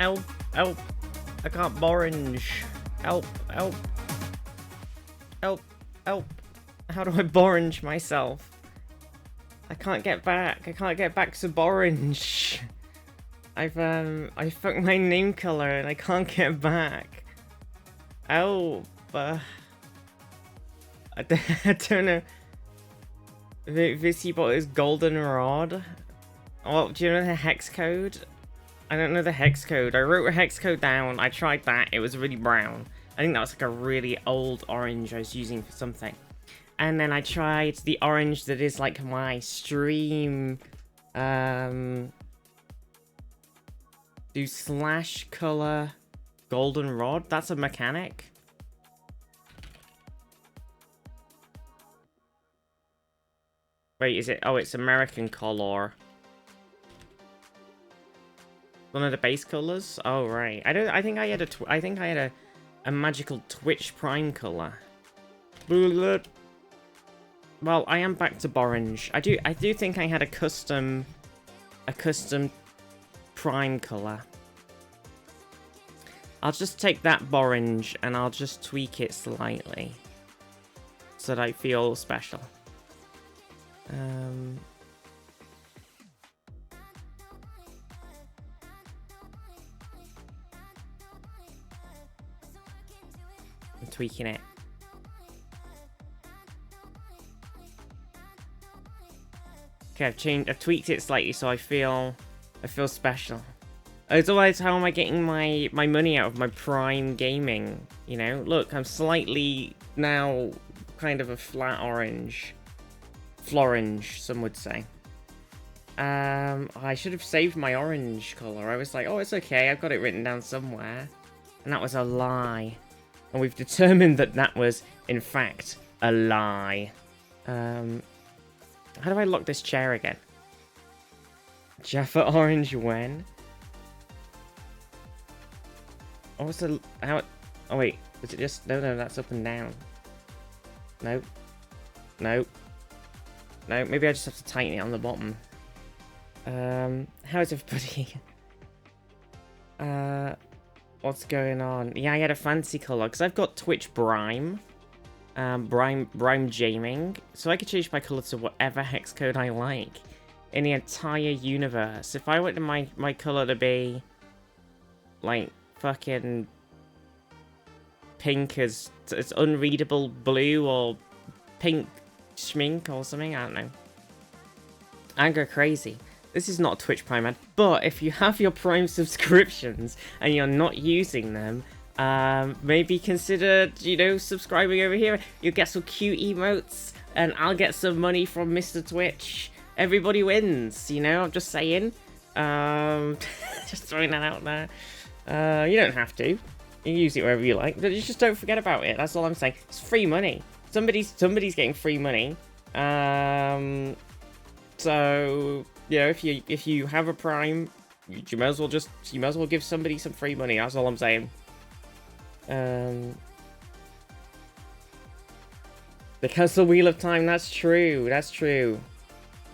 Help! Help! I can't orange. Help! Help! Help! Help! How do I orange myself? I can't get back. I can't get back to orange. I fucked my name color and I can't get back. Help! I don't know. Visibot is goldenrod. Well, do you know the hex code? I don't know the hex code. I wrote a hex code down. I tried that. It was really brown. I think that was like a really old orange I was using for something. And then I tried the orange that is like my stream. Do slash color goldenrod. That's a mechanic. Wait, is it? Oh, it's American color. One of the base colors. Oh right. I think I had a magical Twitch Prime color. Well, I am back to orange. I do think I had a custom Prime color. I'll just take that orange and I'll just tweak it slightly so that I feel special. I'm tweaking it. Okay, I've tweaked it slightly so I feel special. Otherwise, how am I getting my money out of my Prime gaming? You know, look, I'm slightly now kind of a flat orange. Florange, some would say. I should have saved my orange color. I was like, oh, it's okay, I've got it written down somewhere. And that was a lie. And we've determined that that was, in fact, a lie. How do I lock this chair again? Jaffa orange when? Oh, what's the... How... Oh, wait. Is it just... No, that's up and down. Nope. Nope. No, maybe I just have to tighten it on the bottom. How is everybody? What's going on? Yeah, I had a fancy color because I've got Twitch Prime, Prime Gaming, so I could change my color to whatever hex code I like in the entire universe. If I wanted my color to be like fucking pink as it's unreadable blue or pink schmink or something, I don't know. I go crazy. This is not a Twitch Prime ad, but if you have your Prime subscriptions and you're not using them, maybe consider, you know, subscribing over here. You'll get some cute emotes, and I'll get some money from Mr. Twitch. Everybody wins, you know, I'm just saying. Just throwing that out there. You don't have to. You can use it wherever you like, but just don't forget about it. That's all I'm saying. It's free money. Somebody's getting free money. So, you know, if you have a Prime, you might as well give somebody some free money. That's all I'm saying. The Castle Wheel of Time, that's true. That's true.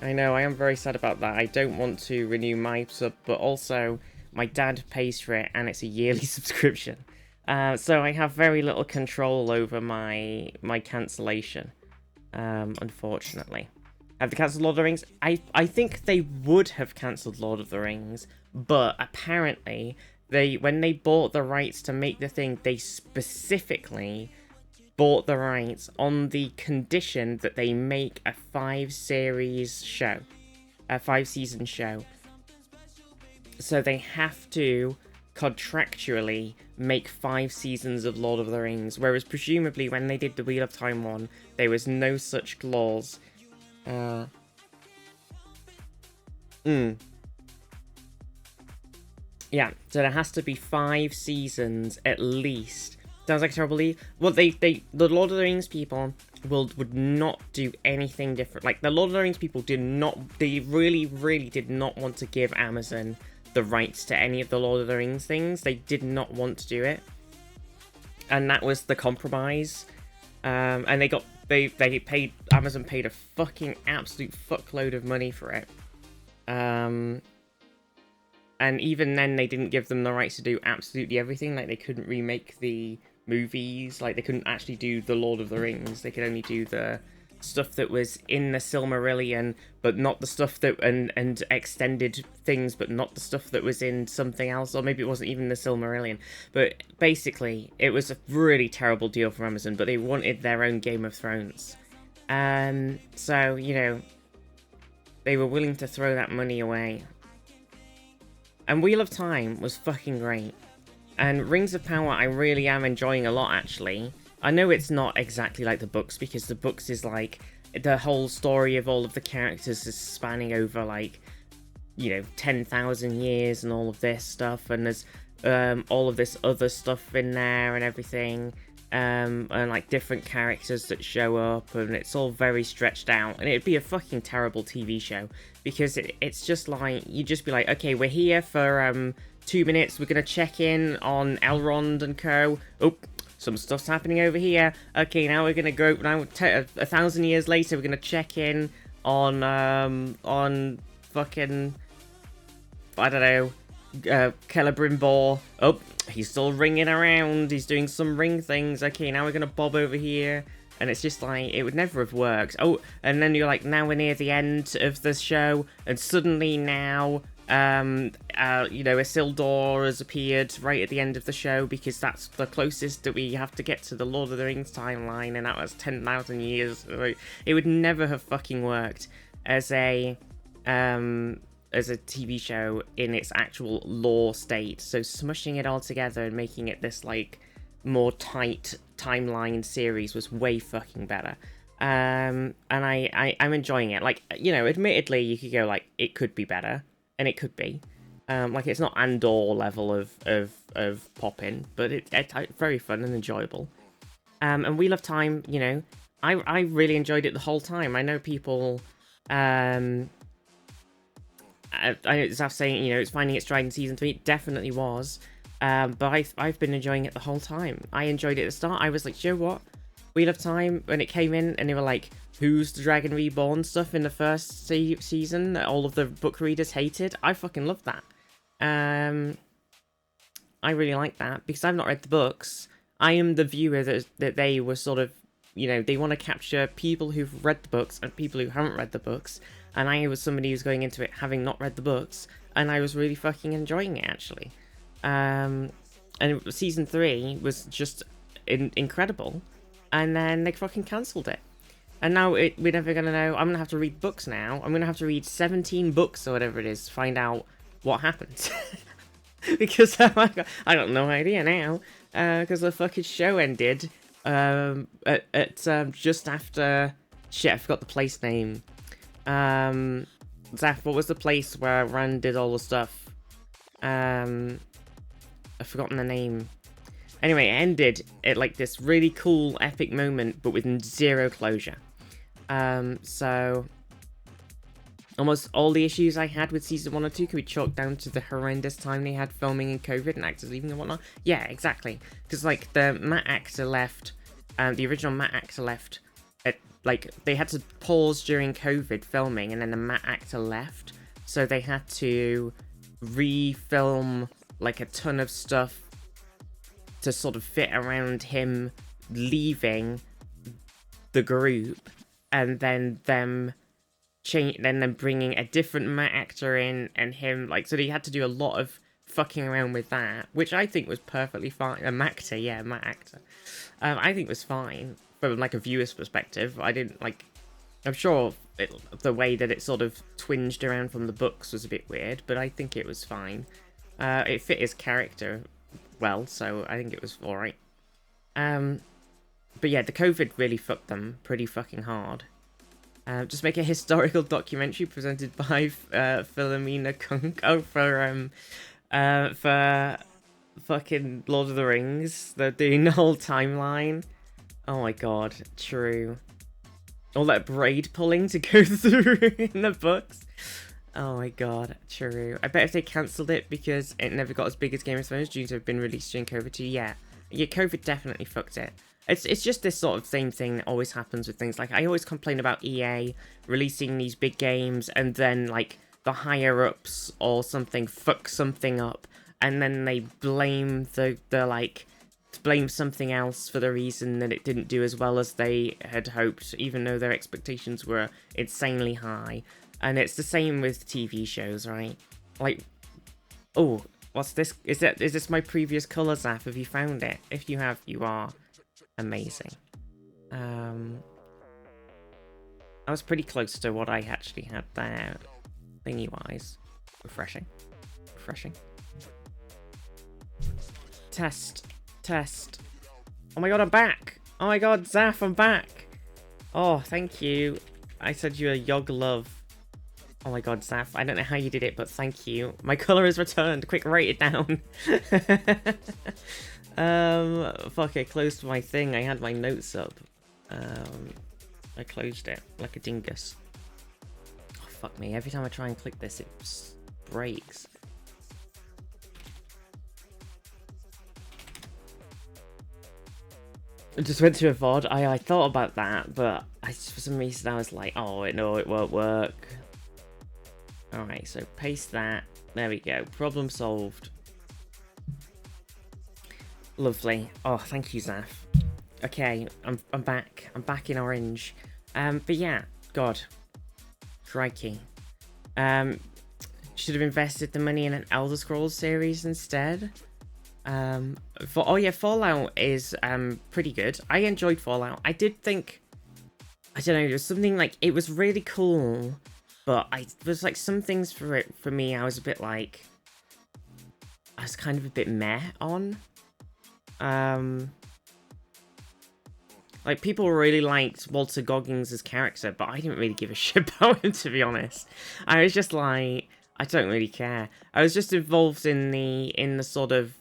I know, I am very sad about that. I don't want to renew my sub, but also my dad pays for it and it's a yearly subscription. So I have very little control over my cancellation, unfortunately. Have they cancelled Lord of the Rings? I think they would have cancelled Lord of the Rings, but apparently when they bought the rights to make the thing, they specifically bought the rights on the condition that they make a 5-series show, a 5-season show. So they have to contractually make 5 seasons of Lord of the Rings, whereas presumably when they did the Wheel of Time one, there was no such clause. Yeah, so there has to be 5 seasons at least. Sounds like a terrible lead. Well, the Lord of the Rings people would not do anything different. Like, the Lord of the Rings people they really, really did not want to give Amazon the rights to any of the Lord of the Rings things. They did not want to do it. And that was the compromise. And Amazon paid a fucking absolute fuckload of money for it. And even then, they didn't give them the rights to do absolutely everything. Like, they couldn't remake the movies. Like, they couldn't actually do the Lord of the Rings. They could only do the stuff that was in the Silmarillion, but not the stuff that... And extended things, but not the stuff that was in something else. Or maybe it wasn't even the Silmarillion. But basically, it was a really terrible deal for Amazon, but they wanted their own Game of Thrones. So, you know, they were willing to throw that money away. And Wheel of Time was fucking great. And Rings of Power I really am enjoying a lot, actually. I know it's not exactly like the books, because the books is like... The whole story of all of the characters is spanning over, like, you know, 10,000 years and all of this stuff. And there's all of this other stuff in there and everything. And like different characters that show up, and it's all very stretched out, and it'd be a fucking terrible TV show, because it's just like, you'd just be like, okay, we're here for 2 minutes, we're gonna check in on Elrond and co. Oh, some stuff's happening over here. Okay, now we're gonna go, now 1,000 years later, we're gonna check in on fucking, I don't know, Celebrimbor. Oh, he's still ringing around. He's doing some ring things. Okay, now we're gonna bob over here. And it's just like, it would never have worked. Oh, and then you're like, now we're near the end of the show, and suddenly now, you know, Isildur has appeared right at the end of the show, because that's the closest that we have to get to the Lord of the Rings timeline, and that was 10,000 years. It would never have fucking worked as a TV show in its actual lore state. So smushing it all together and making it this, like, more tight timeline series was way fucking better. And I'm enjoying it. Like, you know, admittedly, you could go, like, it could be better, and it could be. Like, it's not Andor level of popping, but it's very fun and enjoyable. And Wheel of Time, you know, I really enjoyed it the whole time. I know people... I know Zaf saying, you know, it's finding its stride in season 3. It definitely was. But I've been enjoying it the whole time. I enjoyed it at the start. I was like, you know what? Wheel of Time, when it came in, and they were like, who's the Dragon Reborn stuff in the first season that all of the book readers hated? I fucking loved that. I really like that, because I've not read the books. I am the viewer that they were sort of, you know, they want to capture people who've read the books and people who haven't read the books. And I was somebody who's going into it having not read the books, and I was really fucking enjoying it, actually. And season 3 was just incredible, and then they fucking cancelled it. And now we're never going to know. I'm going to have to read books now. I'm going to have to read 17 books or whatever it is to find out what happened. Because I got no idea now, because the fucking show ended at just after... Shit, I forgot the place name. Zaf, what was the place where Rand did all the stuff? I've forgotten the name. Anyway, it ended at like this really cool, epic moment, but with zero closure. So almost all the issues I had with season 1 or 2 can be chalked down to the horrendous time they had filming in COVID and actors leaving and whatnot. Yeah, exactly. Because like the Matt actor left, the original Matt actor left. Like, they had to pause during COVID filming, and then the Matt actor left, so they had to refilm, like, a ton of stuff to sort of fit around him leaving the group, and then them bringing a different Matt actor in, and him, like, so they had to do a lot of fucking around with that, which I think was perfectly fine. A Matt actor. I think was fine. From like a viewer's perspective, I didn't like. I'm sure the way that it sort of twinged around from the books was a bit weird, but I think it was fine. It fit his character well, so I think it was alright. But yeah, the COVID really fucked them pretty fucking hard. Just make a historical documentary presented by Philomena Kunk. Oh, for fucking Lord of the Rings. They're doing the whole timeline. Oh my god, true. All that braid pulling to go through in the books. Oh my god, true. I bet if they cancelled it because it never got as big as Game of Thrones due to have been released during COVID too, yeah, COVID definitely fucked it. It's just this sort of same thing that always happens with things. Like, I always complain about EA releasing these big games and then, like, the higher ups or something fuck something up, and then they blame the like blame something else for the reason that it didn't do as well as they had hoped, even though their expectations were insanely high. And it's the same with TV shows, right? Like, oh, what's this? Is this my previous colour, Zaf? Have you found it? If you have, you are amazing. I was pretty close to what I actually had there, thingy-wise. Refreshing. Refreshing. Test. Oh my god, I'm back! Oh my god, Zaf, I'm back! Oh, thank you. I said you a Yog love. Oh my god, Zaf, I don't know how you did it, but thank you. My colour is returned. Quick, write it down. Fuck, I closed my thing. I had my notes up. I closed it like a dingus. Oh, fuck me. Every time I try and click this, it breaks. I just went to a VOD. I thought about that, but for some reason I was like, oh, no, it won't work. Alright, so paste that. There we go. Problem solved. Lovely. Oh, thank you, Zaf. Okay, I'm back. I'm back in orange. But yeah, God. Crikey. Should have invested the money in an Elder Scrolls series instead. Oh yeah, Fallout is pretty good. I enjoyed Fallout. I did think, I don't know, there was something like, it was really cool, but there's like some things for me I was a bit like, I was kind of a bit meh on. Like, people really liked Walter Goggins' character, but I didn't really give a shit about him, to be honest. I was just like, I don't really care. I was just involved in the sort of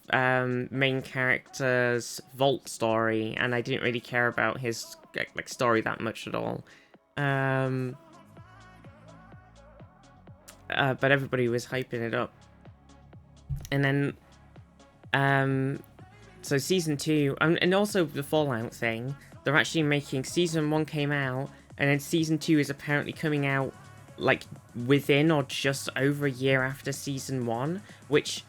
main character's vault story, and I didn't really care about his like story that much at all. But everybody was hyping it up, and then so season 2, and also the Fallout thing. They're actually making season 1 came out, and then season 2 is apparently coming out like within or just over a year after season 1, which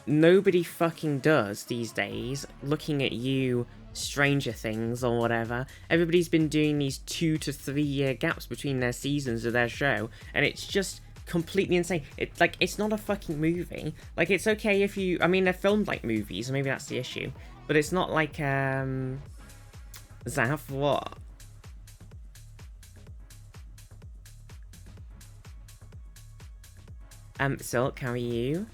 nobody fucking does these days. Looking at you, Stranger Things or whatever, everybody's been doing these 2 to 3 year gaps between their seasons of their show, and it's just completely insane. It's not a fucking movie. Like, it's okay if you, I mean, they're filmed like movies, so maybe that's the issue, but it's not like Zaf, what? Silk, how are you?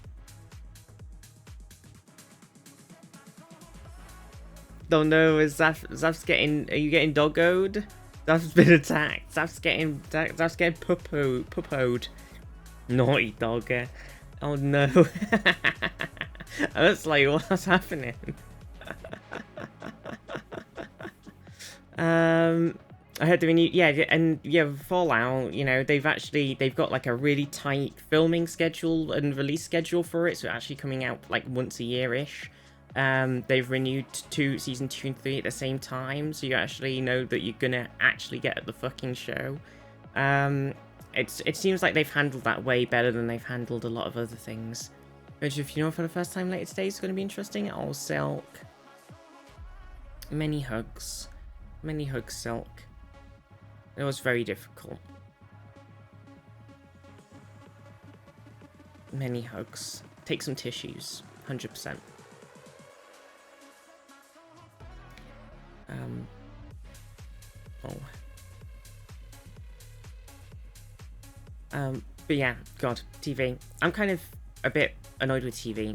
Don't know, is Zaf's getting, are you getting doggoed? Zaf's been attacked. Zaf's getting puppoed. Naughty dogger. Oh no. I was like, what's happening? I heard the new, yeah, and yeah, Fallout, you know, they've got like a really tight filming schedule and release schedule for it, so actually coming out like once a year-ish. They've renewed season 2 and 3 at the same time, so you actually know that you're gonna actually get the fucking show. It seems like they've handled that way better than they've handled a lot of other things. Which, if you know for the first time later today, is going to be interesting. Oh, Silk. Many hugs. Many hugs, Silk. It was very difficult. Many hugs. Take some tissues. 100%. But yeah, God, TV. I'm kind of a bit annoyed with TV.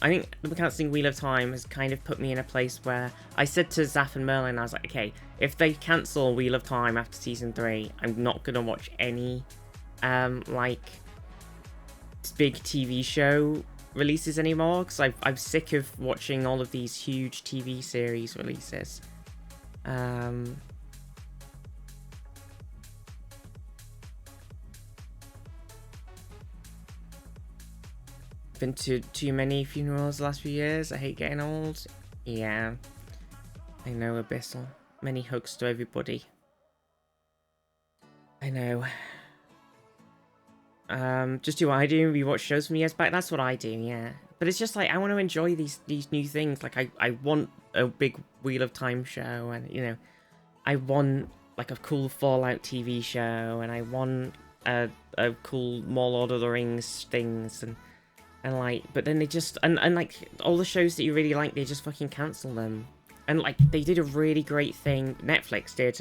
I think the cancelling Wheel of Time has kind of put me in a place where I said to Zaf and Merlin, I was like, okay, if they cancel Wheel of Time after season 3, I'm not gonna watch any, like, big TV show releases anymore, because I'm sick of watching all of these huge TV series releases. Been to too many funerals the last few years. I hate getting old. Yeah. I know, Abyssal. Many hugs to everybody. I know. Just do what I do, rewatch shows from years back. That's what I do, yeah. But it's just like, I want to enjoy these new things. Like, I want a big Wheel of Time show, and, you know, I want, like, a cool Fallout TV show, and I want a cool more Lord of the Rings things, and like, but then they just, and like, all the shows that you really like, they just fucking cancel them. And, like, they did a really great thing, Netflix did,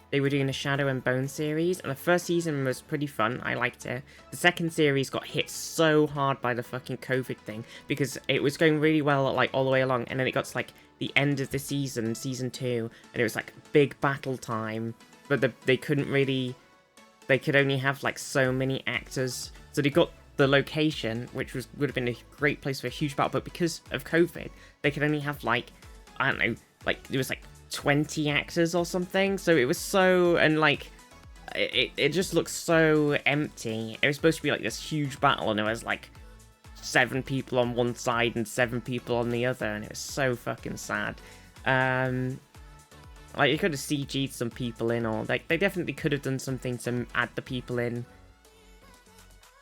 they were doing a Shadow and Bone series, and the first season was pretty fun. I liked it. The second series got hit so hard by the fucking COVID thing, because it was going really well, like, all the way along, and then it got to, like, the end of the season, season 2, and it was, like, big battle time, but they couldn't really, they could only have, like, so many actors, so they got the location, which would have been a great place for a huge battle, but because of COVID, they could only have, like, I don't know, like, there was, like, 20 actors or something, so it was so, and like, it just looks so empty. It was supposed to be like this huge battle, and it was like 7 people on one side and 7 people on the other, and it was so fucking sad. Like, you could have CG'd some people in, or like, they definitely could have done something to add the people in.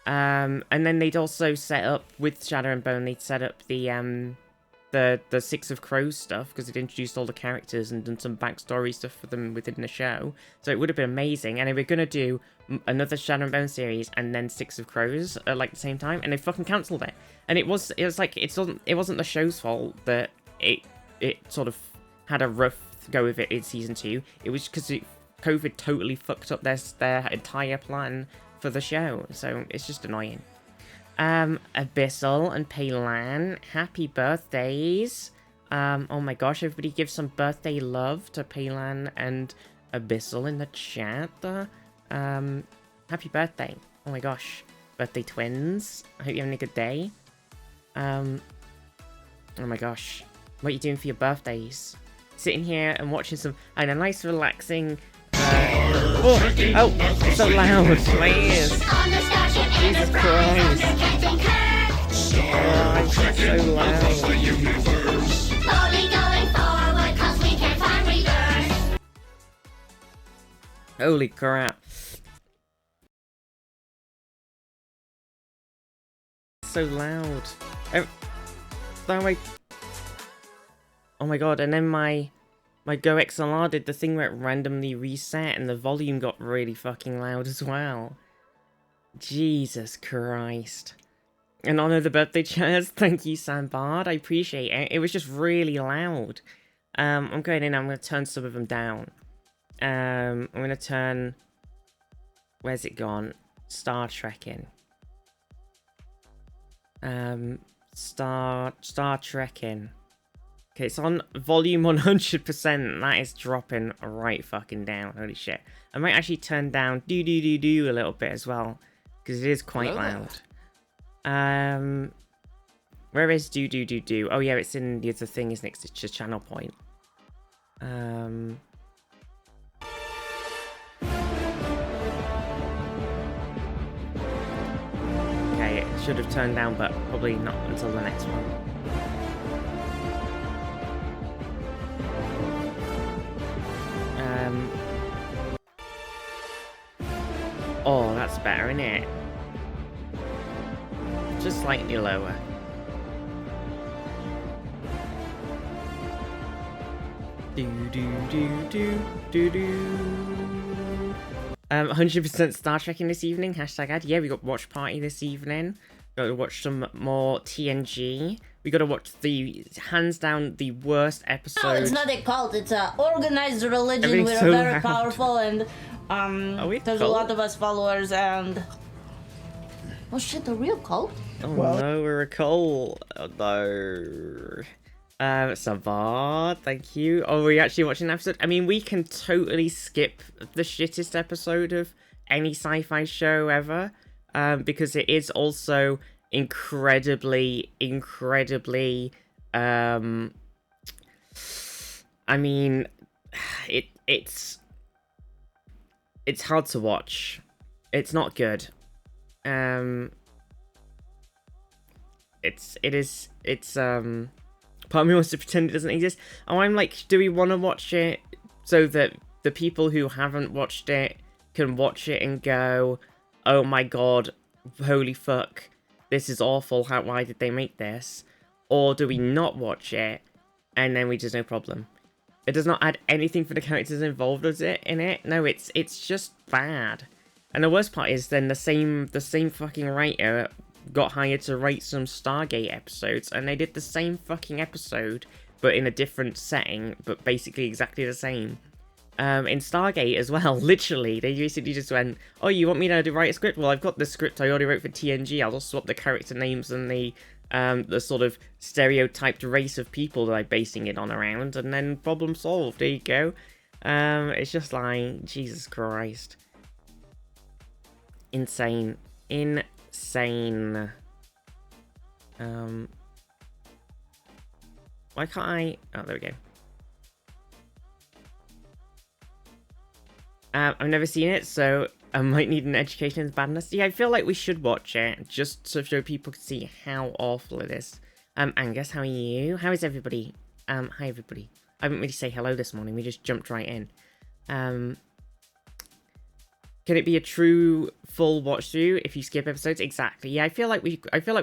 And then they'd also set up, with Shadow and Bone, they'd set up the Six of Crows stuff, because it introduced all the characters and done some backstory stuff for them within the show. So it would have been amazing. And they were going to do another Shadow and Bone series and then Six of Crows at like the same time, and they fucking cancelled it. And it was like, it wasn't the show's fault that it sort of had a rough go with it in season 2. It was because COVID totally fucked up their entire plan for the show. So it's just annoying. Abyssal and Paylan, happy birthdays. Oh my gosh, everybody give some birthday love to Paylan and Abyssal in the chat. Happy birthday. Oh my gosh. Birthday twins. I hope you're having a good day. Oh my gosh. What are you doing for your birthdays? Sitting here and watching some, and a nice relaxing, oh, it's so loud. My ears. Jesus Christ. Oh, it's so loud. Holy crap. So loud. Oh my god, and then my Go XLR did the thing where it randomly reset and the volume got really fucking loud as well. Jesus Christ. And honor the birthday chairs. Thank you, Sandbard. I appreciate it. It was just really loud. I'm going in. I'm going to turn some of them down. I'm going to turn... Where's it gone? Star Trekking. Star Trekking. Okay, it's on volume 100%. That is dropping right fucking down. Holy shit. I might actually turn down do a little bit as well, because it is quite loud. Where is do? Oh yeah, it's in the other thing, isn't it? It's just channel point. Okay, it should have turned down, but probably not until the next one. Oh, that's better, isn't it? Just slightly lower. Do. 100% Star Trekking this evening. #ad. Yeah, we got watch party this evening. Got to watch some more TNG. We got to watch the hands down the worst episode. No, it's not a cult. It's a organized religion. We're so very powerful, and there's a lot of us followers. And oh shit, a real cult? Oh no, we're a cult. Oh no. Savard, thank you. Oh, we're actually watching an episode. I mean, we can totally skip the shittest episode of any sci-fi show ever, because it is also incredibly, I mean, it's hard to watch. It's not good. It's part of me wants to pretend it doesn't exist. Oh, I'm like, do we want to watch it so that the people who haven't watched it can watch it and go, oh my god, holy fuck, this is awful, why did they make this? Or do we not watch it, and then we just no problem? It does not add anything for the characters involved in it. No, it's just bad. And the worst part is then the same fucking writer got hired to write some Stargate episodes, and they did the same fucking episode, but in a different setting, but basically exactly the same. In Stargate as well, literally, they basically just went, oh, you want me to write a script? Well, I've got the script I already wrote for TNG, I'll just swap the character names and the sort of stereotyped race of people that I'm basing it on around, and then problem solved, there you go. It's just like, Jesus Christ. Insane. Insane. Why can't I... Oh, there we go. I've never seen it, so I might need an education in badness. Yeah, I feel like we should watch it, just so people can see how awful it is. Angus, how are you? How is everybody? Hi everybody. I didn't really say hello this morning, we just jumped right in. Can it be a true full watch through if you skip episodes? Exactly. Yeah, I feel like we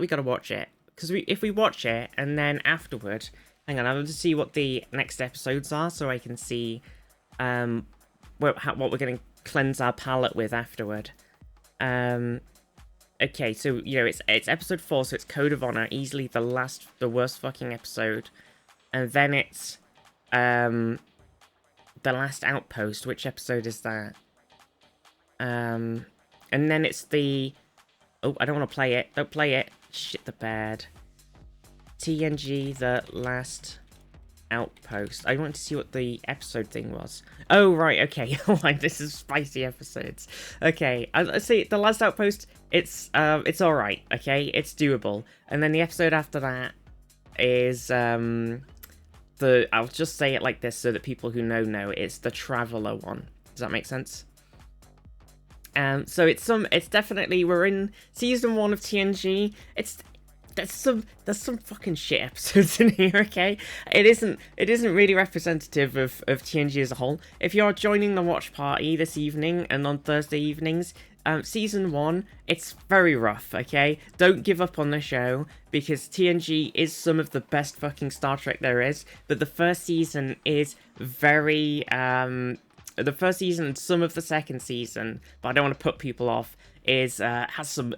gotta watch it. Because if we watch it and then afterward, hang on, I'll just see what the next episodes are so I can see what we're going to cleanse our palate with afterward. Okay, so, you know, it's episode 4, so it's Code of Honor, easily the worst fucking episode. And then it's, The Last Outpost. Which episode is that? And then it's the... Oh, I don't want to play it. Don't play it. Shit the bed. TNG, The Last Outpost. I want to see what the episode thing was. Oh, right, okay. Like, this is spicy episodes. Okay, I see, The Last Outpost, it's alright, okay? It's doable. And then the episode after that is, I'll just say it like this so that people who know, it's the Traveler one. Does that make sense? So it's definitely, we're in season 1 of TNG. There's some fucking shit episodes in here, okay? It isn't really representative of TNG as a whole. If you're joining the watch party this evening and on Thursday evenings, season 1, it's very rough, okay? Don't give up on the show, because TNG is some of the best fucking Star Trek there is, but the first season is very, the first season and some of the second season, but I don't want to put people off, has some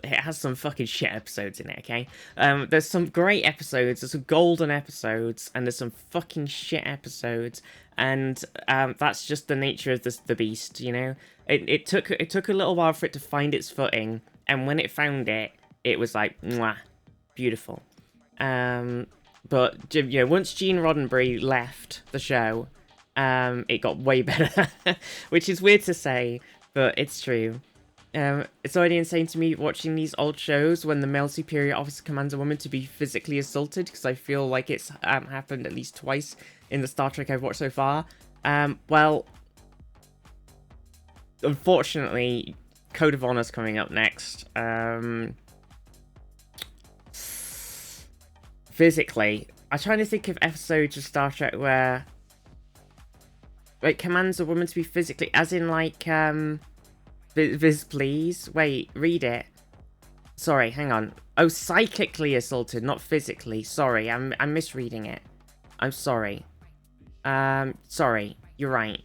fucking shit episodes in it, okay? There's some great episodes, there's some golden episodes, and there's some fucking shit episodes, and that's just the nature of the beast, you know? It took a little while for it to find its footing, and when it found it, it was like, mwah, beautiful. But, you know, once Gene Roddenberry left the show, it got way better, which is weird to say, but it's true. It's already insane to me watching these old shows when the male superior officer commands a woman to be physically assaulted, because I feel like it's happened at least twice in the Star Trek I've watched so far. Well, unfortunately, Code of Honor's coming up next. Physically, I'm trying to think of episodes of Star Trek where, like, commands a woman to be physically, as in, like, Viz, please. Wait, read it. Sorry, hang on. Oh, psychically assaulted, not physically. Sorry, I'm misreading it. I'm sorry. Sorry, you're right.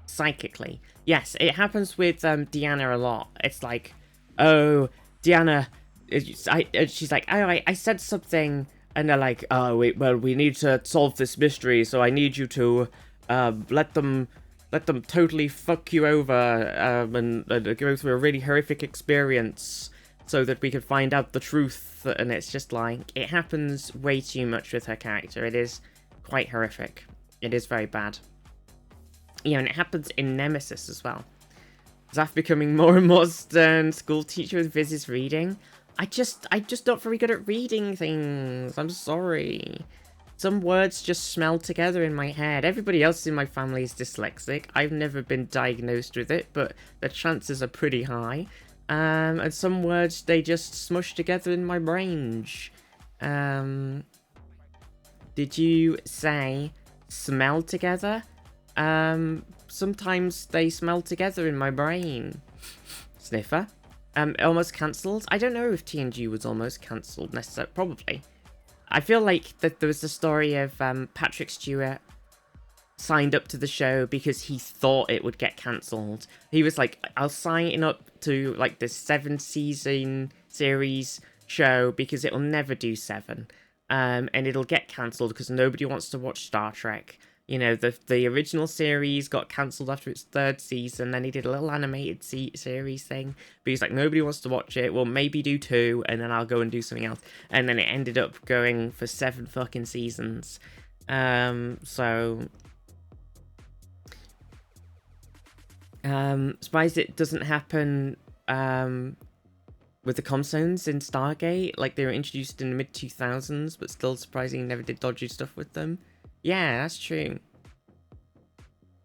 Psychically. Yes, it happens with Deanna a lot. It's like, oh, Deanna, she's like, oh, I said something, and they're like, oh, wait, well, we need to solve this mystery, so I need you to let them totally fuck you over and go through a really horrific experience so that we can find out the truth. And it's just like, it happens way too much with her character. It is quite horrific. It is very bad. Yeah, and it happens in Nemesis as well. Zaf becoming more and more stern school teacher with Viz's reading. I'm just not very good at reading things. I'm sorry. Some words just smell together in my head. Everybody else in my family is dyslexic. I've never been diagnosed with it, but the chances are pretty high. And some words, they just smush together in my brain. Did you say smell together? Sometimes they smell together in my brain. Sniffer? Almost cancelled. I don't know if TNG was almost cancelled necessarily. Probably. I feel like that there was the story of Patrick Stewart signed up to the show because he thought it would get cancelled. He was like, I'll sign up to like this 7-season series show because it'll never do 7. And it'll get cancelled because nobody wants to watch Star Trek. You know, the original series got cancelled after its 3rd season, then he did a little animated series thing, but he's like, nobody wants to watch it, well, maybe do 2, and then I'll go and do something else. And then it ended up going for 7 fucking seasons. Surprised it doesn't happen, with the Comstones in Stargate. Like, they were introduced in the mid-2000s, but still surprisingly never did dodgy stuff with them. Yeah, that's true.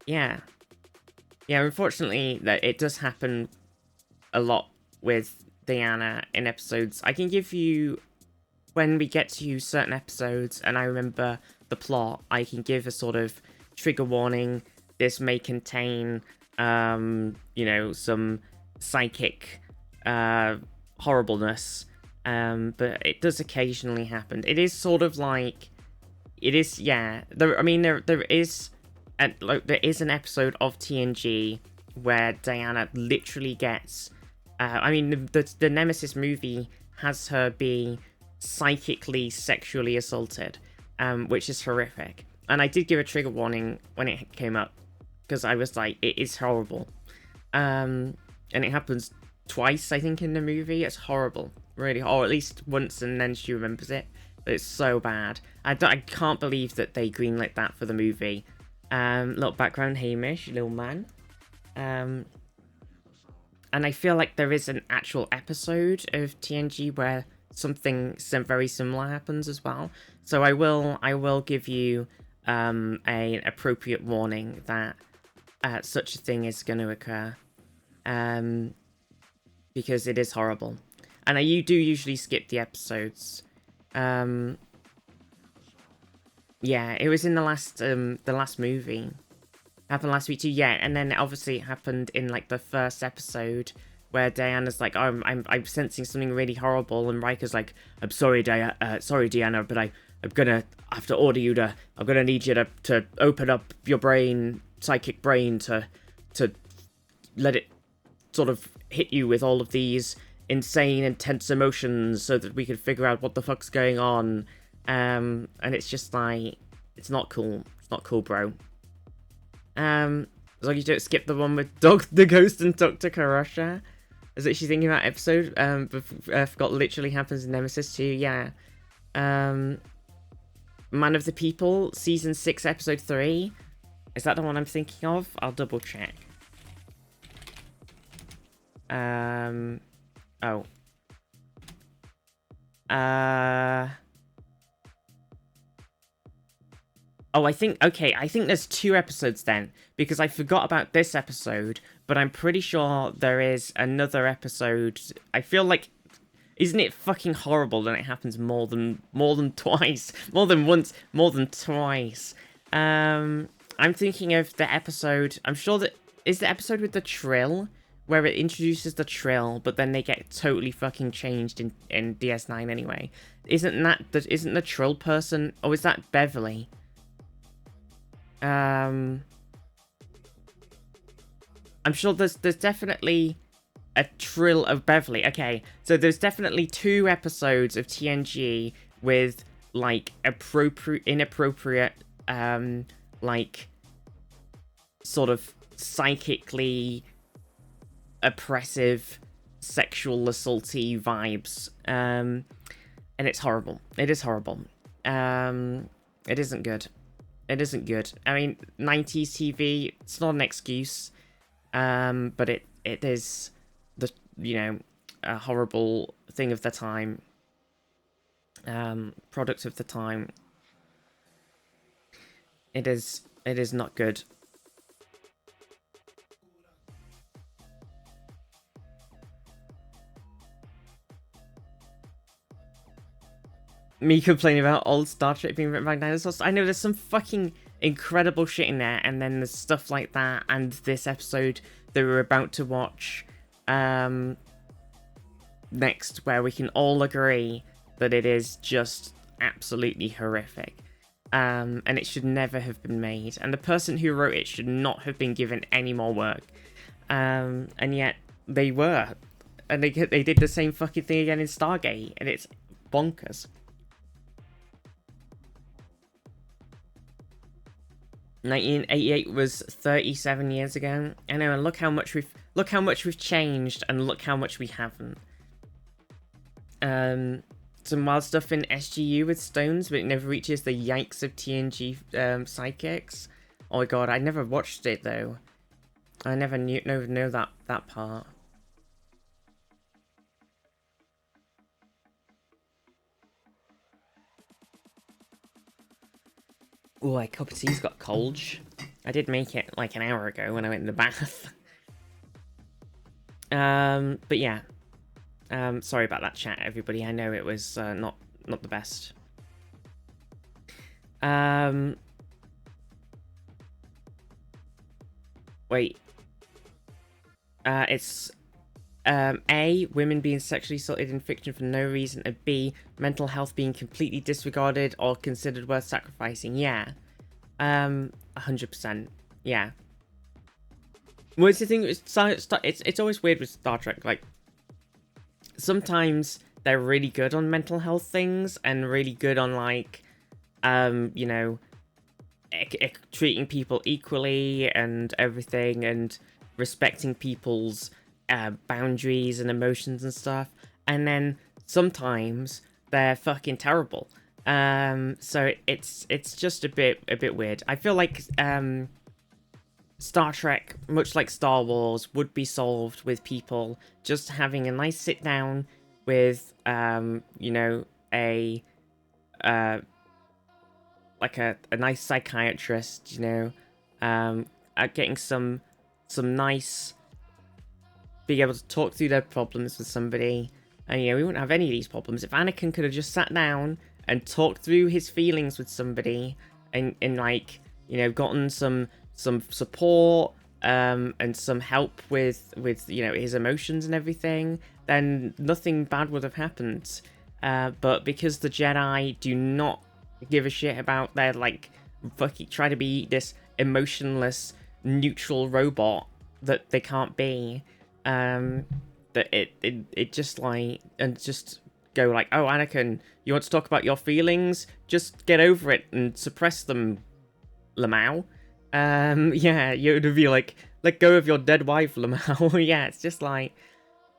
Yeah. Yeah, unfortunately, that it does happen a lot with Diana in episodes. I can give you, when we get to certain episodes, and I remember the plot, I can give a sort of trigger warning. This may contain, you know, some psychic horribleness, but it does occasionally happen. It is sort of like, it is, yeah. There is an episode of TNG where Diana literally gets, the Nemesis movie has her be psychically sexually assaulted, which is horrific. And I did give a trigger warning when it came up, because I was like, it is horrible. And it happens twice, I think, in the movie. It's horrible, really, or at least once, and then she remembers it. It's so bad. I can't believe that they greenlit that for the movie. Little background, Hamish, little man. And I feel like there is an actual episode of TNG where something very similar happens as well. So I will give you an appropriate warning that such a thing is going to occur. Because it is horrible. And you do usually skip the episodes. Yeah, it was in the last movie. Happened last week too, yeah, and then obviously it happened in like the first episode where Diana's like, oh, I'm sensing something really horrible, and Riker's like, I'm sorry, Diana, but I'm gonna have to order you to, I'm gonna need you to open up your brain, psychic brain, to let it sort of hit you with all of these insane, intense emotions so that we can figure out what the fuck's going on. And it's just like, it's not cool. It's not cool, bro. As long as you don't skip the one with the Ghost and Dr. Karasha. Is it she's thinking about episode? I forgot literally happens in Nemesis 2, yeah. Man of the People, Season 6, Episode 3. Is that the one I'm thinking of? I'll double check. Oh. Oh, I think there's 2 episodes then, because I forgot about this episode, but I'm pretty sure there is another episode. I feel like, isn't it fucking horrible that it happens more than twice, more than once, more than twice? I'm thinking of the episode, I'm sure that, is the episode with the Trill, where it introduces the Trill, but then they get totally fucking changed in DS9 anyway. Isn't the Trill person, or is that Beverly? I'm sure there's definitely a Trill of Beverly. Okay, so there's definitely 2 episodes of TNG with like inappropriate, like sort of psychically oppressive, sexual assaulty vibes. And it's horrible. It is horrible. It isn't good. It isn't good. I mean, 90s TV, it's not an excuse, but it is a horrible thing of the time, product of the time. It is not good. Me complaining about old Star Trek being written by dinosaurs. I know there's some fucking incredible shit in there, and then there's stuff like that, and this episode that we're about to watch, next where we can all agree that it is just absolutely horrific. And it should never have been made. And the person who wrote it should not have been given any more work. And yet they were. And they did the same fucking thing again in Stargate. And it's bonkers. 1988 was 37 years ago. I know, and look how much we've changed, and look how much we haven't. Some wild stuff in SGU with stones, but it never reaches the yikes of TNG sidekicks. Oh my god, I never watched it though. I never know that part. Oh, my cup of tea's got cold. I did make it like an hour ago when I went in the bath. But yeah. Sorry about that chat, everybody. I know it was not the best. Wait. It's A, women being sexually assaulted in fiction for no reason, and B, mental health being completely disregarded or considered worth sacrificing. Yeah. 100%. Yeah. Well, it's the thing, it's always weird with Star Trek, like, sometimes they're really good on mental health things, and really good on, like, you know, treating people equally and everything, and respecting people's boundaries and emotions and stuff. And then sometimes they're fucking terrible. So it's just a bit weird. I feel like Star Trek, much like Star Wars, would be solved with people just having a nice sit down with you know, a like a nice psychiatrist, you know, getting some nice, being able to talk through their problems with somebody. And you know, we wouldn't have any of these problems if Anakin could have just sat down and talked through his feelings with somebody, and like, you know, gotten some support and some help with you know, his emotions and everything, then nothing bad would have happened. But because the Jedi do not give a shit about their, like, fucking try to be this emotionless neutral robot that they can't be, that it just, like, and just go like, oh, Anakin, you want to talk about your feelings? Just get over it and suppress them, Lamau. Yeah, you'd be like, let go of your dead wife, Lamau. Yeah, it's just like,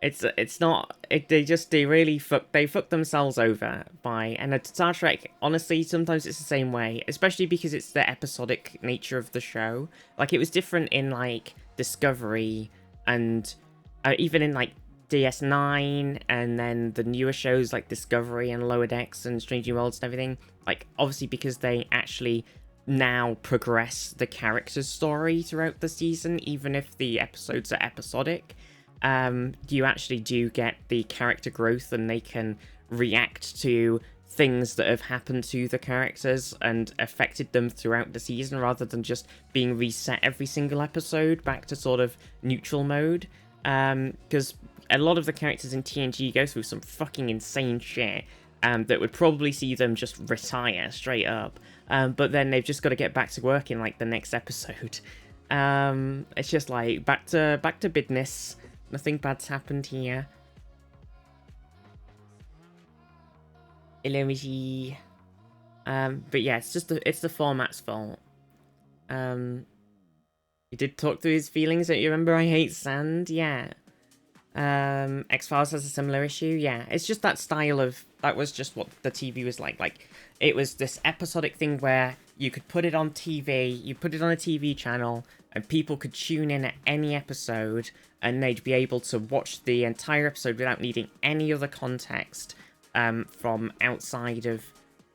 it's not, they really fuck themselves over by, and Star Trek, honestly, sometimes it's the same way, especially because it's the episodic nature of the show. Like, it was different in, like, Discovery, and even in, like, DS9, and then the newer shows like Discovery and Lower Decks and Strange New Worlds and everything. Like, obviously, because they actually now progress the character's story throughout the season, even if the episodes are episodic, you actually do get the character growth, and they can react to things that have happened to the characters and affected them throughout the season, rather than just being reset every single episode back to sort of neutral mode. Because a lot of the characters in TNG go through some fucking insane shit that would probably see them just retire straight up. But then they've just got to get back to work in, like, the next episode. It's just like back to business. Nothing bad's happened here. Illuminati. But yeah, it's the format's fault. He did talk through his feelings. Don't you remember? I hate sand. Yeah. X-Files has a similar issue. Yeah, it's just that style of, that was just what the TV was like. Like, it was this episodic thing where you could put it on TV, you put it on a TV channel, and people could tune in at any episode, and they'd be able to watch the entire episode without needing any other context from outside of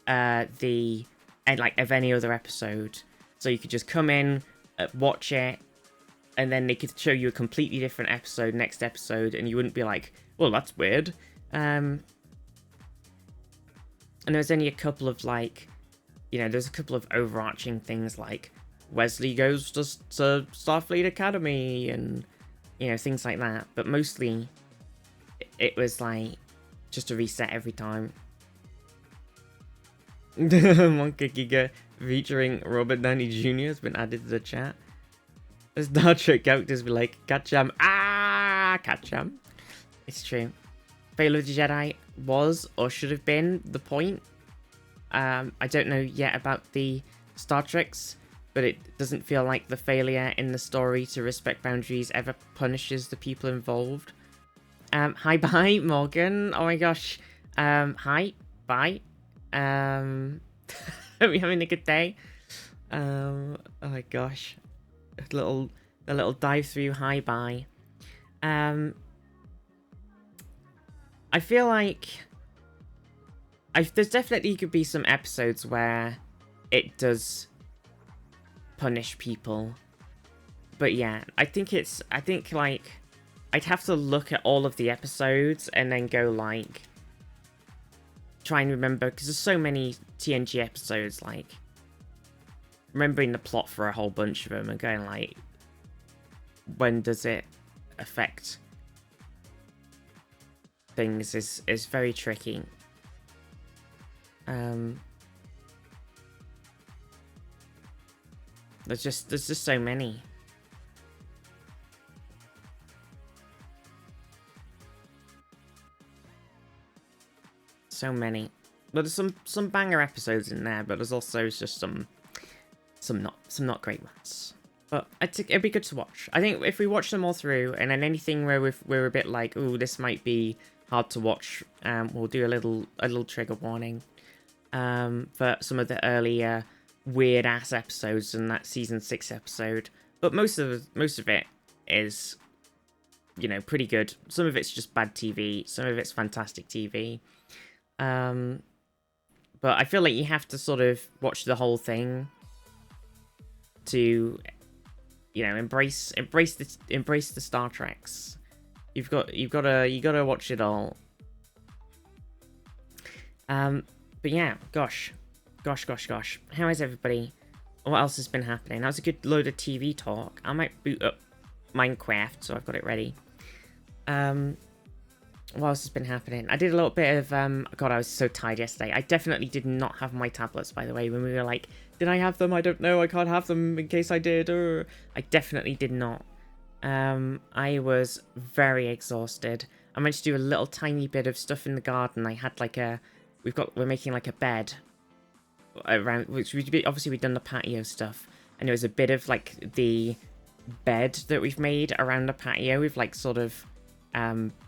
of any other episode. So you could just come in, watch it, and then they could show you a completely different episode next episode, and you wouldn't be like, well, that's weird. And there's only a couple of, like, you know, there's a couple of overarching things, like Wesley goes to Starfleet Academy, and, you know, things like that. But mostly, it was like just a reset every time. Monka Giga featuring Robert Downey Jr. has been added to the chat. The Star Trek characters be like, Catcham, Catcham. It's true. Fail of the Jedi was or should have been the point. I don't know yet about the Star Treks, but it doesn't feel like the failure in the story to respect boundaries ever punishes the people involved. Hi, bye, Morgan. Oh my gosh. Hi, bye. Hope you're having a good day. Oh my gosh. A little dive through hi, bye. I feel like there's definitely could be some episodes where it does punish people. But yeah, I think like I'd have to look at all of the episodes and then go like try and remember, because there's so many TNG episodes, like remembering the plot for a whole bunch of them and going like, when does it affect things is very tricky. There's just so many. So many. But there's some banger episodes in there, but there's also just some not great ones. But it'd be good to watch. I think if we watch them all through, and then anything where we're a bit like, ooh, this might be hard to watch, we'll do a little trigger warning. For some of the earlier weird ass episodes in that season 6 episode. But most of it is, you know, pretty good. Some of it's just bad TV. Some of it's fantastic TV. But I feel like you have to sort of watch the whole thing to, you know, embrace the Star Treks. You gotta watch it all. But yeah, gosh. How is everybody? What else has been happening? That was a good load of TV talk. I might boot up Minecraft, so I've got it ready. What else has been happening? I did a little bit of, God, I was so tired yesterday. I definitely did not have my tablets, by the way, when we were like, did I have them? I don't know, I can't have them in case I did. I definitely did not. I was very exhausted. I managed to do a little tiny bit of stuff in the garden. I had like we're making like a bed around, which obviously we've done the patio stuff, and there was a bit of like the bed that we've made around the patio. We've like sort of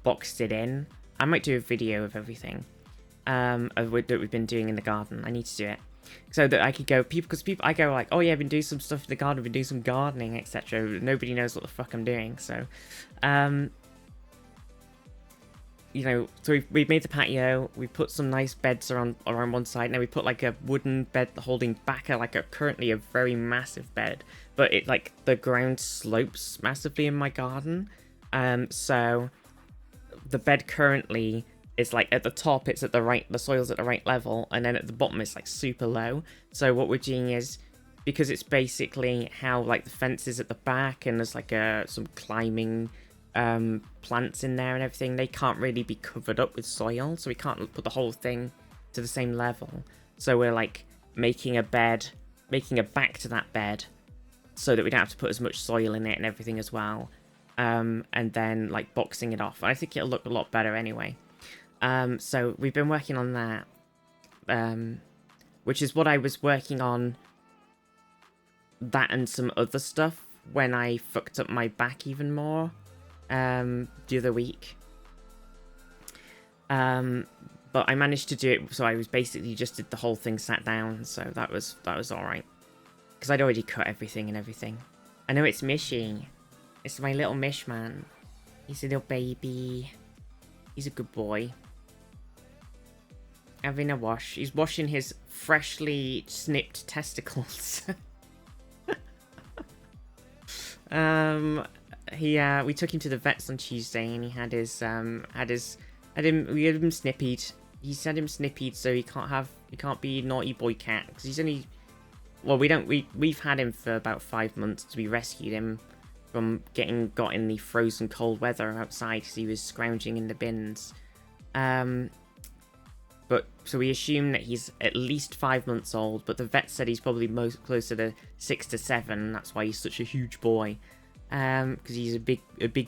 boxed it in. I might do a video of everything that we've been doing in the garden. I need to do it so that I could go, because I go like, oh yeah, I've been doing some stuff in the garden, I've been doing some gardening, etc. Nobody knows what the fuck I'm doing, so you know, so we've made the patio, we put some nice beds around one side, now we put like a wooden bed holding back currently a very massive bed, but it like the ground slopes massively in my garden, so the bed currently is like at the top, it's at the soil's at the right level, and then at the bottom it's like super low. So what we're doing is, because it's basically how like the fence is at the back, and there's like some climbing plants in there and everything, they can't really be covered up with soil, so we can't put the whole thing to the same level. So we're like making a back to that bed so that we don't have to put as much soil in it and everything as well, and then like boxing it off. I think it'll look a lot better anyway. So we've been working on that, which is what I was working on, that and some other stuff when I fucked up my back even more the other week. But I managed to do it, so I was basically just did the whole thing sat down, so that was alright. Because I'd already cut everything. I know it's Mishy. It's my little Mish man. He's a little baby. He's a good boy. Having a wash. He's washing his freshly snipped testicles. We took him to the vets on Tuesday, and he had him snippied. He's had him snippied, so he can't be naughty boy cat, because he's only, well, we've had him for about 5 months, so we rescued him from getting got in the frozen cold weather outside because he was scrounging in the bins. But so we assume that he's at least 5 months old, but the vet said he's probably most closer to 6 to 7. And that's why he's such a huge boy, because he's a big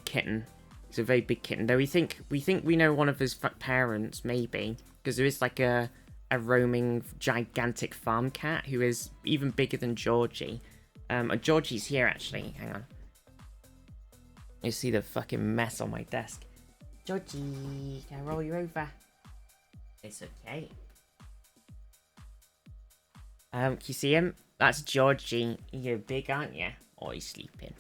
kitten. He's a very big kitten. Though we think we know one of his parents, maybe, because there is like a roaming gigantic farm cat who is even bigger than Georgie. Georgie's here actually. Hang on. You see the fucking mess on my desk. Georgie, can I roll you over? It's okay. Can you see him? That's Georgie. You're big, aren't you? Oh, he's sleeping.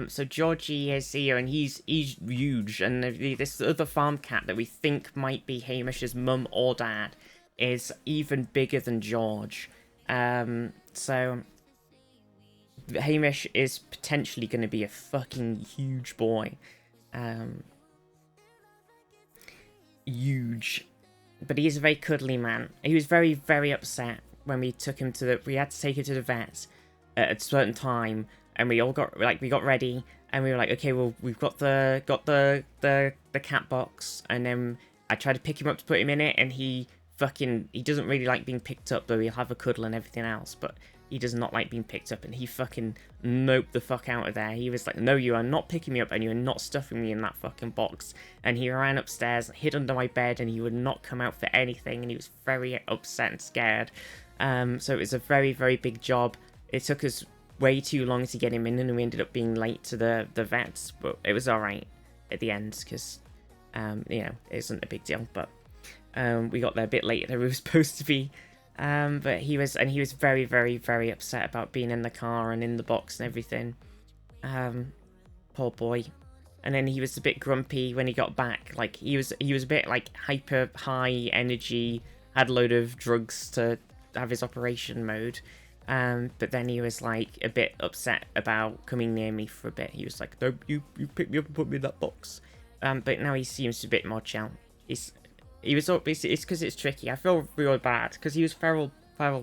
So Georgie is here, and he's huge. And this other farm cat that we think might be Hamish's mum or dad is even bigger than George. So Hamish is potentially going to be a fucking huge boy. Huge. But he is a very cuddly man. He was very, very upset when we took him to we had to take him to the vet at a certain time, and we all got ready, and we were like, okay, well, we've got the cat box, and then I tried to pick him up to put him in it, and he doesn't really like being picked up, though he'll have a cuddle and everything else, but he does not like being picked up, and he fucking noped the fuck out of there. He was like, no, you are not picking me up, and you are not stuffing me in that fucking box. And he ran upstairs, hid under my bed, and he would not come out for anything, and he was very upset and scared. So it was a very, very big job. It took us way too long to get him in, and we ended up being late to the vets, but it was alright at the end, because, you know, it isn't a big deal, but we got there a bit later than we were supposed to be. But he was very, very, very upset about being in the car and in the box and everything. Poor boy. And then he was a bit grumpy when he got back. Like, he was a bit like hyper high energy, had a load of drugs to have his operation mode. But then he was like a bit upset about coming near me for a bit. He was like, no, you pick me up and put me in that box. But now he seems a bit more chill. It's because it's tricky. I feel real bad because he was feral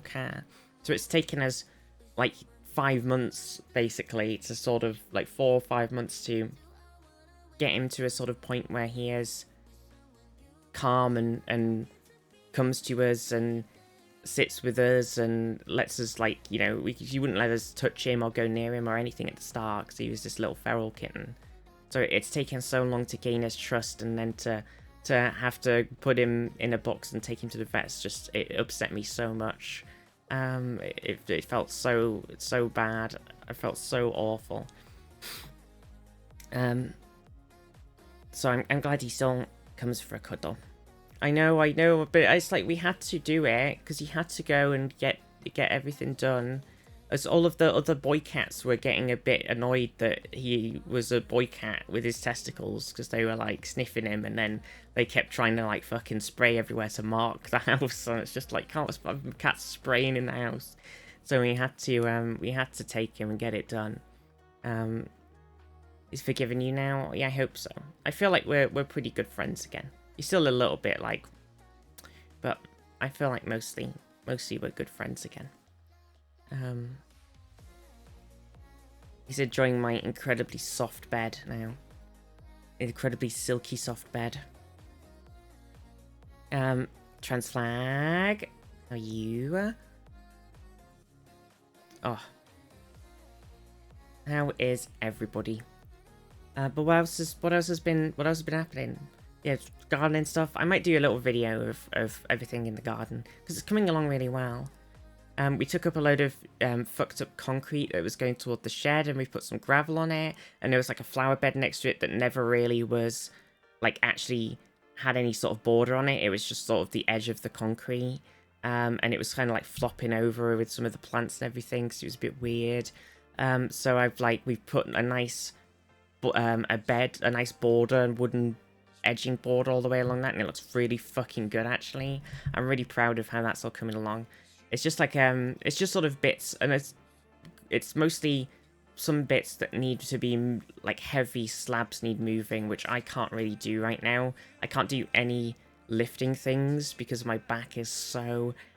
cat, so it's taken us like 5 months basically to sort of like 4 or 5 months to get him to a sort of point where he is calm and comes to us and sits with us and lets us, like, you know, he wouldn't let us touch him or go near him or anything at the start because he was this little feral kitten. So it's taken so long to gain his trust, and then to have to put him in a box and take him to the vets, just, it upset me so much. It felt so bad. I felt so awful. So I'm glad he still comes for a cuddle. I know, but it's like we had to do it because he had to go and get everything done. As all of the other boy cats were getting a bit annoyed that he was a boy cat with his testicles, because they were like sniffing him, and then they kept trying to like fucking spray everywhere to mark the house. So it's just like, can't have cats spraying in the house. So we had to take him and get it done. He's forgiven you now? Yeah, I hope so. I feel like we're pretty good friends again. He's still a little bit like, but I feel like mostly we're good friends again. He's enjoying my incredibly soft bed now. Incredibly silky soft bed. Trans flag. How are you? Oh. How is everybody? But what else has been happening? Yeah, gardening stuff. I might do a little video of everything in the garden because it's coming along really well. We took up a load of fucked up concrete that was going toward the shed, and we put some gravel on it, and there was like a flower bed next to it that never really was like actually had any sort of border on it. It was just sort of the edge of the concrete, and it was kind of like flopping over with some of the plants and everything, because it was a bit weird. So we've put a nice a nice border and wooden edging border all the way along that, and it looks really fucking good actually. I'm really proud of how that's all coming along. It's just like it's just sort of bits, and it's mostly some bits that need to be like heavy slabs need moving, which I can't really do right now. I can't do any lifting things because my back is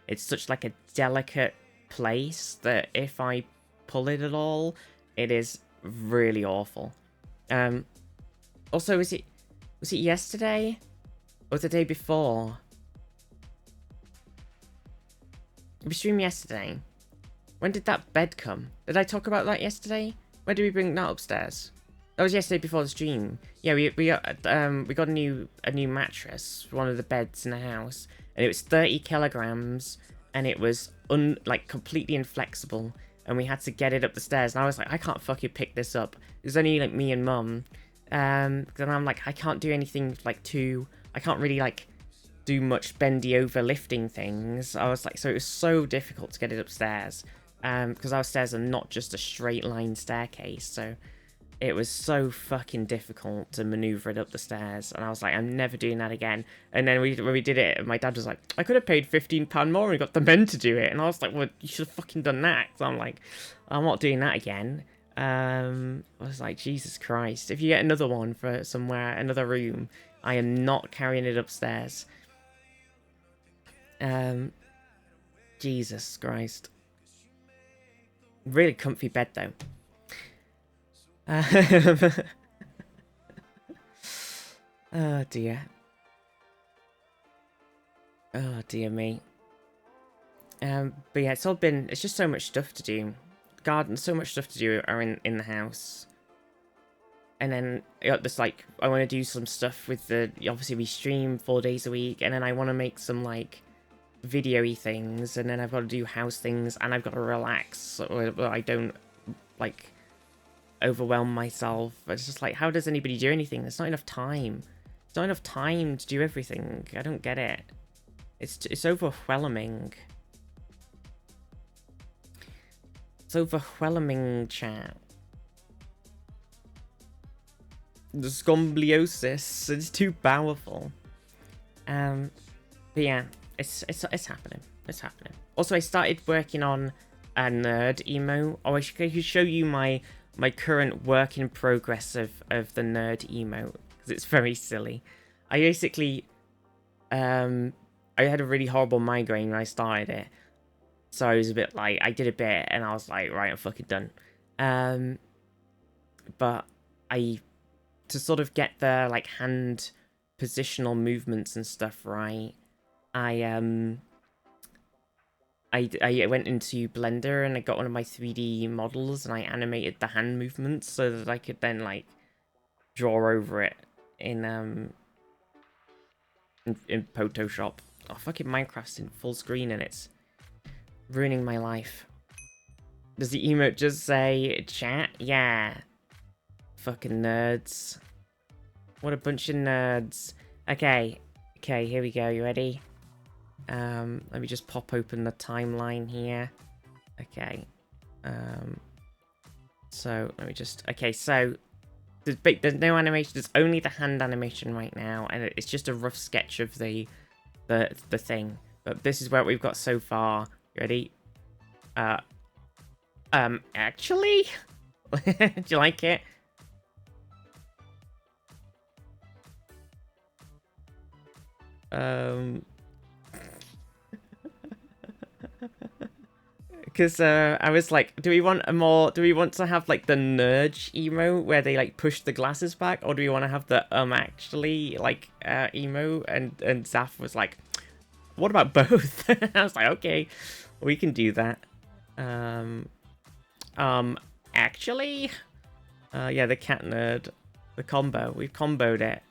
it's such like a delicate place that if I pull it at all, it is really awful. Also, was it yesterday or the day before? We streamed yesterday. When did that bed come? Did I talk about that yesterday? When did we bring that upstairs? That was yesterday before the stream. Yeah, we got a new mattress, one of the beds in the house, and it was 30 kilograms, and it was completely inflexible, and we had to get it up the stairs. And I was like, I can't fucking pick this up. There's only like me and Mum, and I'm like, I can't do anything I can't really like do much bendy over lifting things. I was like, so it was so difficult to get it upstairs, because our stairs are not just a straight line staircase, so it was so fucking difficult to maneuver it up the stairs. And I was like, I'm never doing that again. And then when we did it, my dad was like, I could have paid £15 more and got the men to do it. And I was like, well, you should have fucking done that. So I'm like, I'm not doing that again. I was like, Jesus Christ, if you get another one for somewhere, another room, I am not carrying it upstairs. Jesus Christ. Really comfy bed though. Oh dear. Oh dear me. But yeah, it's just so much stuff to do. Garden, so much stuff to do are in the house. And then this like, I want to do some stuff with obviously we stream 4 days a week, and then I want to make some like video-y things, and then I've got to do house things, and I've got to relax so I don't like overwhelm myself. It's just like, how does anybody do anything? There's not enough time. There's not enough time to do everything. I don't get it. It's overwhelming. It's overwhelming, chat. The scoliosis, it's too powerful. But yeah, it's happening. It's happening. Also, I started working on a nerd emo. Oh, I could show you my current work in progress of the nerd emo, because it's very silly. I basically, I had a really horrible migraine when I started it, so I was a bit like, I did a bit, and I was like, right, I'm fucking done. But to sort of get the like hand positional movements and stuff right, I went into Blender and I got one of my 3D models and I animated the hand movements so that I could then like draw over it in Photoshop. Oh, fucking Minecraft's in full screen and it's ruining my life. Does the emote just say chat? Yeah. Fucking nerds. What a bunch of nerds. Okay, here we go. You ready? Let me just pop open the timeline here. Okay. So let me just. Okay, so there's no animation. There's only the hand animation right now, and it's just a rough sketch of the thing. But this is what we've got so far. You ready? Actually, do you like it? Because I was like, do we want to have like the nerd emo where they like push the glasses back, or do we want to have the actually like emo? And Zaf was like, what about both? I was like, okay, we can do that. Actually, yeah, the cat nerd, the combo, we've comboed it.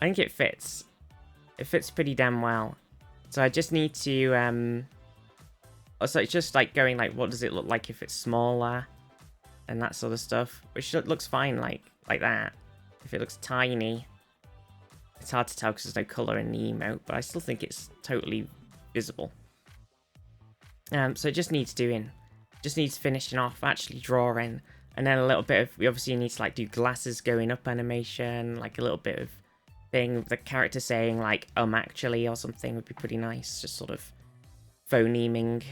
I think it fits. It fits pretty damn well. So I just need to, so it's just like going like, what does it look like if it's smaller? And that sort of stuff. Which looks fine like that. If it looks tiny. It's hard to tell because there's no colour in the emote, but I still think it's totally visible. So it just needs doing. Just needs finishing off, actually drawing. And then a little bit of, we obviously need to like do glasses going up animation, like a little bit of thing, the character saying like actually or something would be pretty nice, just sort of phoneming.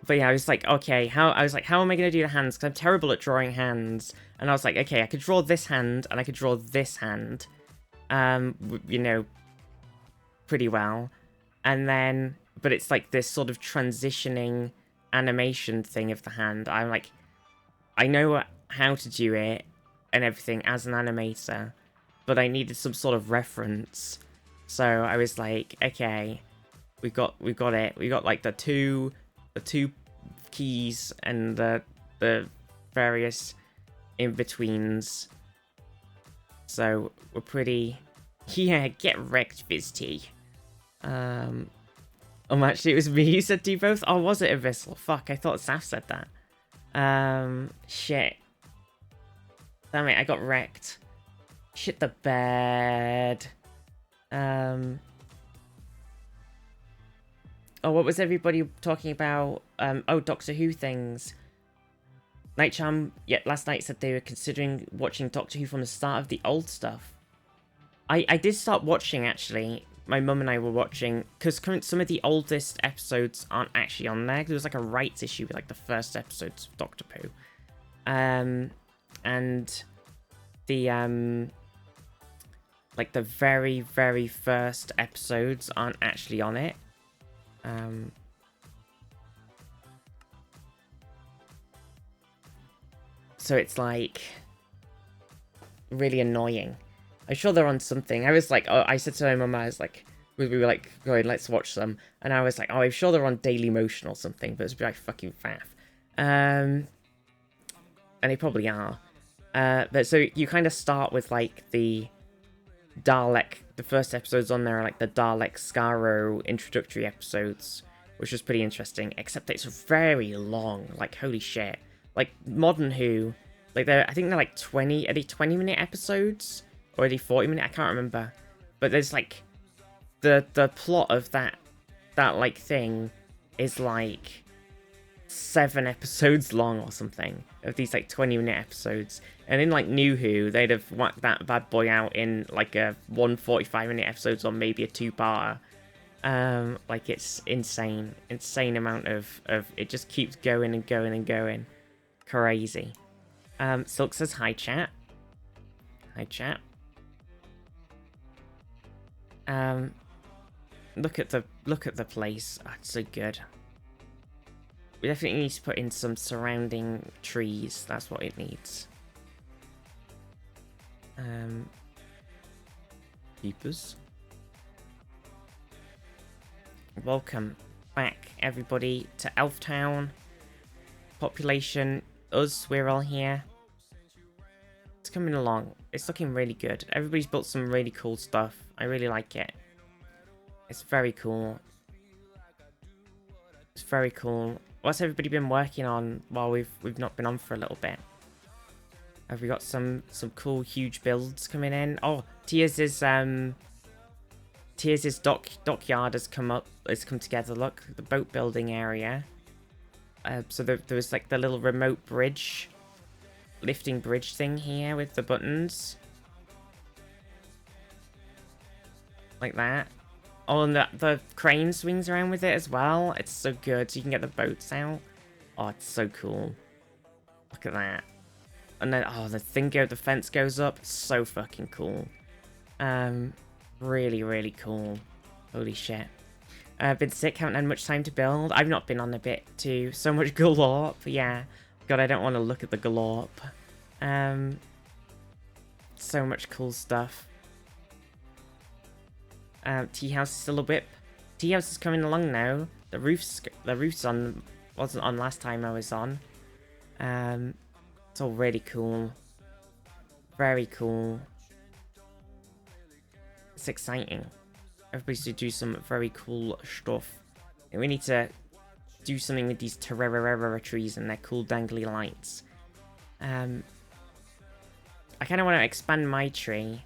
But yeah, I was like, okay, how am I gonna do the hands? Because I'm terrible at drawing hands. And I was like, okay, I could draw this hand and I could draw this hand, you know, pretty well. And then, but it's like this sort of transitioning animation thing of the hand. I'm like, I know how to do it and everything as an animator, but I needed some sort of reference. So I was like, okay, we got it. We got like the two keys and the various in-betweens. So we're pretty... Yeah, get wrecked, Vizty. Actually, it was me who said do both. Oh, was it Abyssal? Fuck, I thought Saf said that. Shit. Damn it, I got wrecked. Shit the bed. Oh, what was everybody talking about? Oh, Doctor Who things. Nightcharm, yeah, last night said they were considering watching Doctor Who from the start of the old stuff. I did start watching, actually. My mum and I were watching, because some of the oldest episodes aren't actually on there. There was like a rights issue with like the first episodes of Doctor Who. And the, like the very, very first episodes aren't actually on it. So it's like really annoying. I'm sure they're on something. I was like, oh, I said to my mum, I was like, we were like, going, let's watch them. And I was like, oh, I'm sure they're on Daily Motion or something, but it's like fucking faff. And they probably are. But so you kind of start with like the Dalek, the first episodes on there are like the Dalek Skaro introductory episodes, which was pretty interesting, except that it's very long, like holy shit. Like Modern Who, like I think they're like 20-minute episodes? Or are they 40-minute? I can't remember. But there's like, the plot of that like thing is like 7 episodes long or something, of these like 20-minute episodes. And in like New Who, they'd have whacked that bad boy out in like a 145-minute episodes or maybe a 2-parter. Like it's insane amount of it just keeps going and going and going. Crazy. Silk says hi chat. Hi chat. Look at the place. Oh, it's so good. We definitely need to put in some surrounding trees. That's what it needs. Keepers. Welcome back, everybody, to Elftown. Population, us, we're all here. It's coming along. It's looking really good. Everybody's built some really cool stuff. I really like it. It's very cool. It's very cool. What's everybody been working on while we've not been on for a little bit? Have we got some cool huge builds coming in? Oh, Tears' dockyard has come together. Look, the boat building area. So there was like the little remote bridge, lifting bridge thing here with the buttons, like that. Oh, and the crane swings around with it as well. It's so good. So you can get the boats out. Oh, it's so cool. Look at that. And then, oh, the fence goes up. It's so fucking cool. Really, really cool. Holy shit. I've been sick, haven't had much time to build. I've not been on a bit too. So much galorp. Yeah. God, I don't want to look at the galorp. So much cool stuff. Tea house is still a whip. Tea house is coming along now. The roof's wasn't on last time I was on. It's all really cool. Very cool. It's exciting. Everybody's to do some very cool stuff. And we need to do something with these Terrera trees and their cool dangly lights. I kind of want to expand my tree.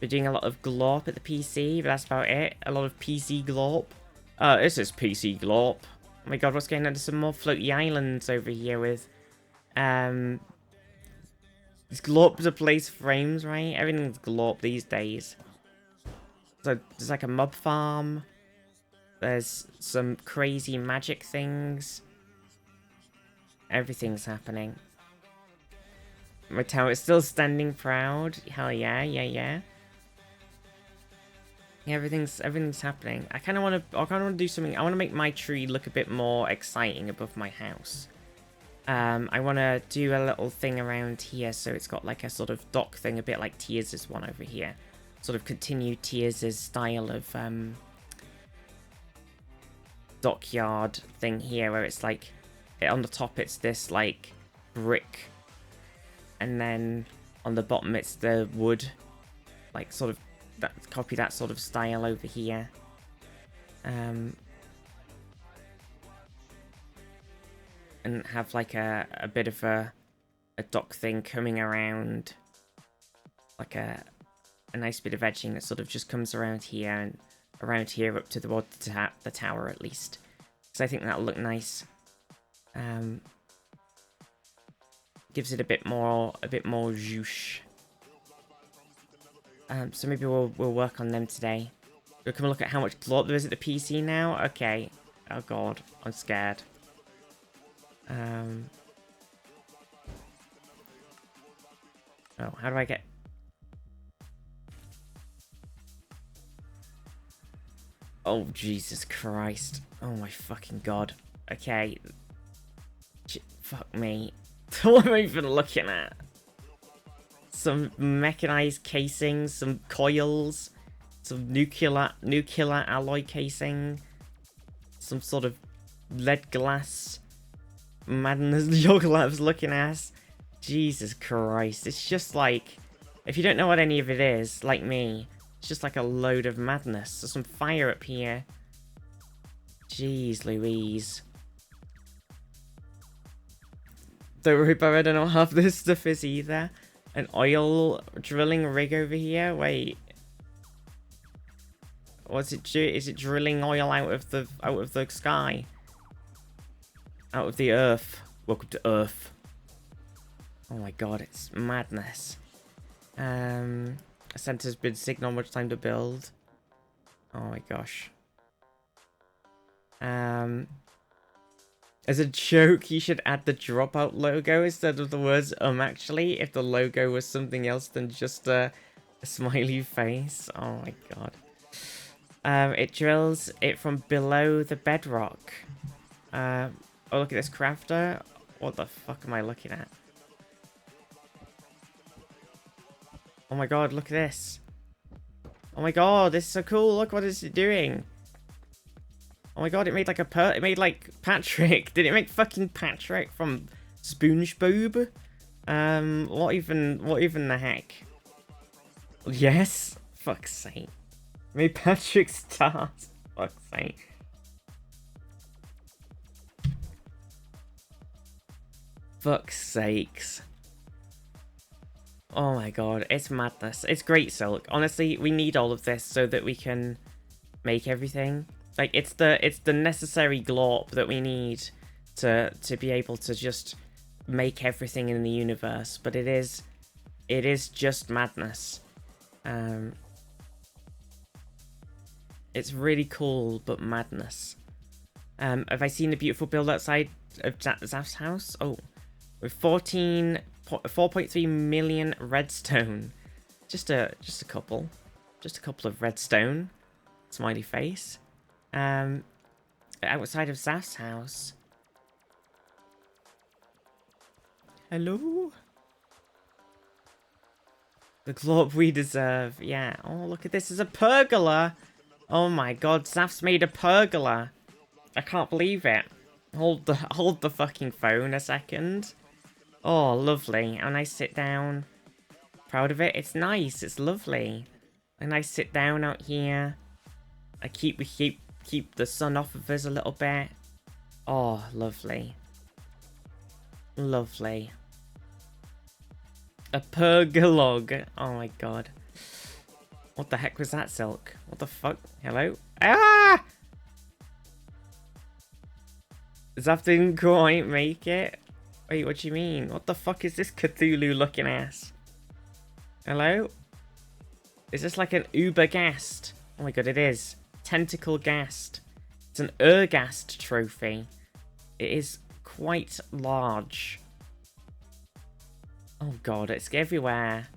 We're doing a lot of glorp at the PC, but that's about it. A lot of PC glorp. This is PC glorp. Oh my god, what's going on? There's some more floaty islands over here with... These glorp to place frames, right? Everything's glorp these days. So there's like a mob farm. There's some crazy magic things. Everything's happening. My tower is still standing proud. Hell yeah, yeah, yeah. Yeah, everything's happening. I kind of want to do something. I want to make my tree look a bit more exciting above my house. I want to do a little thing around here, so it's got like a sort of dock thing, a bit like Tears' one over here. Sort of continue Tears' style of dockyard thing here, where it's like on the top it's this like brick, and then on the bottom it's the wood, like sort of copy that sort of style over here. And have like a bit of a dock thing coming around, like a nice bit of edging that sort of just comes around here and around here up to the tower at least. So I think that'll look nice. Gives it a bit more zhoosh. So maybe we'll work on them today. We'll come look at how much glop there is at the PC now. Okay. Oh god, I'm scared. Oh, how do I get... Oh, Jesus Christ. Oh my fucking god. Okay. Fuck me. What am I even looking at? Some mechanized casings, some coils, some nuclear alloy casing, some sort of lead glass madness Yoglab's looking at. Jesus Christ. It's just like, if you don't know what any of it is, like me, it's just like a load of madness. There's some fire up here. Jeez Louise. Don't worry about it, I don't have this stuff is either. An oil drilling rig over here? Wait. What's it do? Is it drilling oil out of the sky? Out of the earth. Welcome to Earth. Oh my god, it's madness. A center's been signal, much time to build. Oh my gosh. As a joke, you should add the dropout logo instead of the words actually, if the logo was something else than just a smiley face. Oh my god. It drills it from below the bedrock. Oh, look at this crafter. What the fuck am I looking at? Oh my god, look at this. Oh my god, this is so cool. Look, what is it doing? Oh my god, it made like it made like Patrick. Did it make fucking Patrick from SpongeBob? What even the heck? Yes? Fuck's sake. Made Patrick stars. Fuck's sake. Fuck's sakes. Oh my god, it's madness. It's great silk. Honestly, we need all of this so that we can make everything. Like, it's the necessary glorp that we need to be able to just make everything in the universe. But it is just madness. It's really cool, but madness. Have I seen the beautiful build outside of Zaf's house? Oh, with 4.3 million redstone. Just a couple of redstone. Smiley face. Outside of Zaf's house. Hello? The glorp we deserve. Yeah. Oh, look at this. It's a pergola. Oh my god, Zaf's made a pergola. I can't believe it. Hold the fucking phone a second. Oh, lovely. A nice sit down. Proud of it. It's nice. It's lovely. A nice sit down out here. I keep the sun off of us a little bit. Oh, lovely. Lovely. A pergolog. Oh my god. What the heck was that, Silk? What the fuck? Hello? Ah! Zaf didn't quite make it. Wait, what do you mean? What the fuck is this Cthulhu looking ass? Hello? Is this like an Uber Ghast? Oh my god, it is. Tentacle Ghast. It's an Ergast trophy. It is quite large. Oh god, it's everywhere.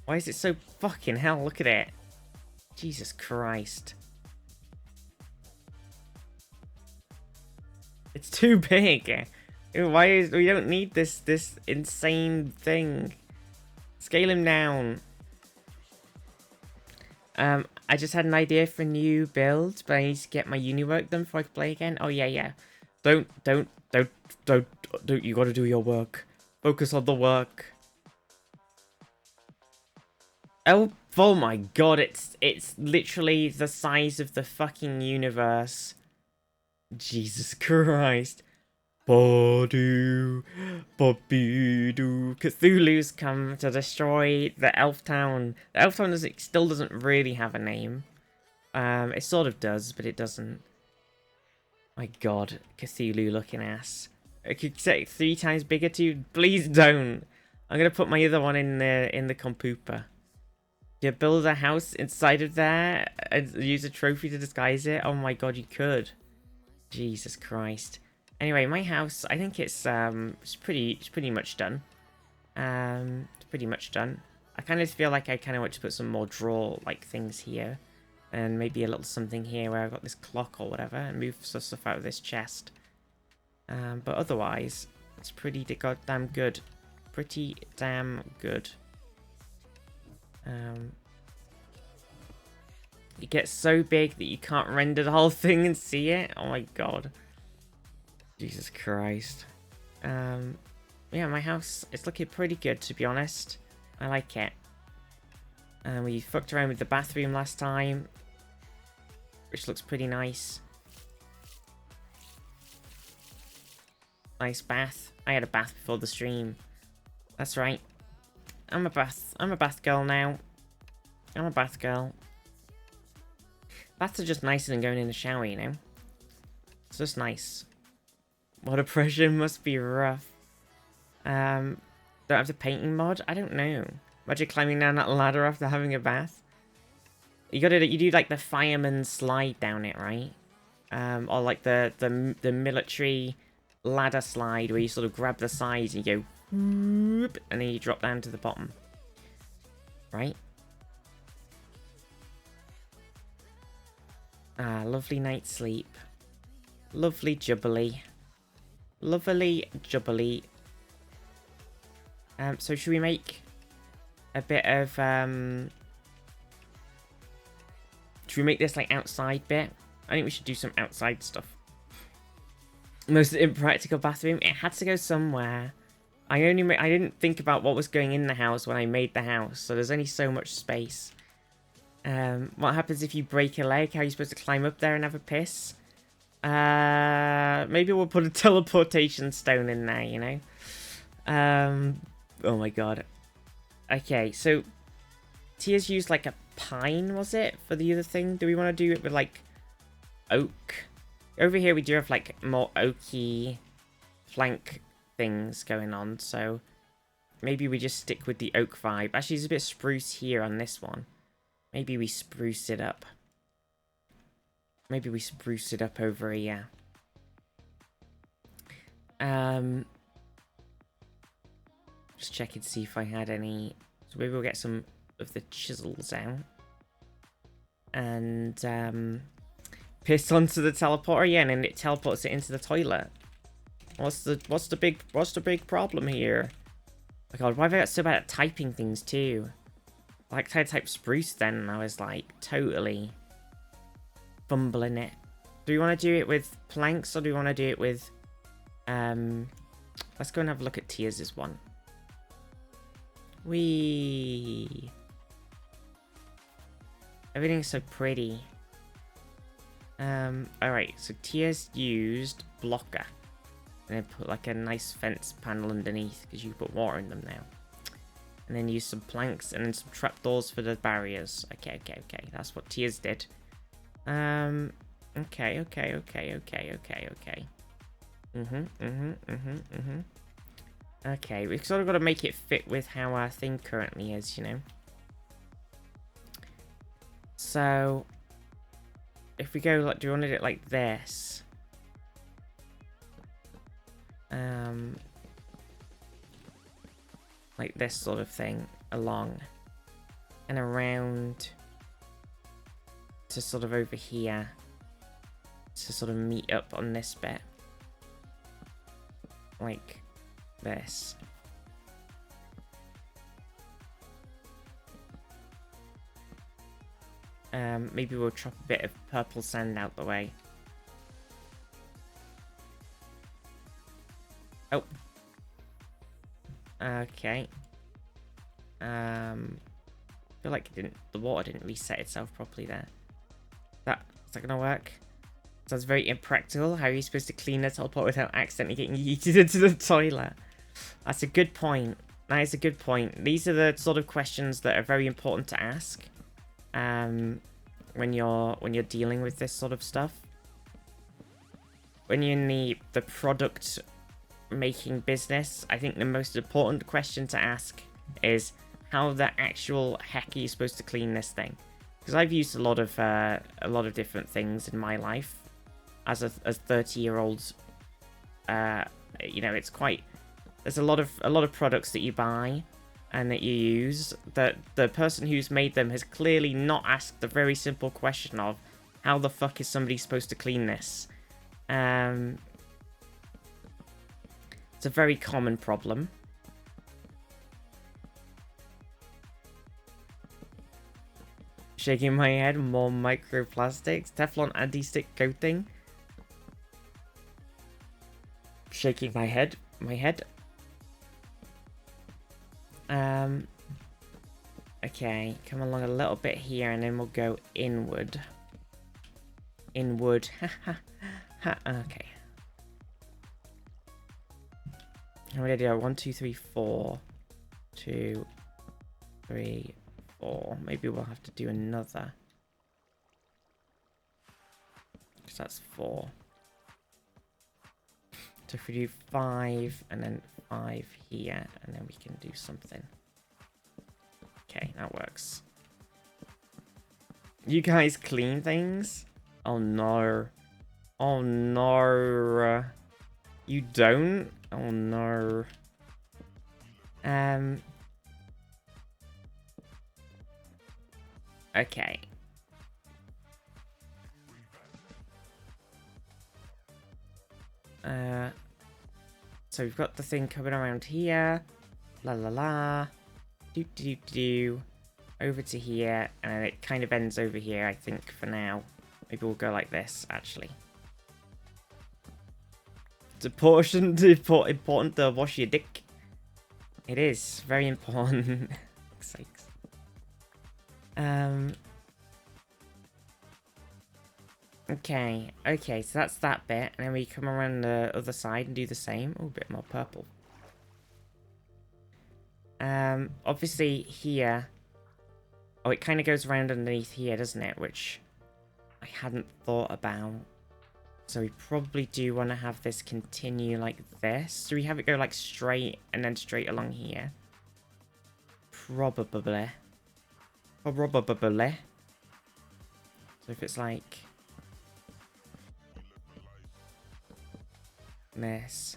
Why is it so fucking hell? Look at it. Jesus Christ. It's too big. We don't need this insane thing. Scale him down. I just had an idea for a new build, but I need to get my uni work done before I can play again. Oh yeah. Don't. You gotta do your work. Focus on the work. Oh my god, it's literally the size of the fucking universe. Jesus Christ. Badu, Bobidu. Cthulhu's come to destroy the Elf Town. The Elf Town still doesn't really have a name. It sort of does, but it doesn't. My god, Cthulhu looking ass. I could say 3 times bigger too. Please don't. I'm gonna put my other one in the compooper. You build a house inside of there and use a trophy to disguise it? Oh my god, you could. Jesus Christ. Anyway, my house, I think it's pretty much done. It's pretty much done. I kind of feel like I kind of want to put some more drawer-like things here. And maybe a little something here where I've got this clock or whatever. And move some stuff out of this chest. But otherwise, it's pretty goddamn good. Pretty damn good. It gets so big that you can't render the whole thing and see it. Oh my god. Jesus Christ. Yeah, my house is looking pretty good, to be honest. I like it. We fucked around with the bathroom last time, which looks pretty nice. Nice bath. I had a bath before the stream. That's right. I'm a bath girl now. I'm a bath girl. Baths are just nicer than going in the shower, you know? It's just nice. Water pressure must be rough. Don't have the painting mod? I don't know. Imagine climbing down that ladder after having a bath. You do like the fireman slide down it, right? Or like the military ladder slide where you sort of grab the sides and you go whoop, and then you drop down to the bottom. Right? Ah, lovely night's sleep. Lovely jubbly. Lovely jubbly. So should we make a bit of should we make this like outside bit? I think we should do some outside stuff. Most impractical bathroom. It had to go somewhere. I didn't think about what was going in the house when I made the house, so there's only so much space. What happens if you break a leg? How are you supposed to climb up there and have a piss? Maybe we'll put a teleportation stone in there, you know? Oh my god. Okay, so Tia's used like a pine, was it? For the other thing? Do we want to do it with like oak? Over here we do have like more oaky flank things going on, so maybe we just stick with the oak vibe. Actually, it's a bit spruce here on this one. Maybe we spruce it up. Maybe we spruce it up over here. Just checking to see if I had any. So maybe we'll get some of the chisels out. And piss onto the teleporter, yeah, and then it teleports it into the toilet. What's the big problem here? Oh my god, why have I got so bad at typing things too? I like tried to type spruce then, and I was like totally fumbling it. Do we want to do it with planks, or do we want to do it with let's go and have a look at Tia's one. Whee! Everything's so pretty. Alright, so Tia's used blocker. And then put like a nice fence panel underneath, because you put water in them now. And then use some planks and then some trapdoors for the barriers. Okay. That's what Tia's did. Okay. Okay, we've sort of got to make it fit with how our thing currently is, you know. So, if we go, like, do you want to do it like this? Like this sort of thing, along and around to sort of over here to sort of meet up on this bit. Like this. Maybe we'll chop a bit of purple sand out the way. Oh. Okay. I feel like the water didn't reset itself properly there. Is that gonna work? Sounds very impractical. How are you supposed to clean a teleport without accidentally getting yeeted into the toilet? That's a good point. That is a good point. These are the sort of questions that are very important to ask. When you're dealing with this sort of stuff. When you're in the product making business, I think the most important question to ask is how the actual heck are you supposed to clean this thing? Because I've used a lot of different things in my life as a 30-year-old. You know, it's quite. There's a lot of products that you buy and that you use that the person who's made them has clearly not asked the very simple question of how the fuck is somebody supposed to clean this? It's a very common problem. Shaking my head, more microplastics, Teflon anti-stick coating. Shaking my head. Okay, come along a little bit here and then we'll go inward. Inward. Okay. How many do I do? 1, 2, 3, 4. 2, 3, 4. Maybe we'll have to do another. Because that's 4. So if we do 5 and then 5 here, and then we can do something. Okay, that works. You guys clean things? Oh no. Oh no. You don't? Oh no. Okay. So we've got the thing coming around here. La la la. Do. Over to here. And then it kind of ends over here, I think, for now. Maybe we'll go like this, actually. It's important to wash your dick. It is. Very important. Sakes. Okay, so that's that bit, and then we come around the other side and do the same. Oh, a bit more purple. Obviously here... Oh, it kind of goes around underneath here, doesn't it? Which I hadn't thought about. So we probably do want to have this continue like this. Do we have it go like straight and then straight along here? Probably. So if it's like... this.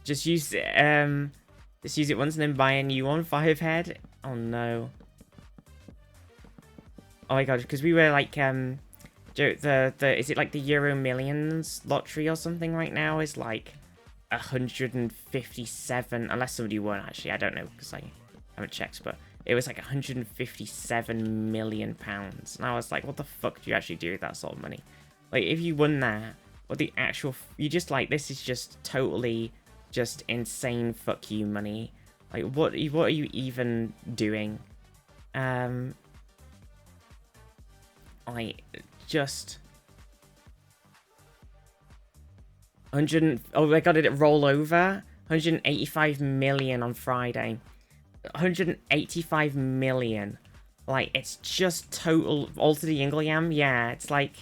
Just use it once and then buy a new one, 5 head. Oh no. Oh my god, because we were like is it like the Euro Millions lottery or something right now is like 157, unless somebody won actually, I don't know because I haven't checked, but it was like 157 million pounds. And I was like, what the fuck do you actually do with that sort of money? Like if you won that, or the actual... You just like... This is just totally... Just insane fuck you money. Like, what are you even doing? Just... 100... Oh my god, did it roll over? 185 million on Friday. 185 million. Like, it's just total... All to the Ingleyam? Yeah, it's like...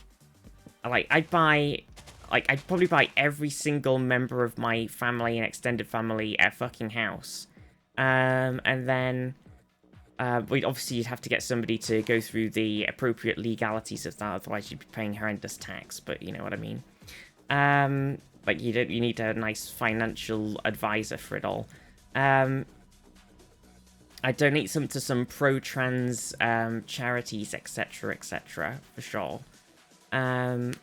I'd buy... Like, I'd probably buy every single member of my family and extended family a fucking house. And then... obviously, you'd have to get somebody to go through the appropriate legalities of that, otherwise you'd be paying horrendous tax, but you know what I mean. Like, you need a nice financial advisor for it all. And I'd donate some to some pro-trans charities, etc., for sure. And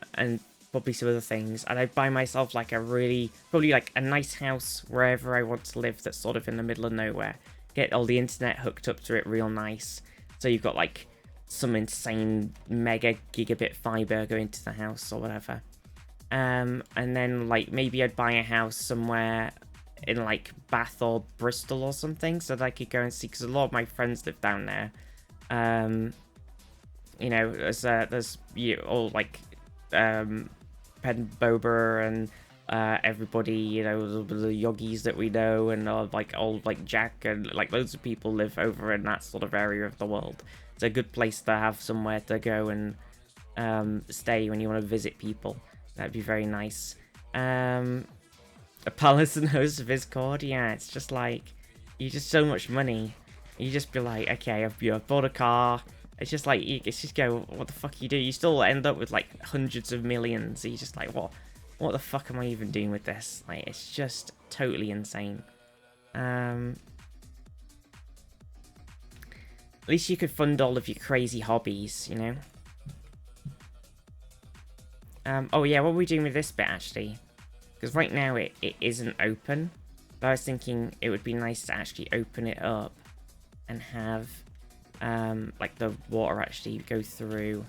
probably some other things. And I'd buy myself like probably like a nice house wherever I want to live that's sort of in the middle of nowhere. Get all the internet hooked up to it real nice. So you've got like some insane mega gigabit fiber going to the house or whatever. And then like maybe I'd buy a house somewhere in like Bath or Bristol or something so that I could go and see, because a lot of my friends live down there. You know, there's all like Pen Boba and everybody, you know, the yogis that we know, and like old like Jack, and like loads of people live over in that sort of area of the world. It's a good place to have somewhere to go and stay when you want to visit people. That'd be very nice. A palace and host of Discord, yeah, it's just like, you just so much money. You just be like, okay, I've bought a car. It's just like, it's just go, what the fuck you do? You still end up with like hundreds of millions. You're just like, what the fuck am I even doing with this? Like, it's just totally insane. At least you could fund all of your crazy hobbies, you know? Oh yeah, what are we doing with this bit actually? Because right now it isn't open. But I was thinking it would be nice to actually open it up and have like the water actually go through.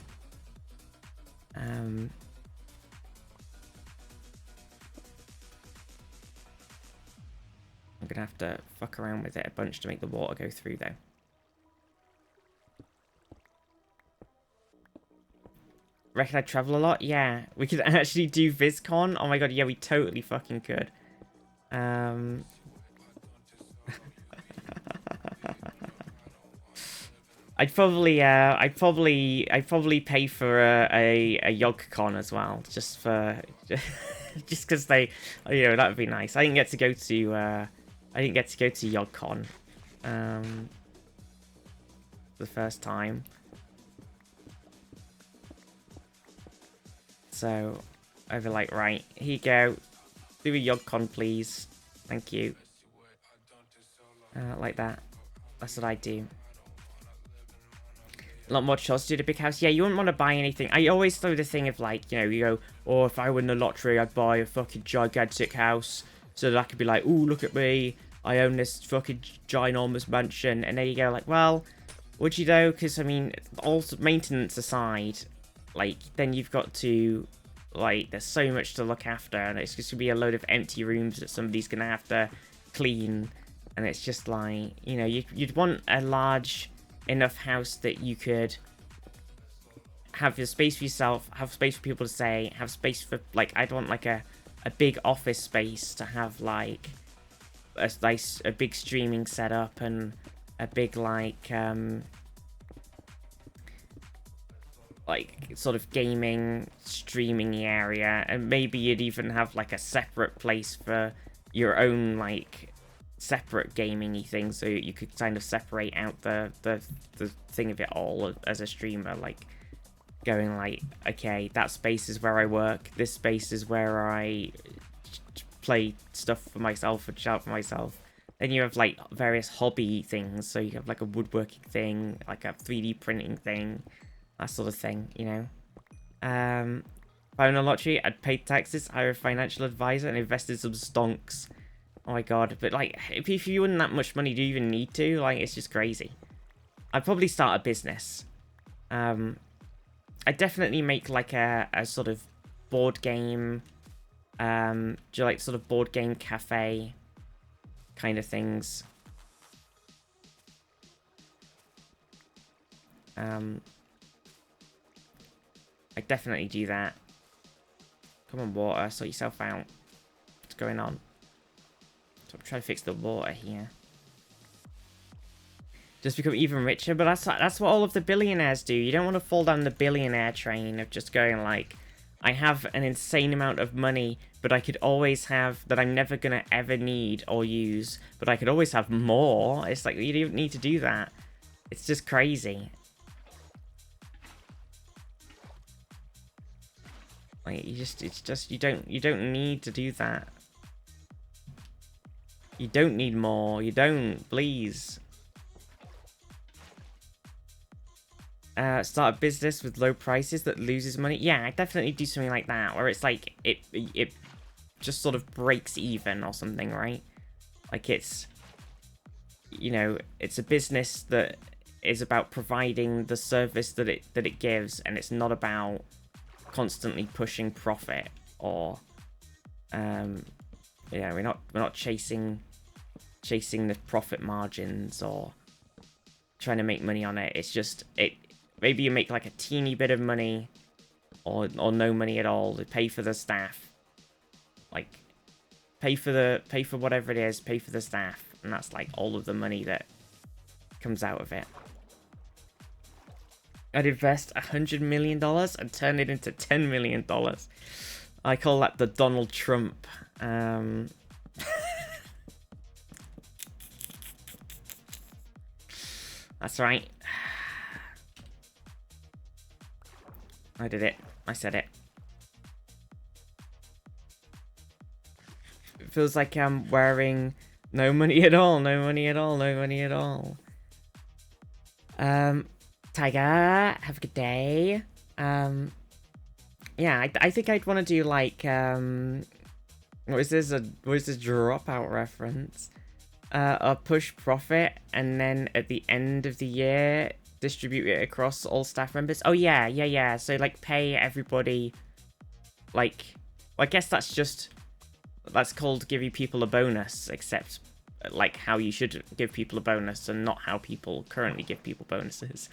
I'm gonna have to fuck around with it a bunch to make the water go through though. Reckon I travel a lot? Yeah. We could actually do VizCon? Oh my god, yeah, we totally fucking could. I'd probably pay for a YogCon as well, just for just because they, you know, that would be nice. I didn't get to go to YogCon the first time. So I'd be like, right, here you go. Do a YogCon, please. Thank you. Like that. That's what I do. A lot more chance to do the big house. Yeah, you wouldn't want to buy anything. I always throw the thing of like, you know, you go, oh, if I win the lottery, I'd buy a fucking gigantic house. So that I could be like, ooh, look at me. I own this fucking ginormous mansion. And there you go, like, well, would you though? Because, I mean, also maintenance aside, like, then you've got to, like, there's so much to look after. And it's just going to be a load of empty rooms that somebody's going to have to clean. And it's just like, you know, you'd want a large enough house that you could have your space for yourself, have space for people to stay, have space for, like, I'd want like a big office space to have like a big streaming setup and a big like sort of gaming streaming area, and maybe you'd even have like a separate place for your own like separate gaming-y thing, so you could kind of separate out the thing of it all as a streamer, like going like, okay, that space is where I work, this space is where I play stuff for myself and shout for myself. Then you have like various hobby things, so you have like a woodworking thing, like a 3D printing thing, that sort of thing, you know. If I won a lottery, I'd pay taxes, hire a financial advisor, and invest in some stonks. Oh my god, but like, if you wouldn't that much money, do you even need to? Like, it's just crazy. I'd probably start a business. I'd definitely make like a sort of board game, like sort of board game cafe kind of things. I'd definitely do that. Come on, water, sort yourself out. What's going on? I'm trying to fix the water here. Just become even richer, but that's what all of the billionaires do. You don't want to fall down the billionaire train of just going like, I have an insane amount of money, but I could always have that I'm never gonna ever need or use, but I could always have more. It's like, you don't need to do that. It's just crazy. Like, you don't need to do that. You don't need more. You don't, please. Start a business with low prices that loses money. Yeah, I definitely do something like that, where it's like it just sort of breaks even or something, right? Like it's, you know, it's a business that is about providing the service that it gives, and it's not about constantly pushing profit or, yeah, we're not chasing the profit margins or trying to make money on it. It's just maybe you make like a teeny bit of money or no money at all to pay for the staff, like pay for whatever it is, pay for the staff, and that's like all of the money that comes out of it. I'd invest $100 million and turn it into $10 million. I call that the Donald Trump. That's right. I did it. I said it. It feels like I'm wearing no money at all. No money at all. No money at all. Tiger, have a good day. Yeah, I think I'd want to do like, what is this? What is this Dropout reference? A push profit, and then at the end of the year, distribute it across all staff members. Oh yeah. So like pay everybody, like, well, I guess that's called giving people a bonus, except like how you should give people a bonus and not how people currently give people bonuses.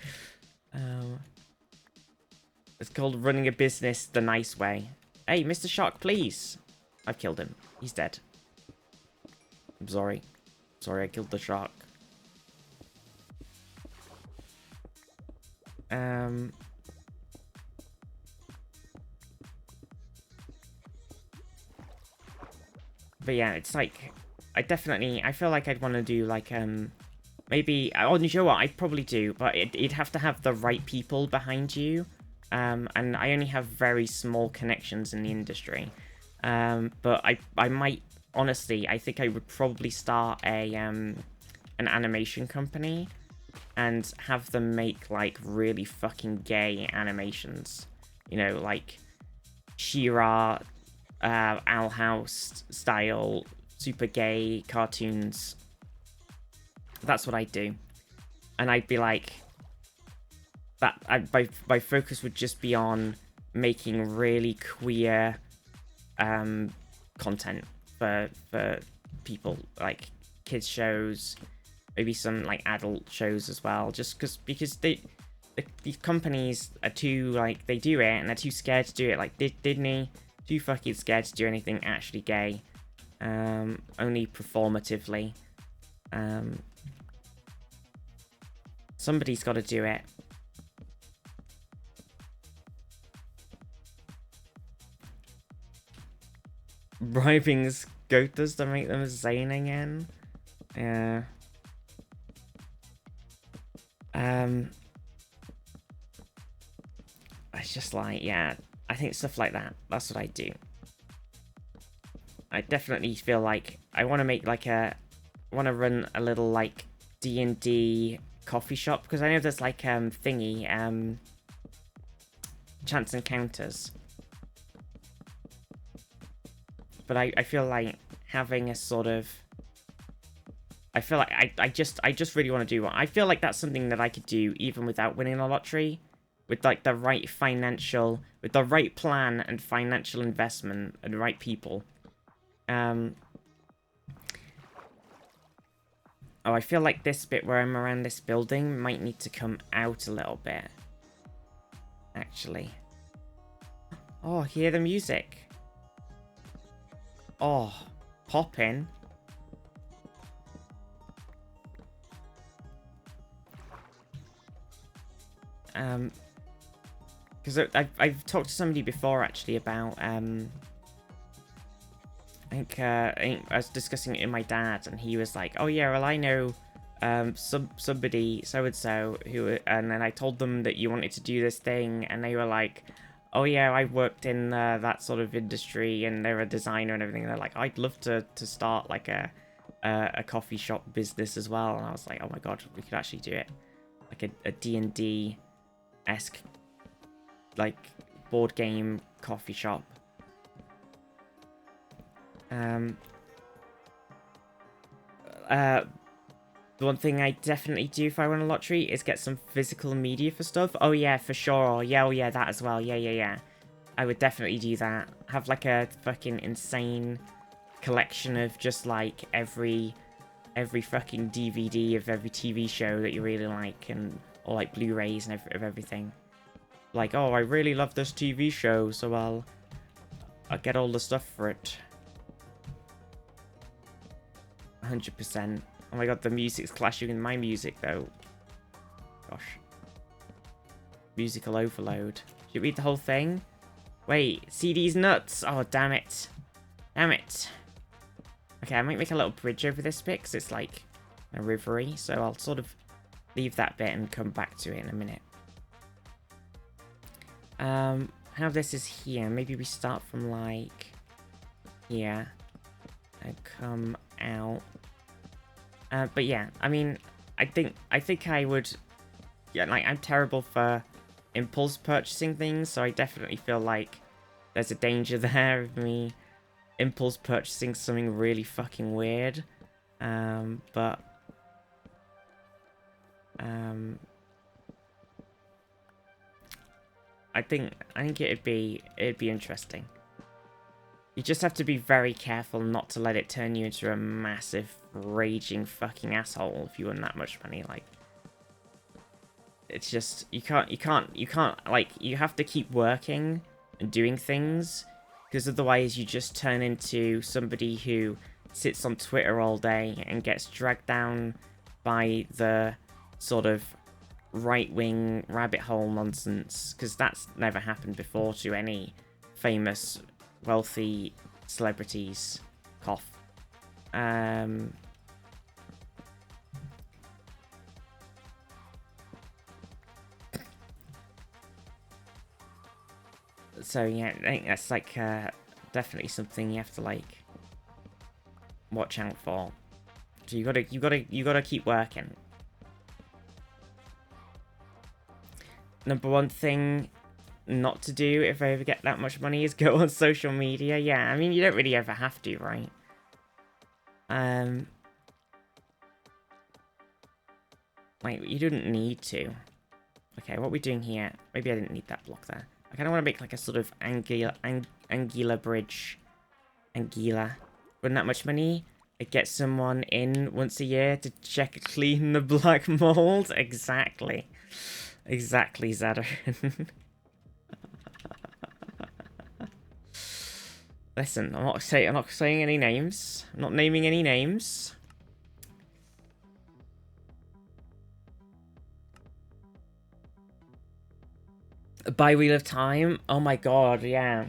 It's called running a business the nice way. Hey, Mr. Shark, please. I've killed him. He's dead. I'm sorry. Sorry, I killed the shark. But yeah, it's like, I feel like I'd want to do like, maybe, oh, you know what, I'd probably do, but it'd have to have the right people behind you. And I only have very small connections in the industry. But I might, honestly, I think I would probably start an animation company and have them make like really fucking gay animations. You know, like She-Ra, Owl House style, super gay cartoons. That's what I'd do. And I'd be like, my focus would just be on making really queer content for people, like kids shows, maybe some like adult shows as well, just because these companies are too, like, they do it and they're too scared to do it, like Disney, too fucking scared to do anything actually gay, only performatively. Somebody's got to do it. Bribing Scotas to make them sane again. Yeah. It's just like, yeah, I think stuff like that. That's what I do. I definitely feel like I want to make like want to run a little like D&D coffee shop, because I know there's like thingy chance encounters. But I feel like having a sort of, I feel like I just really want to do one. I feel like that's something that I could do even without winning a lottery, with like the right with the right plan and financial investment and the right people. Oh, I feel like this bit where I'm around this building might need to come out a little bit. Actually. Oh, hear the music. Oh, pop in. Because I've talked to somebody before actually about I think I was discussing it with my dad, and he was like, "Oh yeah, well I know somebody so and so who," and then I told them that you wanted to do this thing, and they were like, "Oh yeah, I worked in that sort of industry, and they're a designer and everything." And they're like, "I'd love to start like a coffee shop business as well." And I was like, "Oh my god, we could actually do it, like a D&D esque, like, board game coffee shop. The one thing I definitely do if I win a lottery is get some physical media for stuff. Oh yeah, for sure. Yeah, oh yeah, that as well. Yeah. I would definitely do that. Have like a fucking insane collection of just like every fucking DVD of every TV show that you really like, and or like Blu-rays and of everything. Like, oh, I really love this TV show, so I'll get all the stuff for it. 100%. Oh my god, the music's clashing with my music, though. Gosh. Musical overload. Should we read the whole thing? Wait, CD's nuts! Oh, damn it. Damn it. Okay, I might make a little bridge over this bit, because it's like a rivery, so I'll sort of leave that bit and come back to it in a minute. How this is here. Maybe we start from, like, here. And come out. But yeah, I mean, I think I would, yeah, like, I'm terrible for impulse purchasing things, so I definitely feel like there's a danger there of me impulse purchasing something really fucking weird. But I think it'd be interesting. You just have to be very careful not to let it turn you into a massive, raging fucking asshole if you win that much money. Like, it's just, you can't, like, you have to keep working and doing things, because otherwise you just turn into somebody who sits on Twitter all day and gets dragged down by the sort of right-wing rabbit hole nonsense, because that's never happened before to any famous wealthy celebrities. Cough. So yeah, I think that's like definitely something you have to like watch out for. So you gotta keep working. Number one thing not to do if I ever get that much money is go on social media. Yeah, I mean, you don't really ever have to, right? Like, you didn't need to. Okay, what are we doing here? Maybe I didn't need that block there. I kind of want to make like a sort of angular bridge. Angular. Wouldn't that much money? It gets someone in once a year to check clean the black mold. Exactly. Exactly, Zadar. Listen, I'm not saying any names. I'm not naming any names. By Wheel of Time? Oh my god, yeah.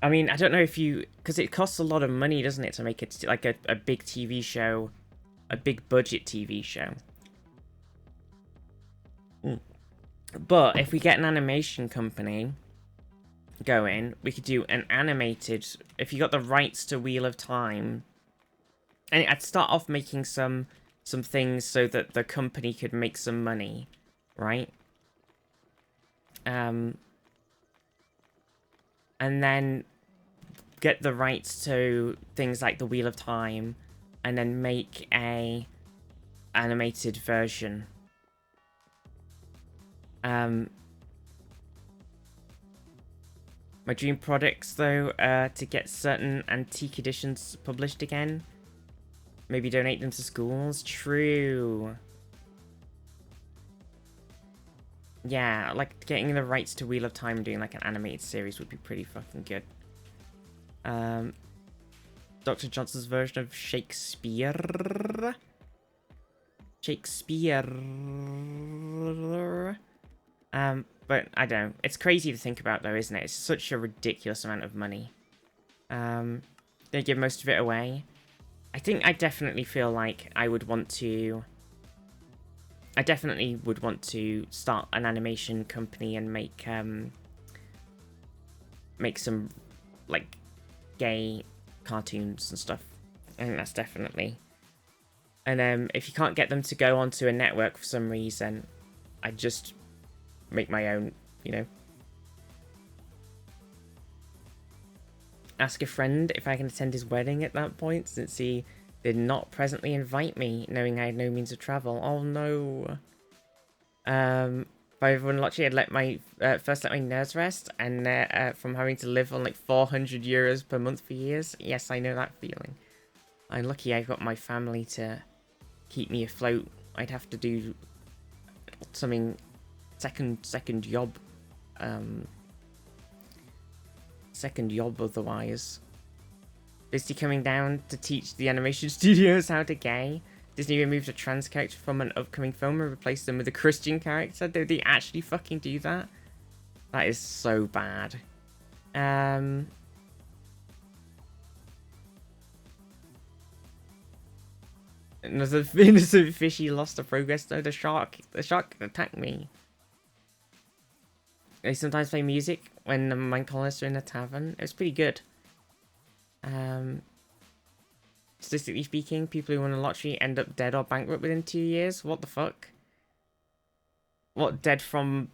I mean, I don't know if you... Because it costs a lot of money, doesn't it, to make it like a big TV show. A big budget TV show. But if we get an animation company going, we could do an animated... If you got the rights to Wheel of Time... And I'd start off making some things so that the company could make some money, right? And then get the rights to things like the Wheel of Time, and then make a animated version. My dream products, though, to get certain antique editions published again. Maybe donate them to schools. True. Yeah, like getting the rights to Wheel of Time and doing like an animated series would be pretty fucking good. Dr. Johnson's version of Shakespeare. But I don't know. It's crazy to think about, though, isn't it? It's such a ridiculous amount of money. They give most of it away. I think I definitely feel like I would want to... I definitely would want to start an animation company and make some, like, gay cartoons and stuff. I think that's definitely... And if you can't get them to go onto a network for some reason, I just make my own, you know. Ask a friend if I can attend his wedding at that point, since he did not presently invite me, knowing I had no means of travel. Oh no. If I won lottery, I'd let my first let my nerves rest, and from having to live on like 400 euros per month for years. Yes, I know that feeling. I'm lucky I've got my family to keep me afloat. I'd have to do something second job. Second job otherwise. Disney coming down to teach the animation studios how to gay. Disney removed a trans character from an upcoming film and replaced them with a Christian character. Did they actually fucking do that? That is so bad. Another innocent fishy lost to progress. No, the shark attacked me. They sometimes play music when the mine colonists are in a tavern. It was pretty good. Statistically speaking, people who won a lottery end up dead or bankrupt within 2 years. What the fuck? What, dead from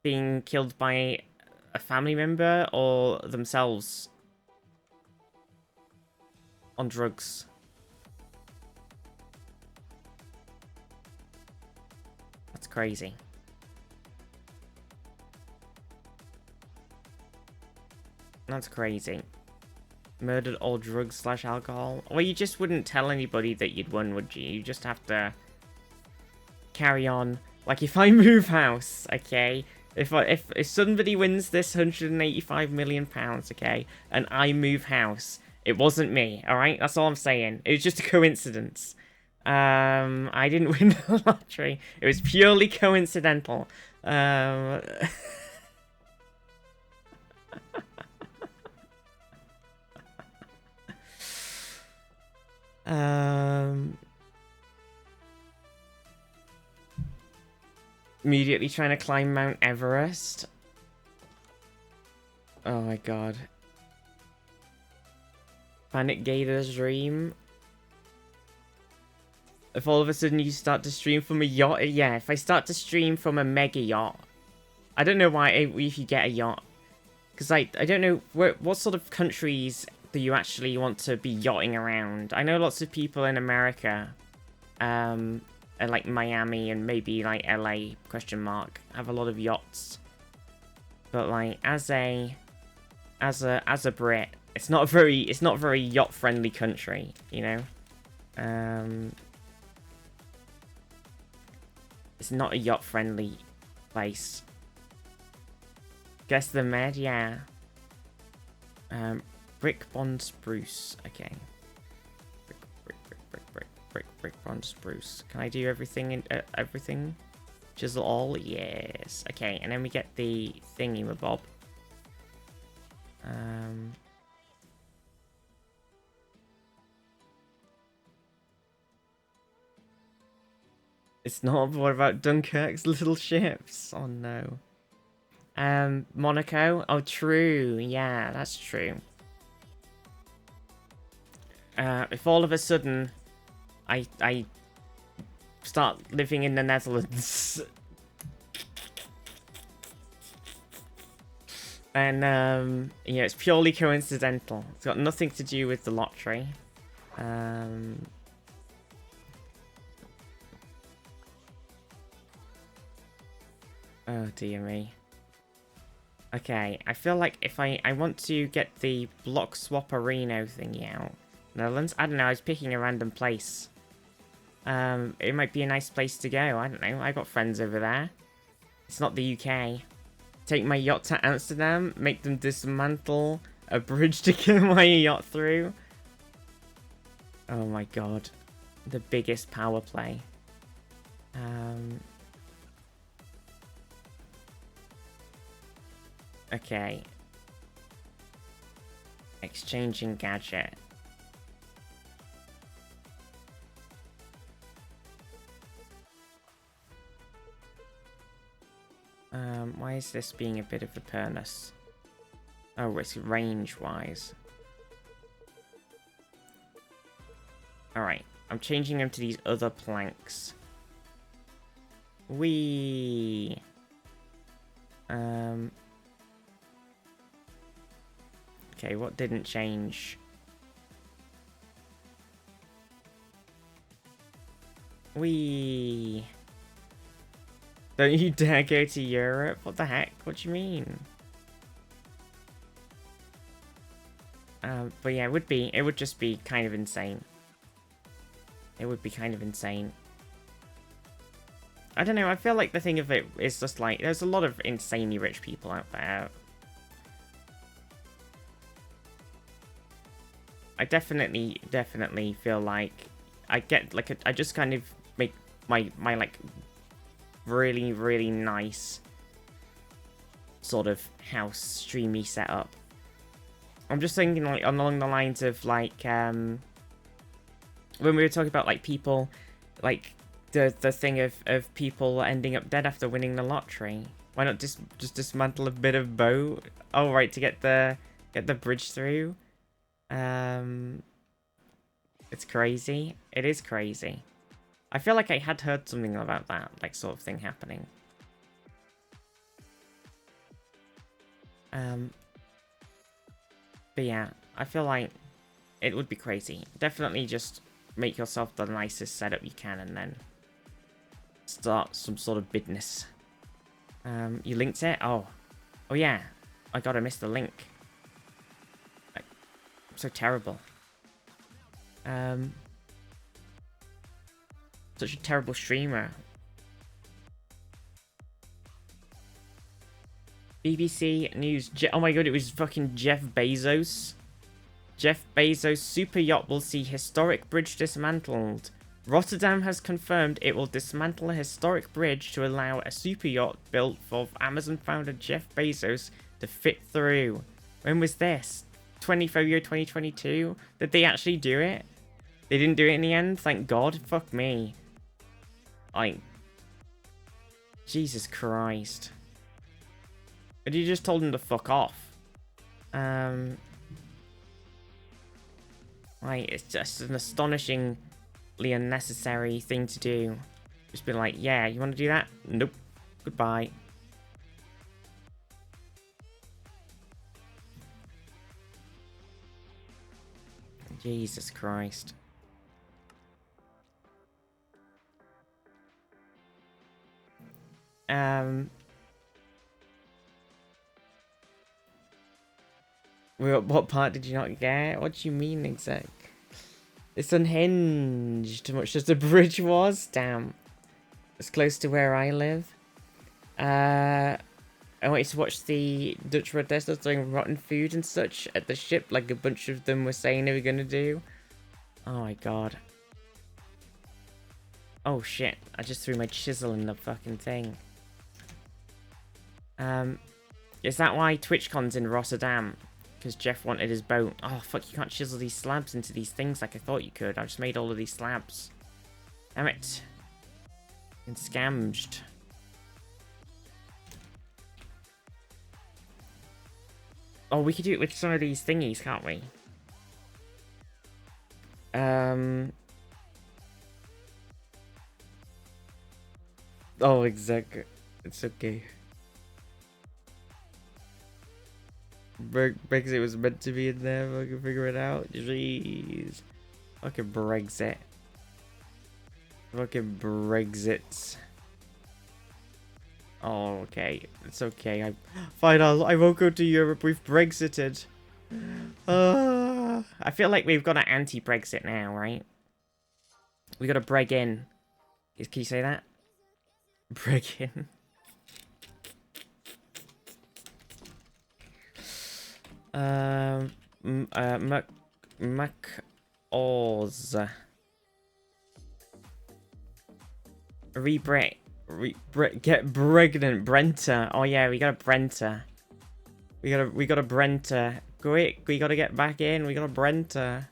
being killed by a family member or themselves on drugs? That's crazy. That's crazy. Murdered all drugs / alcohol. Well, you just wouldn't tell anybody that you'd won, would you? You just have to carry on. Like, if I move house, okay? If somebody wins this £185 million, okay, and I move house, it wasn't me, alright? That's all I'm saying. It was just a coincidence. I didn't win the lottery. It was purely coincidental. Immediately trying to climb Mount Everest. Oh my god. Panic Gator's dream. If all of a sudden you start to stream from a yacht, yeah, if I start to stream from a mega yacht. I don't know why, if you get a yacht. Because I don't know, what sort of countries do you actually want to be yachting around? I know lots of people in America, like Miami and maybe like LA, question mark, have a lot of yachts. But like, as a Brit, it's not a very yacht friendly country, you know? It's not a yacht friendly place. Guess the med, yeah. Brick bond spruce, okay. Brick bond spruce. Can I do everything in everything? Chisel all, yes. Okay, and then we get the thingy-mabob. It's not. What about Dunkirk's little ships? Oh no. Monaco. Oh, true. Yeah, that's true. If all of a sudden I start living in the Netherlands, and yeah, it's purely coincidental. It's got nothing to do with the lottery. Oh dear me. Okay, I feel like if I want to get the block swap-areno thingy out. Netherlands? I don't know, I was picking a random place. It might be a nice place to go, I don't know, I got friends over there. It's not the UK. Take my yacht to Amsterdam, make them dismantle a bridge to get my yacht through. Oh my god. The biggest power play. Okay. Exchanging gadget. Why is this being a bit of a pernus? Oh, it's range-wise. Alright, I'm changing them to these other planks. Whee! Okay, what didn't change? Wee. Don't you dare go to Europe? What the heck? What do you mean? But yeah, it would just be kind of insane. It would be kind of insane. I don't know, I feel like the thing of it is just like, there's a lot of insanely rich people out there. I definitely feel like I get like I just kind of make my like really, really nice sort of house streamy setup. I'm just thinking like along the lines of like when we were talking about like people, like the thing of people ending up dead after winning the lottery. Why not just dismantle a bit of boat? Oh right, to get the bridge through. It's crazy. It is crazy. I feel like I had heard something about that, like, sort of thing happening. But yeah, I feel like it would be crazy. Definitely just make yourself the nicest setup you can and then start some sort of business. You linked it? Oh yeah. I gotta miss the link. Like, I'm so terrible. Such a terrible streamer. BBC News. Oh my god, it was fucking Jeff Bezos. Jeff Bezos' super yacht will see historic bridge dismantled. Rotterdam has confirmed it will dismantle a historic bridge to allow a super yacht built for Amazon founder Jeff Bezos to fit through. When was this? February 2022? Did they actually do it? They didn't do it in the end? Thank God. Fuck me. Like, Jesus Christ. But you just told him to fuck off. Like, it's just an astonishingly unnecessary thing to do. Just be like, yeah, you want to do that? Nope. Goodbye. Jesus Christ. What part did you not get? What do you mean, exec? It's unhinged, much as the bridge was. Damn. It's close to where I live. I want you to watch the Dutch protesters doing rotten food and such at the ship, like a bunch of them were saying they were gonna do. Oh my god. Oh shit, I just threw my chisel in the fucking thing. Is that why TwitchCon's in Rotterdam? Because Jeff wanted his boat. Oh fuck, you can't chisel these slabs into these things like I thought you could. I just made all of these slabs. Damn it. Been scammed. Oh, we could do it with some of these thingies, can't we? Oh, exactly. It's okay. Brexit was meant to be in there. I can figure it out. Jeez. Fucking Brexit. Fucking Brexit. Oh, okay. It's okay. Fine, I won't go to Europe. We've Brexited. I feel like we've got an anti-Brexit now, right? We got to breg in. Can you say that? Breg in. Oz. Get pregnant, Brenta. Oh yeah, we got a Brenta. We got a Brenta. Quick, we gotta get back in. We got a Brenta.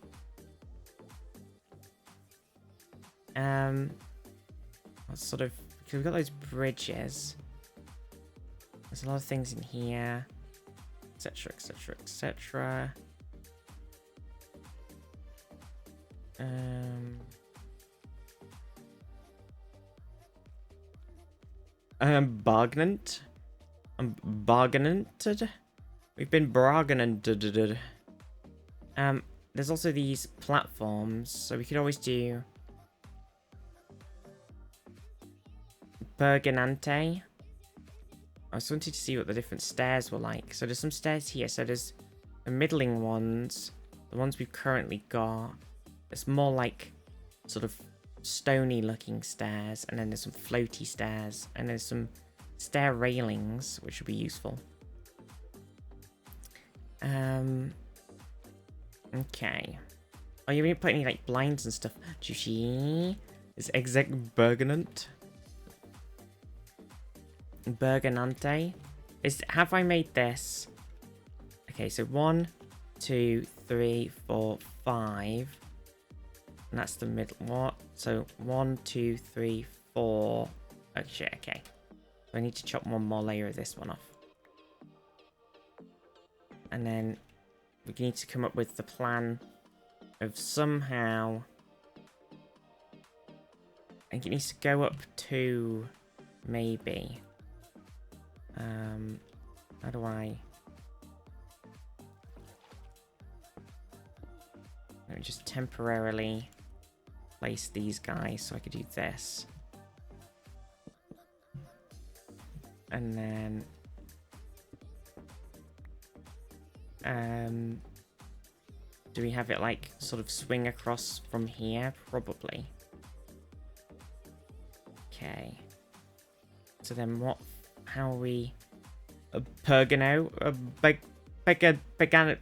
What sort of? Because we've got those bridges. There's a lot of things in here, etc., etc., etc. Bargnant. bargained. We've been bargained. There's also these platforms, so we could always do Berganante. I was wanting to see what the different stairs were like. So there's some stairs here. So there's the middling ones, the ones we've currently got. It's more like sort of stony looking stairs, and then there's some floaty stairs, and there's some stair railings, which would be useful. Okay. Oh, you didn't put any like blinds and stuff. Juicy. Is exec Berganant? Berganante? Have I made this? Okay, so 1, 2, 3, 4, 5. And that's the middle. What? So 1, 2, 3, 4. Oh shit, okay. So I need to chop one more layer of this one off. And then we need to come up with the plan of somehow... I think it needs to go up to... maybe... how do I... Let me just temporarily place these guys so I could do this. And then... do we have it like sort of swing across from here? Probably. Okay. So then what... How are we... Pergano? Pergamonte.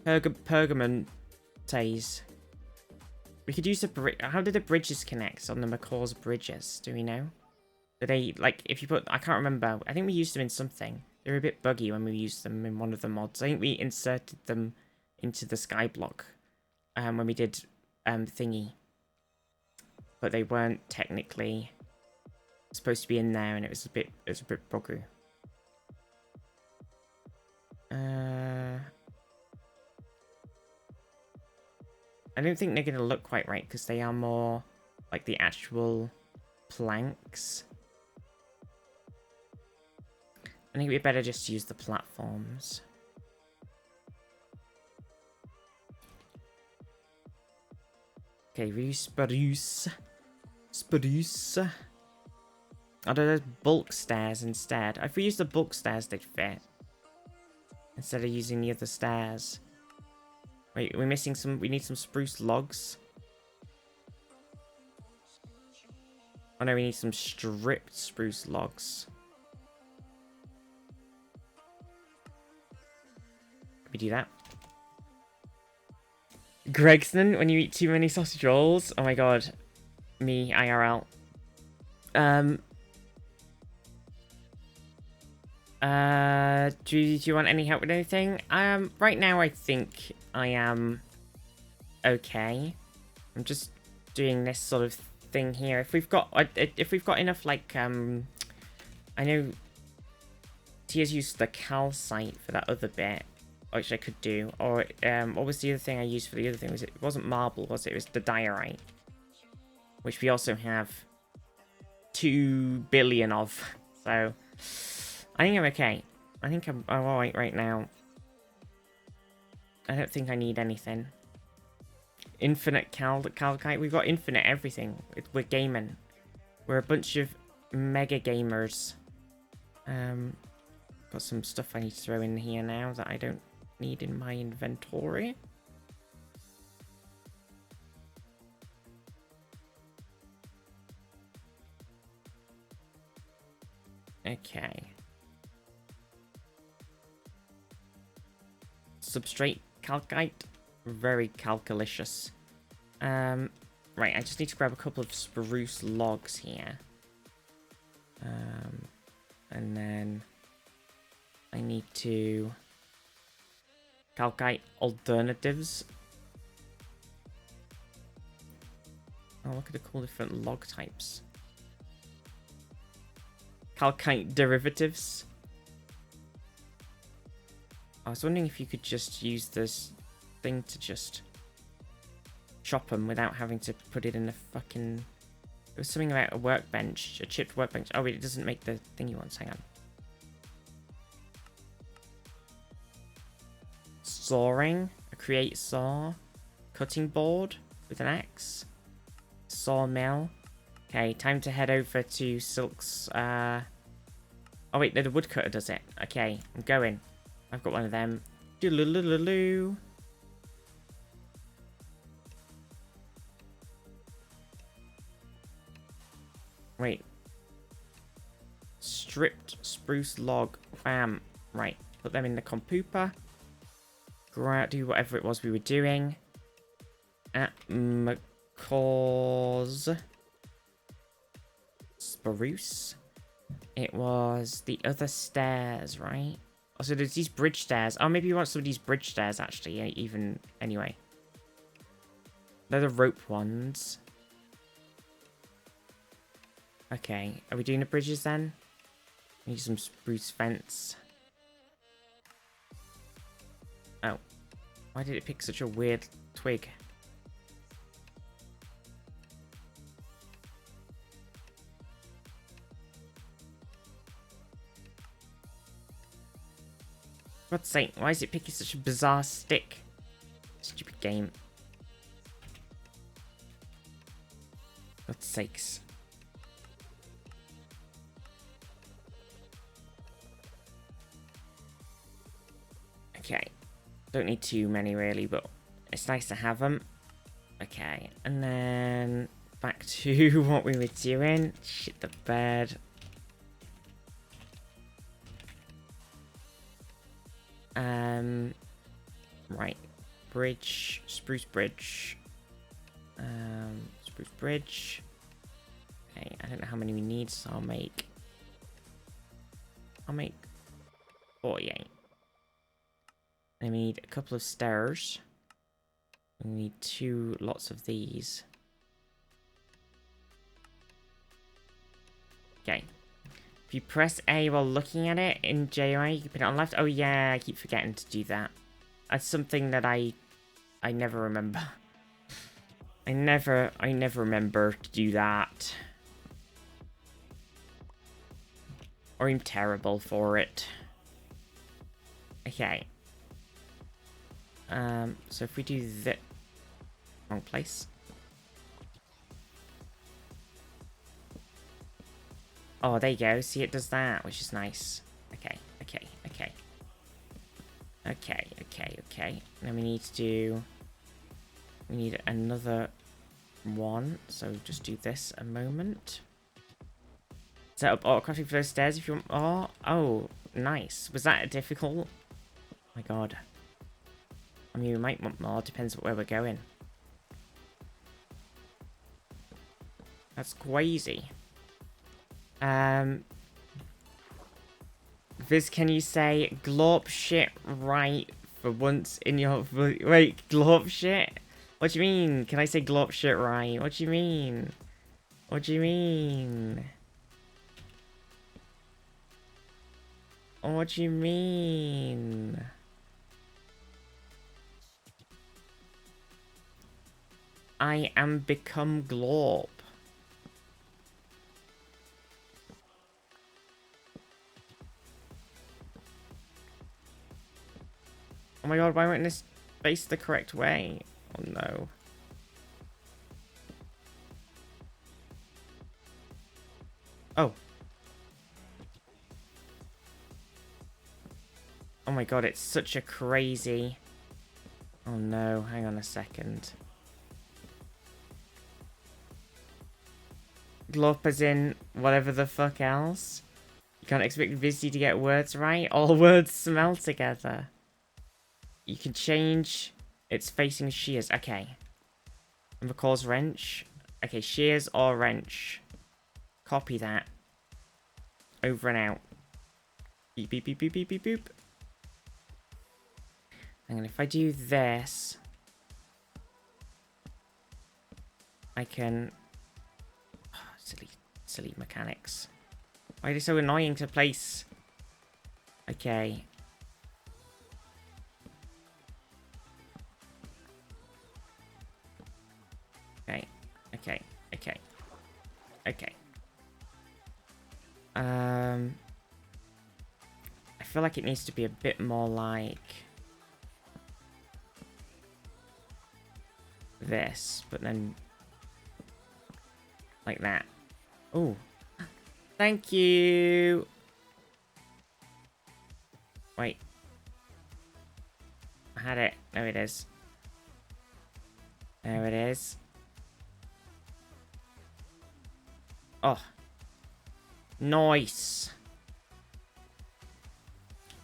Pergamontes. We could use the bridge. How do the bridges connect on the Macaw's bridges? Do we know? Do they, like, if you put... I can't remember. I think we used them in something. They were a bit buggy when we used them in one of the mods. I think we inserted them into the skyblock when we did thingy. But they weren't technically supposed to be in there, and it was a bit buggy. I don't think they're going to look quite right, because they are more like the actual planks. I think we'd better just use the platforms. Okay, spruce. Oh, there's bulk stairs instead. If we use the bulk stairs, they'd fit. Instead of using the other stairs. Wait, we're missing some... We need some spruce logs. Oh no, we need some stripped spruce logs. Can we do that? Gregson, when you eat too many sausage rolls. Oh my god. Me, IRL. Do you want any help with anything? Right now I think I am okay. I'm just doing this sort of thing here. If we've got enough, like, I know Tia's used the calcite for that other bit, which I could do. Or, what was the other thing I used for the other thing? It wasn't marble, was it? It was the diorite. Which we also have 2 billion of. So, I think I'm okay. I think I'm alright right now. I don't think I need anything. Infinite calcite. We've got infinite everything. We're gaming. We're a bunch of mega gamers. Got some stuff I need to throw in here now that I don't need in my inventory. Okay. Substrate calcite. Very calculicious. Right, I just need to grab a couple of spruce logs here. And then I need to calcite alternatives. Oh, look at the cool different log types. Calcite derivatives. I was wondering if you could just use this thing to just chop them without having to put it in the fucking There was something about a workbench, a chipped workbench. Oh wait, it doesn't make the thingy ones. Hang on. Sawing. A create saw. Cutting board with an axe. Sawmill. Okay, time to head over to Silk's. Oh wait, no, the woodcutter does it. Okay, I'm going. I've got one of them. Doodle-loo-loo-loo. Wait. Stripped spruce log. Bam. Right. Put them in the compooper. Do whatever it was we were doing. At McCaw's spruce. It was the other stairs, right? Oh, so there's these bridge stairs. Oh, maybe you want some of these bridge stairs, actually. Even, anyway. They're the rope ones. Okay, are we doing the bridges then? Need some spruce fence. Oh. Why did it pick such a weird twig? For God's sake, why is it picking such a bizarre stick? Stupid game. For God's sakes. Okay. Don't need too many really, but it's nice to have them. Okay, and then back to what we were doing. Shit the bed. Right. Bridge. Spruce bridge. Spruce bridge. Okay, I don't know how many we need, so I'll make 48. And we need a couple of stairs. We need lots of these. Okay. If you press A while looking at it in JOI, you can put it on left. Oh yeah, I keep forgetting to do that. That's something that I never remember. I never remember to do that. Or I'm terrible for it. Okay. So if we do that... Wrong place. Oh, there you go. See, it does that, which is nice. Okay. Then we need to do... We need another one. So just do this a moment. Set up auto-crafting for those stairs if you want... Oh, nice. Was that difficult? Oh my god. I mean, we might want more. Depends where we're going. That's crazy. Viz, can you say glorp shit right for once in your... Wait, glorp shit? What do you mean? Can I say glorp shit right? What do you mean? What do you mean? What do you mean? I am become glorp. Oh my god, why won't this face the correct way? Oh no. Oh. Oh my god, it's such a crazy... Oh no, hang on a second. Glop as in whatever the fuck else? You can't expect Vizzy to get words right? All words smell together. You can change its facing shears. Okay. And cause wrench. Okay, shears or wrench. Copy that. Over and out. Beep, beep, beep, beep, beep, beep, beep. And if I do this, I can... Oh, silly mechanics. Why are they so annoying to place? Okay. Okay. Okay. I feel like it needs to be a bit more like this, but then like that. Oh, thank you. Wait. I had it. There it is. There it is. Oh. Nice.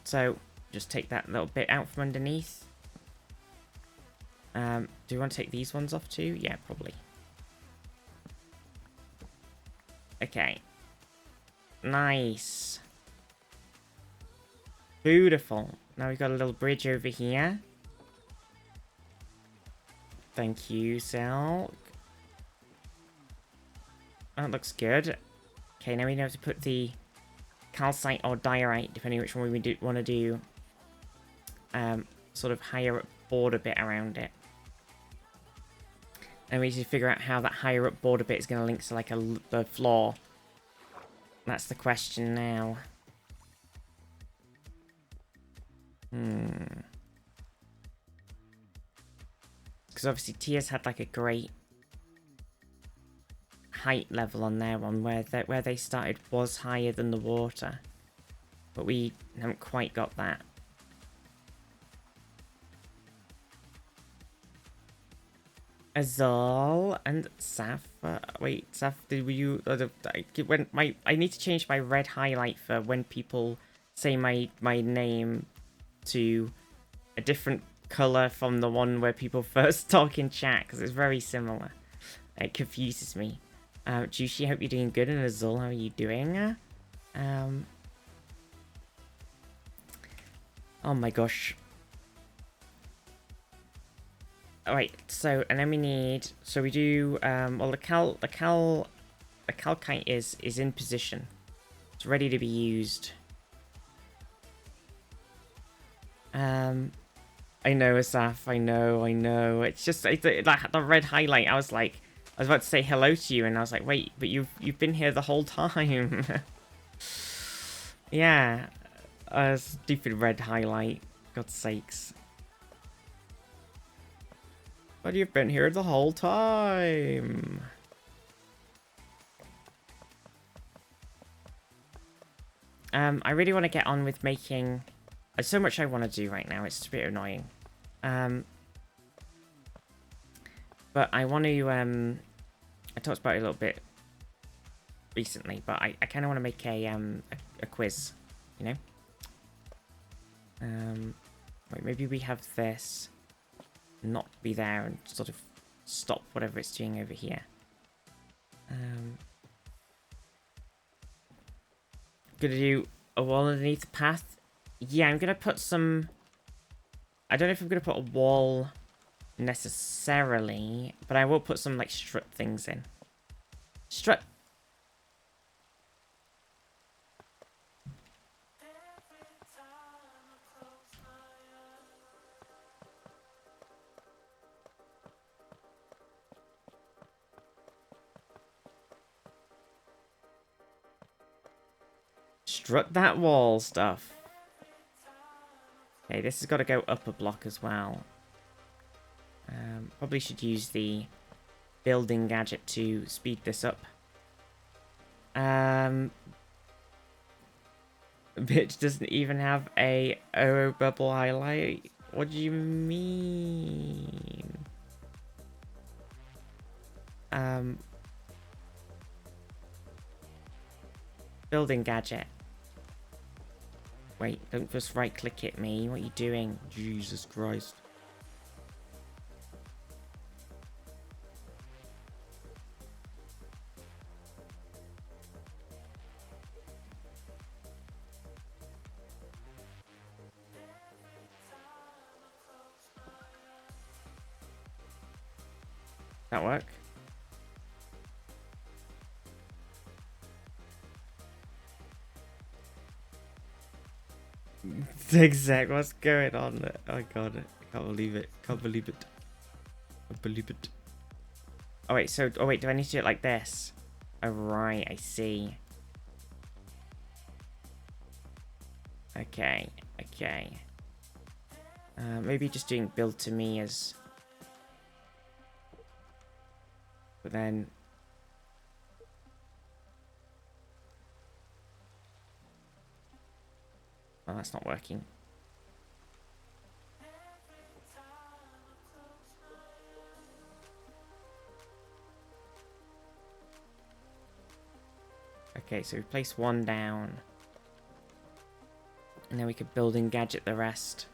So, just take that little bit out from underneath. Do you want to take these ones off too? Yeah, probably. Okay. Nice. Beautiful. Now we've got a little bridge over here. Thank you, Silk. That looks good. Okay, now we know to put the calcite or diorite, depending which one we want to do, sort of higher up border bit around it. And we need to figure out how that higher up border bit is going to link to like the floor. That's the question now. Because obviously Tia's had like a great height level on their one where they started was higher than the water. But we haven't quite got that. Azul and Saf. Wait, Saf, were you? I need to change my red highlight for when people say my name to a different color from the one where people first talk in chat, because it's very similar. It confuses me. Juicy, hope you're doing good. And Azul, how are you doing? Oh my gosh. Alright, so, and then we need, so we do, well, the calcite is in position. It's ready to be used. I know, Asaf, I know. It's just, like, the red highlight, I was about to say hello to you, and I was like, wait, but you've been here the whole time. Yeah. Stupid red highlight. God's sakes. But you've been here the whole time. I really want to get on with making... There's so much I want to do right now, it's a bit annoying. But I want to... I talked about it a little bit recently, but I kind of want to make a quiz, you know? Wait, maybe we have this not be there and sort of stop whatever it's doing over here. Gonna do a wall underneath the path. Yeah, I'm gonna put some... I don't know if I'm gonna put a wall necessarily, but I will put some like strut things in. Strut. Strut that wall stuff. Okay, this has got to go up a block as well. Probably should use the building gadget to speed this up. Bitch doesn't even have a O bubble highlight. What do you mean? Building gadget. Wait, don't just right click at me. What are you doing? Jesus Christ. That work? Exact. What's going on? Oh god, I can't believe it. Can't believe it. I believe it. Oh wait, so do I need to do it like this? Oh, right, I see. Okay, okay. Maybe just doing build to me as... But then... Oh, that's not working. Okay, so we place one down. And then we could build and gadget the rest.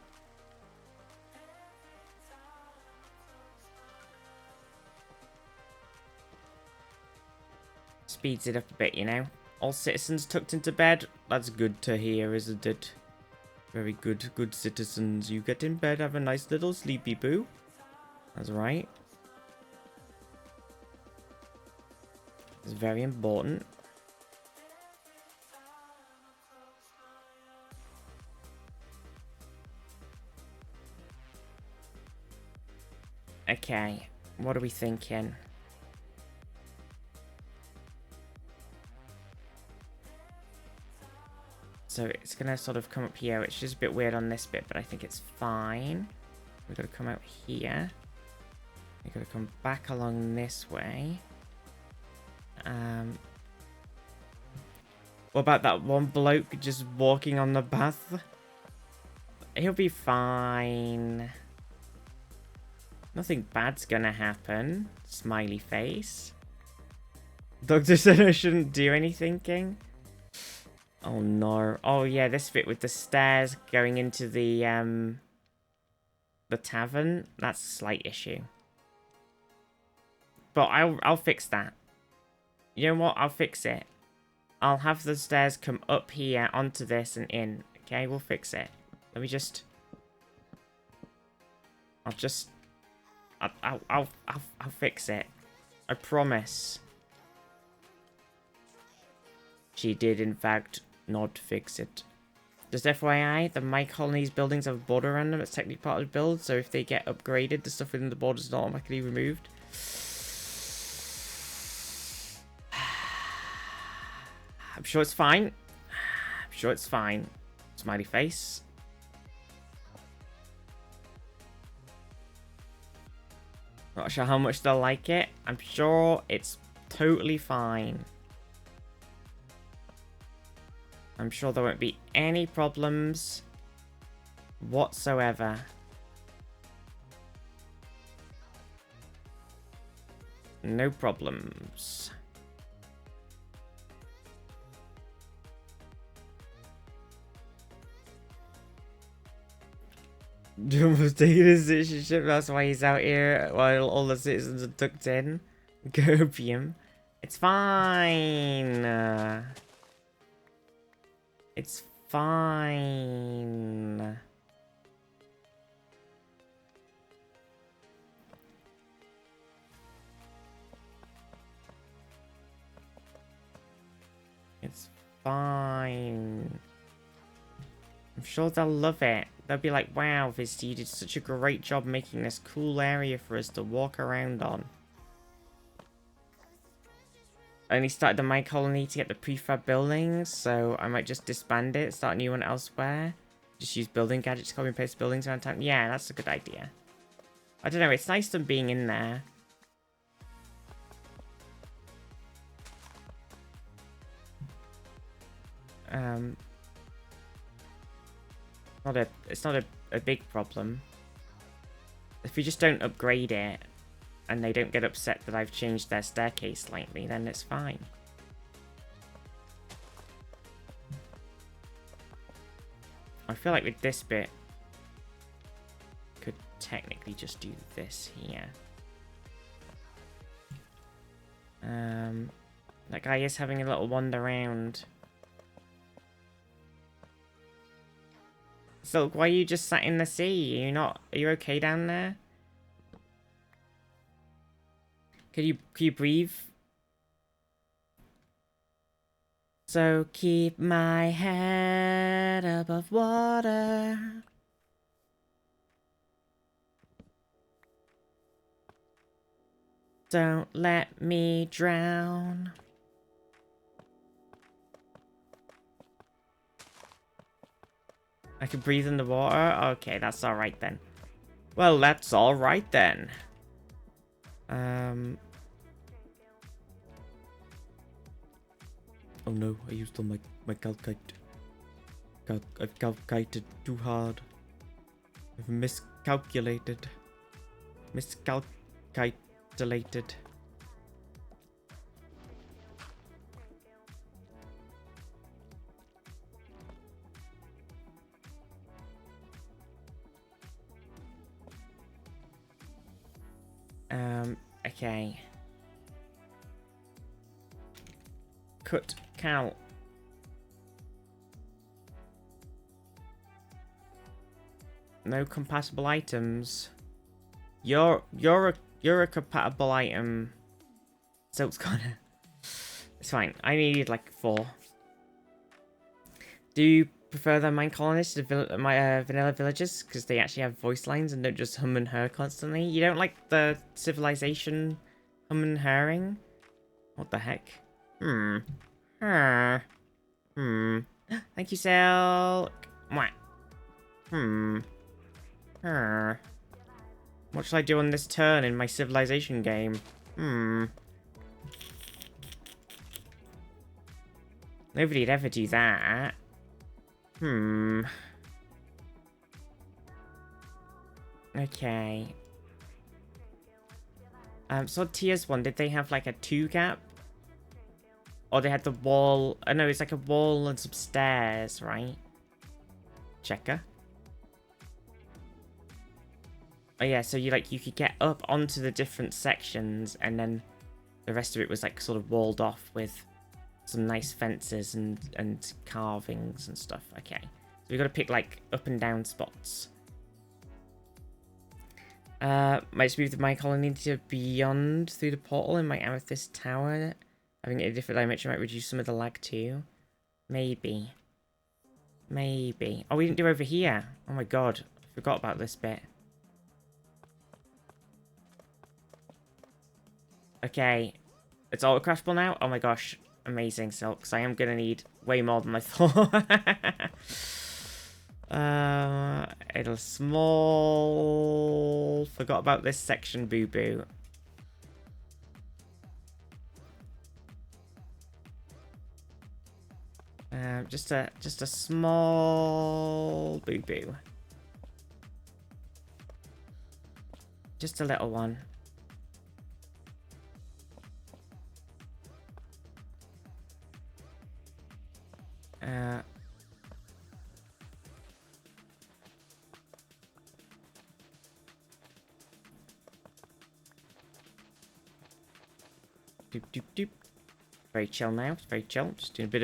Speeds it up a bit, you know? All citizens tucked into bed. That's good to hear, isn't it? Very good, good citizens. You get in bed, have a nice little sleepy poo. That's right. It's very important. Okay, what are we thinking? So it's gonna sort of come up here, which is a bit weird on this bit, but I think it's fine. We've got to come out here. We've got to come back along this way. What about that one bloke just walking on the path? He'll be fine. Nothing bad's gonna happen. Smiley face. Doctor said I shouldn't do anything, King. Oh no. Oh yeah, this bit with the stairs going into the tavern. That's a slight issue. But I'll fix that. You know what? I'll fix it. I'll have the stairs come up here onto this and in. Okay, we'll fix it. Let me just... I'll fix it. I promise. She did, in fact, not fix it. Just FYI, the My Colony's buildings have a border around them. It's technically part of the build, so if they get upgraded, the stuff within the border is not automatically removed. I'm sure it's fine. I'm sure it's fine. Smiley face. Not sure how much they'll like it. I'm sure it's totally fine. I'm sure there won't be any problems whatsoever. No problems. Jumbo's taking his citizenship, that's why he's out here while all the citizens are tucked in. Gerbium. It's fine. It's fine. It's fine. I'm sure they'll love it. They'll be like, wow, Vista, you did such a great job making this cool area for us to walk around on. I only started the My Colony to get the prefab buildings, so I might just disband it, start a new one elsewhere. Just use building gadgets to copy and paste buildings around town. Yeah, that's a good idea. I don't know, it's nice them being in there. It's not a big problem. If we just don't upgrade it, and they don't get upset that I've changed their staircase slightly, then it's fine. I feel like with this bit, could technically just do this here. That guy is having a little wander around. So why are you just sat in the sea? Are you okay down there? Can you breathe? So keep my head above water. Don't let me drown. I can breathe in the water? Okay, that's alright then. Well, that's alright then. Oh no, I used all my calcite. I've calculated too hard. I've miscalculated. Miscalculated. Okay. Cut cow. No compatible items. You're a compatible item. So it's gonna. It's fine. I need like 4. Do you prefer the mine colonists to vanilla villagers because they actually have voice lines and don't just hum and her constantly? You don't like the civilization hum and herring? What the heck? Thank you, Silk. What should I do on this turn in my civilization game? Nobody'd ever do that. Okay. So Tiers 1, did they have like a 2 gap? Or they had the wall... Oh no, it's like a wall and some stairs, right? Checker. Oh yeah, so you could get up onto the different sections and then the rest of it was like sort of walled off with some nice fences and carvings and stuff. Okay. So we got to pick like up and down spots. Might just move my colony to beyond through the portal in my amethyst tower. Having it a different dimension might reduce some of the lag too. Maybe. Maybe. Oh, we didn't do over here. Oh my god. I forgot about this bit. Okay. It's auto-craftable now? Oh my gosh. Amazing, Silks. I am going to need way more than I thought. It'll small... Forgot about this section, boo-boo. Just a small boo-boo. Just a little one. Doop doop doop. Very chill now. It's very chill. Just doing a bit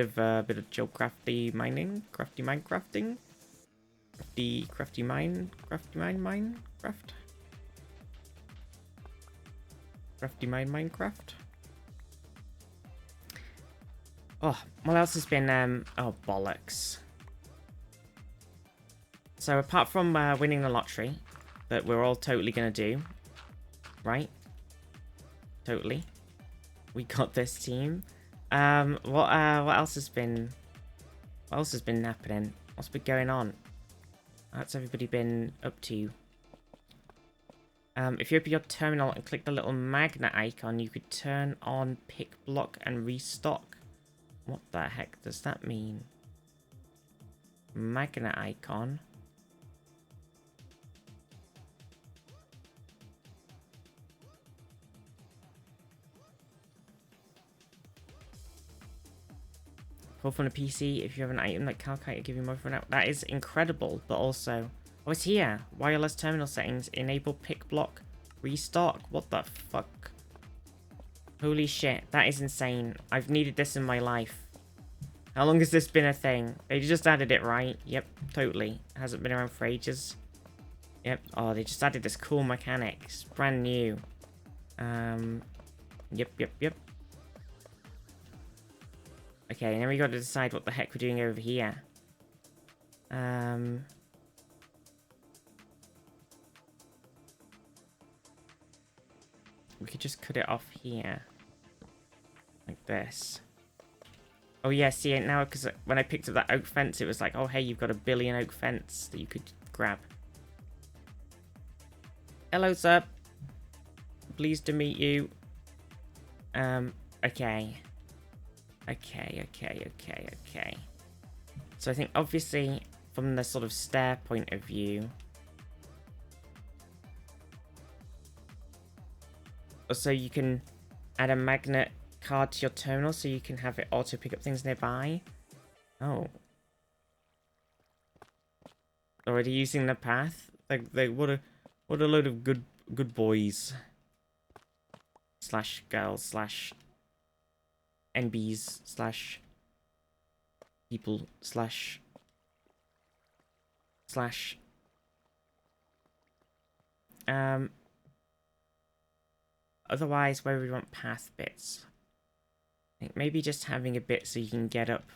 of chill crafty mining, crafty minecrafting, crafty mine craft. Crafty Minecraft. Oh, what else has been, oh, bollocks. So, apart from winning the lottery, that we're all totally gonna do, right? Totally. We got this team. What else has been... What else has been happening? What's been going on? What's everybody been up to? If you open your terminal and click the little magnet icon, you could turn on pick block and restock. What the heck does that mean? Magnet icon. Pull from the PC if you have an item like Calcite, give you more for an out. That is incredible, but also... Oh, it's here. Wireless terminal settings. Enable pick block. Restock. What the fuck? Holy shit. That is insane. I've needed this in my life. How long has this been a thing? They just added it, right? Yep, totally. It hasn't been around for ages. Yep. Oh, they just added this cool mechanic. It's brand new. Yep. Okay, now we got to decide what the heck we're doing over here. We could just cut it off here. Like this. Oh yeah, see it now, because when I picked up that oak fence, it was like, oh hey, you've got 1 billion oak fence that you could grab. Hello, sir. Pleased to meet you. Okay. Okay. So I think, obviously, from the sort of stair point of view... So you can add a magnet card to your terminal so you can have it auto pick up things nearby. Oh. Already using the path? Like what a load of good boys. Slash girls slash NBs slash people slash otherwise, where we want path bits, I think maybe just having a bit so you can get up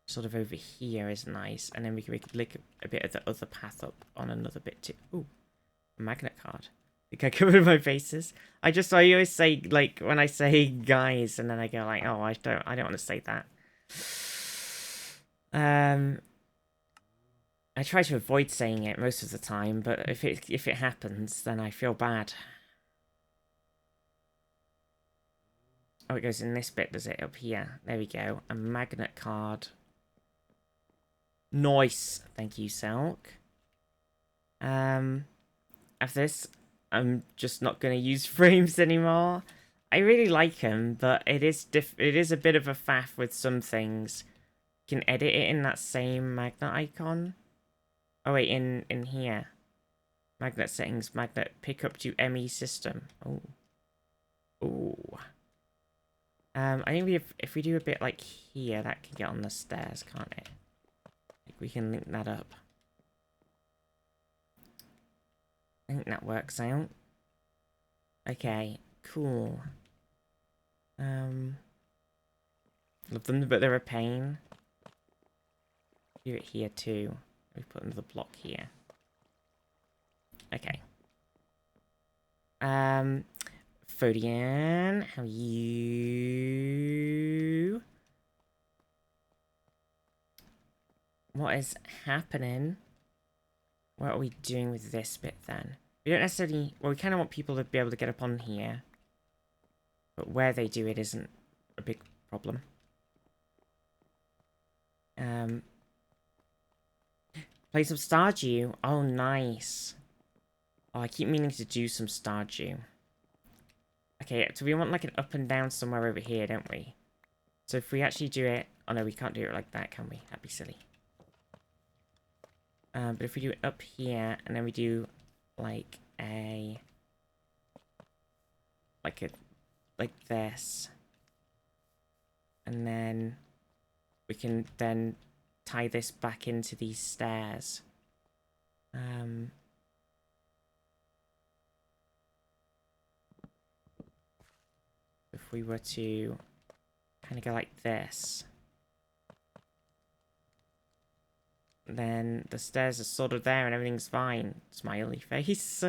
sort of over here is nice, and then we can make a bit of the other path up on another bit too. Ooh, a magnet card. I think I covered my bases. I always say, like, when I say guys, and then I go like, oh, I don't want to say that. I try to avoid saying it most of the time, but if it happens, then I feel bad. Oh, it goes in this bit, does it? Up here. There we go. A magnet card. Nice. Thank you, Selk. After this, I'm just not going to use frames anymore. I really like them, but it is a bit of a faff with some things. You can edit it in that same magnet icon. Oh wait, in here. Magnet settings, magnet pick up to ME system. Oh. Ooh. I think if we do a bit like here, that can get on the stairs, can't it? I think we can link that up. I think that works out. Okay, cool. Love them, but they're a pain. Do it here too. We put another block here. Okay. Fodian, how are you? What is happening? What are we doing with this bit then? We don't necessarily... Well, we kind of want people to be able to get up on here. But where they do it isn't a big problem. Play some Stardew. Oh, nice. Oh, I keep meaning to do some Stardew. Okay, so we want like an up and down somewhere over here, don't we? So if we actually do it... Oh no, we can't do it like that, can we? That'd be silly. But if we do it up here, and then we do like a... Like this. And then we can then tie this back into these stairs. If we were to kind of go like this, then the stairs are sort of there and everything's fine. Smiley face.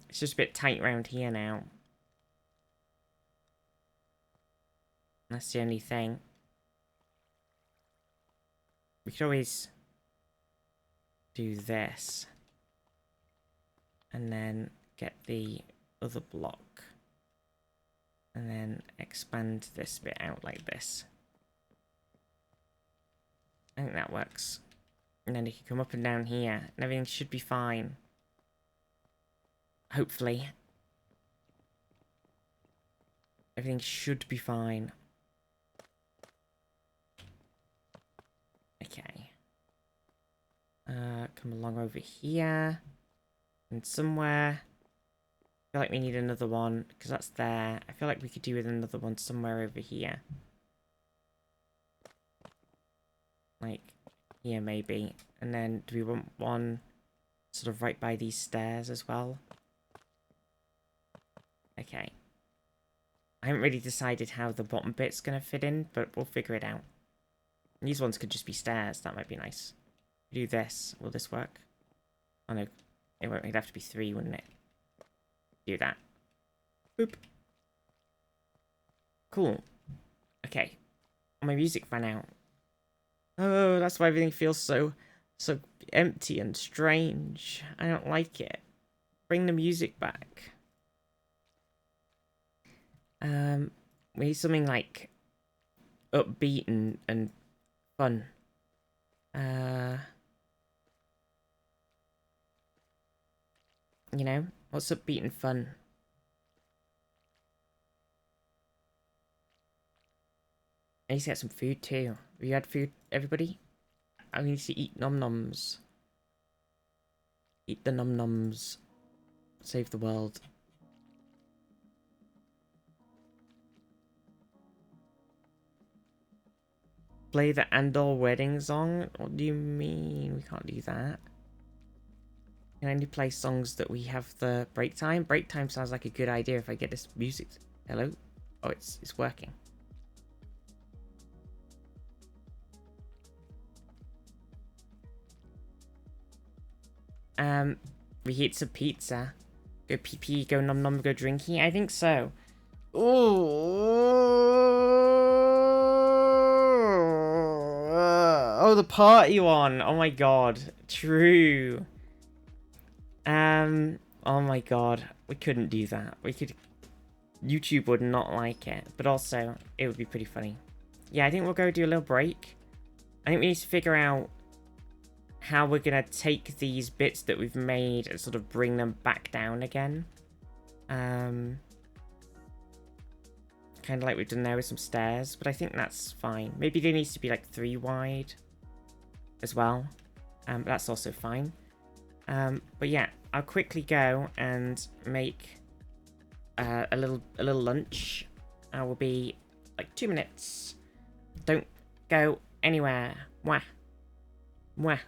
It's just a bit tight around here now. That's the only thing. We could always do this. And then get the other block. And then expand this bit out like this. I think that works. And then you can come up and down here. And everything should be fine. Hopefully. Everything should be fine. Okay. Come along over here. And somewhere. I feel like we need another one, because that's there. I feel like we could do with another one somewhere over here. Like, here maybe. And then, do we want one sort of right by these stairs as well? Okay. I haven't really decided how the bottom bit's going to fit in, but we'll figure it out. And these ones could just be stairs. That might be nice. Do this. Will this work? Oh no. It won't. It'd have to be 3, wouldn't it? Do that. Boop. Cool. Okay. My music ran out. Oh, that's why everything feels so empty and strange. I don't like it. Bring the music back. We need something like upbeat and fun. You know, what's upbeat and fun? I need to get some food too. Have you had food, everybody? I need to eat nom-noms. Eat the nom-noms. Save the world. Play the Andor wedding song? What do you mean? We can't do that. We can only play songs that we have the break time. Break time sounds like a good idea if I get this music. Hello? Oh, it's working. We eat some pizza. Go pee pee, go nom nom, go drinky. I think so. Oh, the party one. Oh my god. True. Oh my god. We couldn't do that. YouTube would not like it. But also, it would be pretty funny. Yeah, I think we'll go do a little break. I think we need to figure out how we're gonna take these bits that we've made and sort of bring them back down again. Kind of like we've done there with some stairs, but I think that's fine. Maybe there needs to be like 3 wide as well. But that's also fine. But yeah, I'll quickly go and make a little lunch. I will be like 2 minutes. Don't go anywhere. Mwah. Mwah.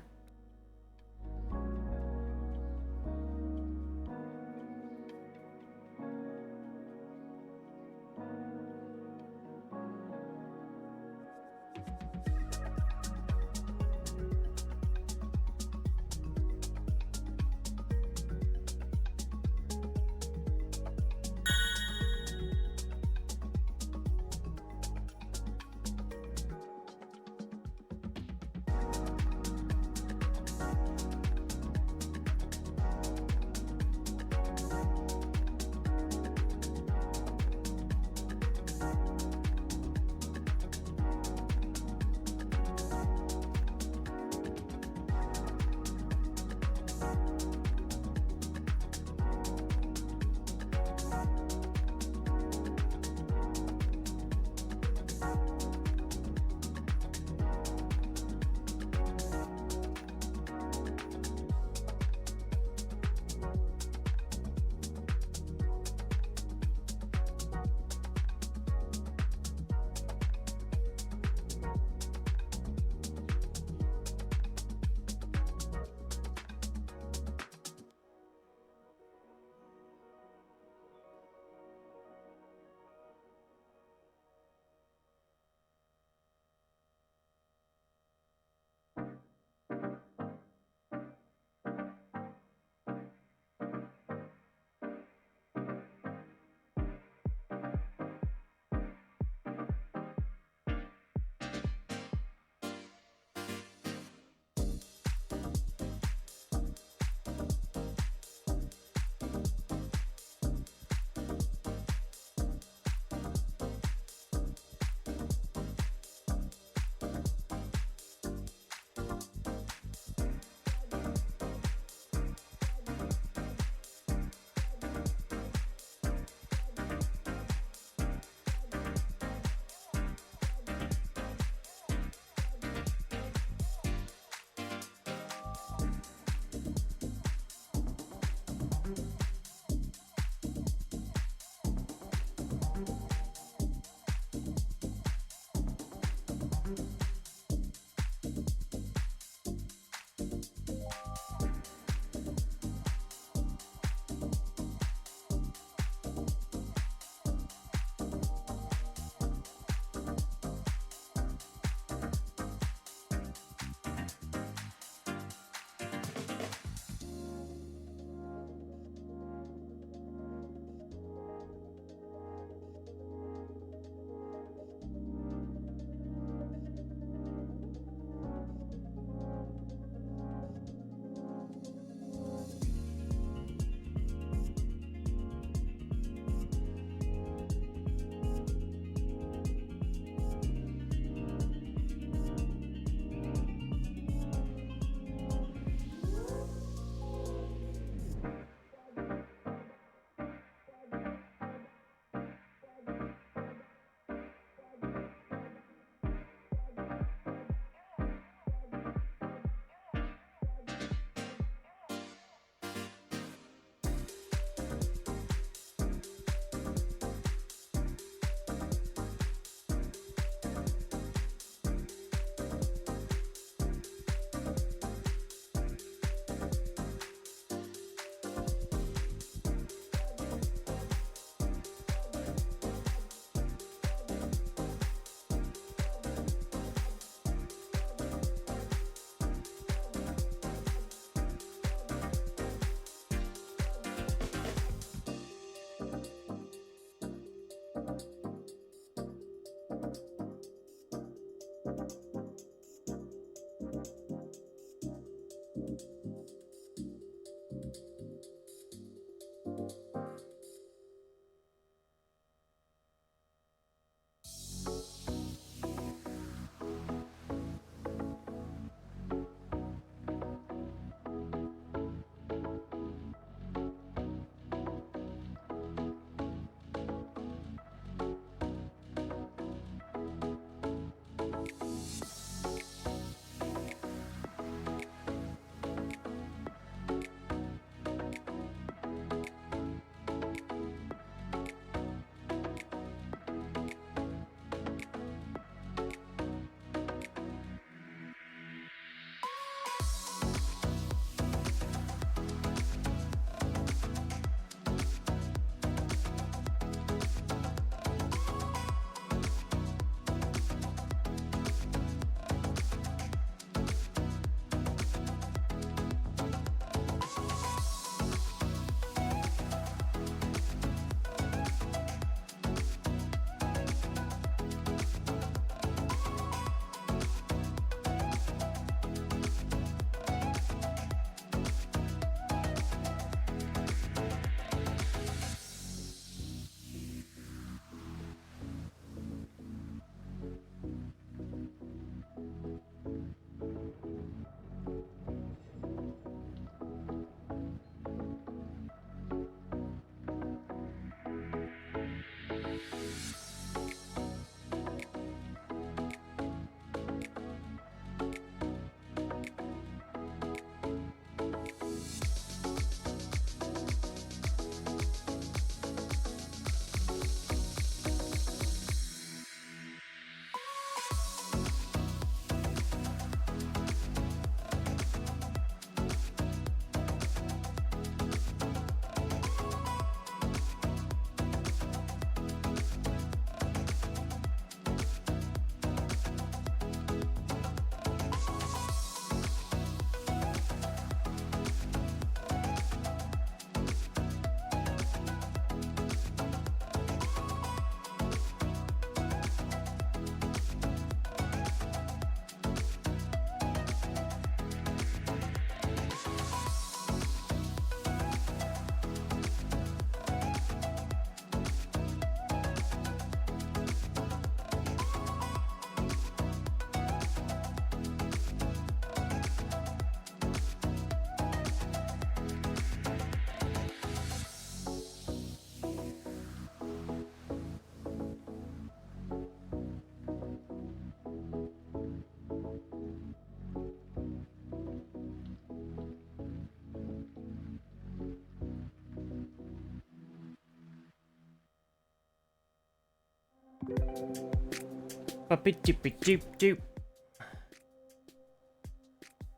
Doop.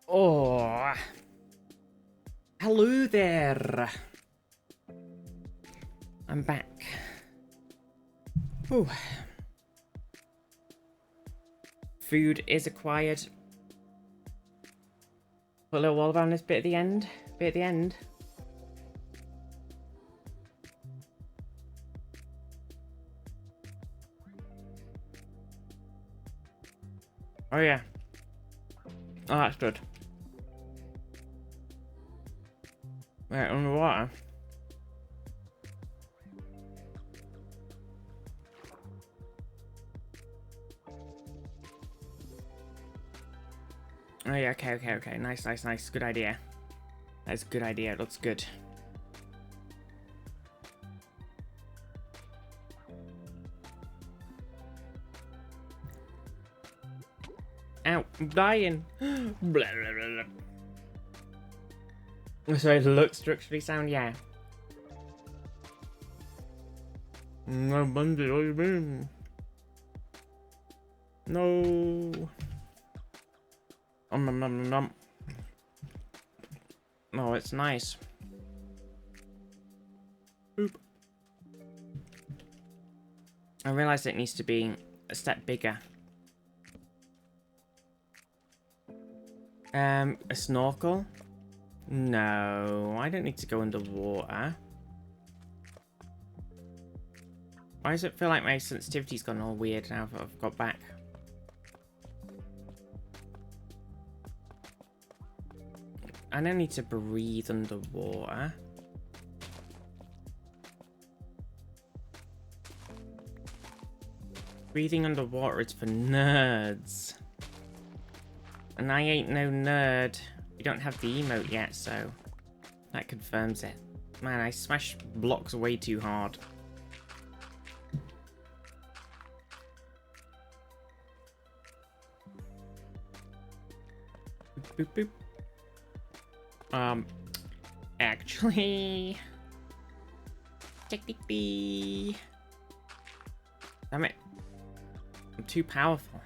Oh. Hello there. I'm back. Ooh. Food is acquired. Put a little wall around this bit at the end. Oh yeah. Oh, that's good. Right, underwater. Oh yeah, okay. Nice. Good idea. That's a good idea. It looks good. Ow, I'm dying. Blah, blah, blah, blah. So it looks structurally sound, yeah. No, Bundy, what do you mean? No. Oh, it's nice. Boop. I realized it needs to be a step bigger. A snorkel? No, I don't need to go underwater. Why does it feel like my sensitivity's gone all weird now that I've got back? I don't need to breathe underwater. Breathing underwater is for nerds. And I ain't no nerd. We don't have the emote yet, so that confirms it. Man, I smash blocks way too hard. Boop, boop, boop. Actually... Technically... Damn it. I'm too powerful.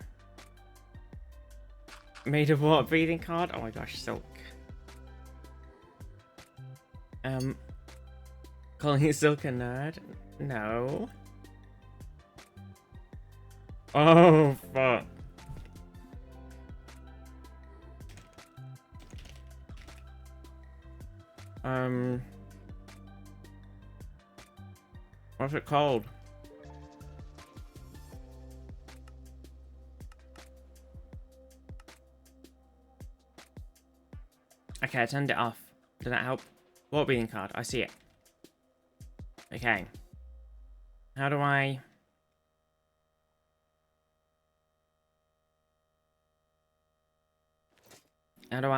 Made of what? Breathing card? Oh my gosh, silk. Calling it silk a nerd? No. Oh, fuck. What's it called? Okay, I turned it off. Did that help? Water breathing card. I see it. Okay. How do I... How do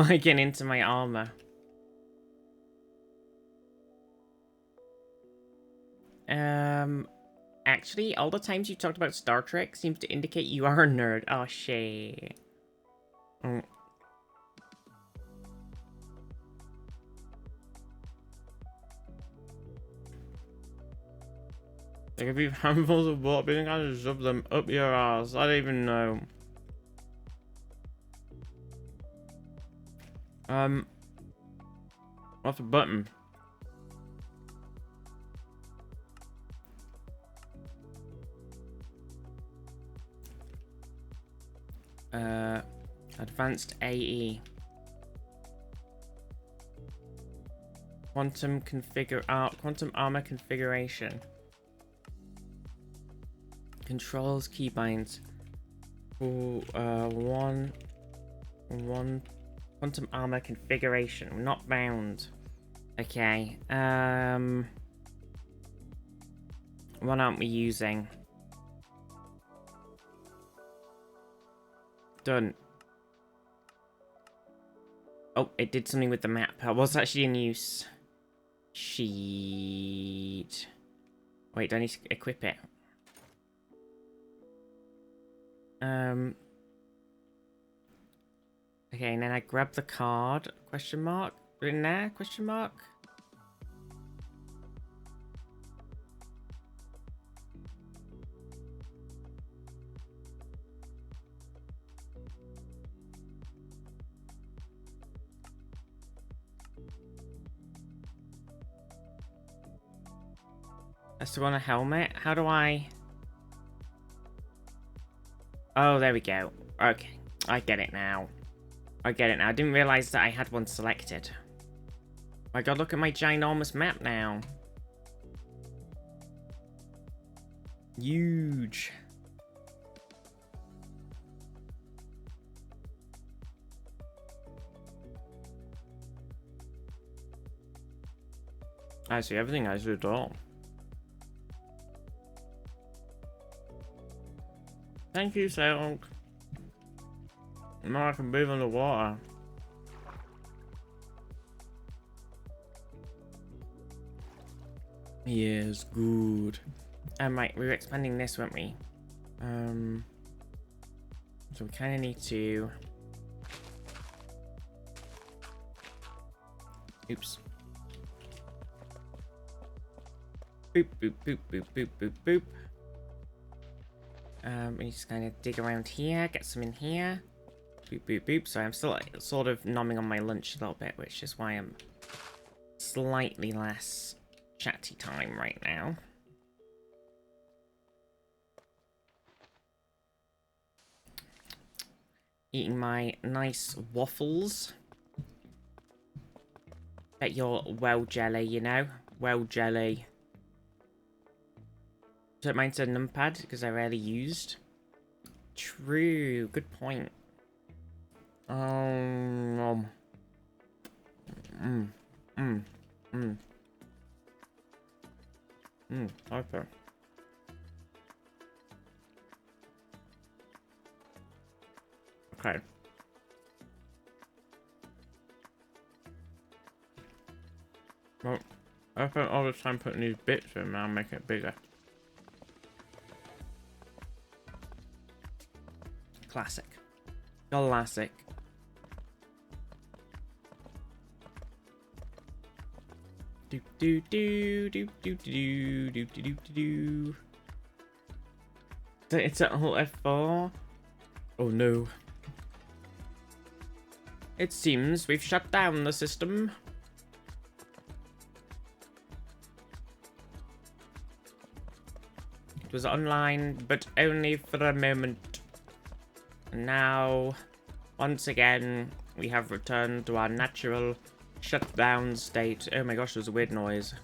I get into my armor? Actually, all the times you talked about Star Trek seems to indicate you are a nerd. Oh, shit. Oh. Like if you have handfuls of water, being able to shove them up your ass. I don't even know. What's the button? Advanced AE. Quantum armor configuration. Controls, keybinds. Ooh, one quantum armor configuration. Not bound. Okay. What aren't we using? Done. Oh, it did something with the map. I was actually in use. Sheet. Wait, do I need to equip it? Okay, and then I grab the card. Question mark? Put it in there? Question mark? Let's throw on a helmet. How do I... Oh, there we go. Okay, I get it now. I get it now. I didn't realize that I had one selected. My god, look at my ginormous map now. Huge. I see everything I see all. Thank you, Silk. Now I can breathe on the water. Yes, good. Right, we were expanding this, weren't we? So we kind of need to... Oops. Boop, boop, boop, boop, boop, boop, boop. We need to kind of dig around here, get some in here. Boop, boop, boop. So I'm still like, sort of nomming on my lunch a little bit, which is why I'm slightly less chatty time right now. Eating my nice waffles. Bet you're well jelly, you know? Well jelly. Don't mind the numpad because I rarely used. True, good point. Okay. Okay. Well, I spent all the time putting these bits in, now I'm making it bigger. Classic. Classic. Do do do do do do do do do do. It's at Alt F4. Oh no. It seems we've shut down the system. It was online, but only for a moment. And now, once again, we have returned to our natural shutdown state. Oh my gosh, there's a weird noise.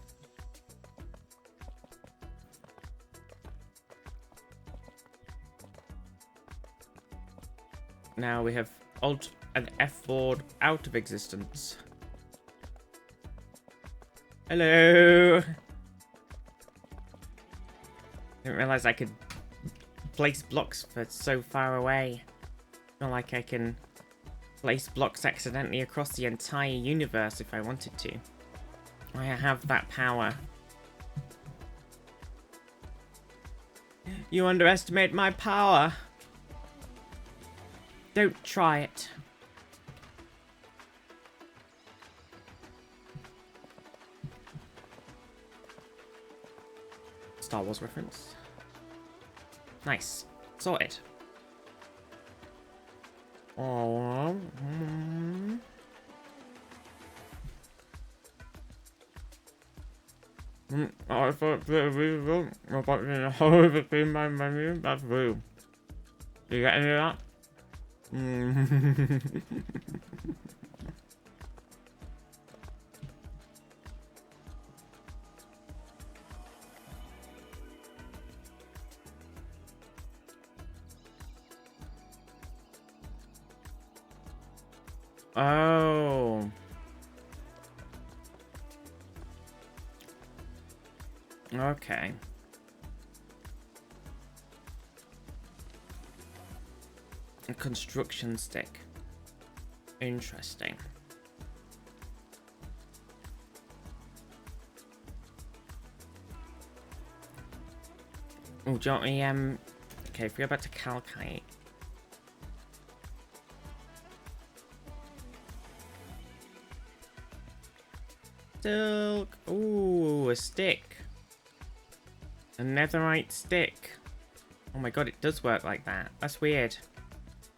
Now we have Alt and F4 out of existence. Hello! Didn't realize I could place blocks for so far away. Not like I can place blocks accidentally across the entire universe if I wanted to. I have that power. You underestimate my power. Don't try it. Star Wars reference. Nice. Sorted. Oh. I thought that we were about to hold between my menu. That's real. You get any of that? Oh. Okay. A construction stick. Interesting. Oh, do you want me, okay, if we go back to Calcite. Silk. Ooh, a stick. A netherite stick. Oh my god, it does work like that. That's weird.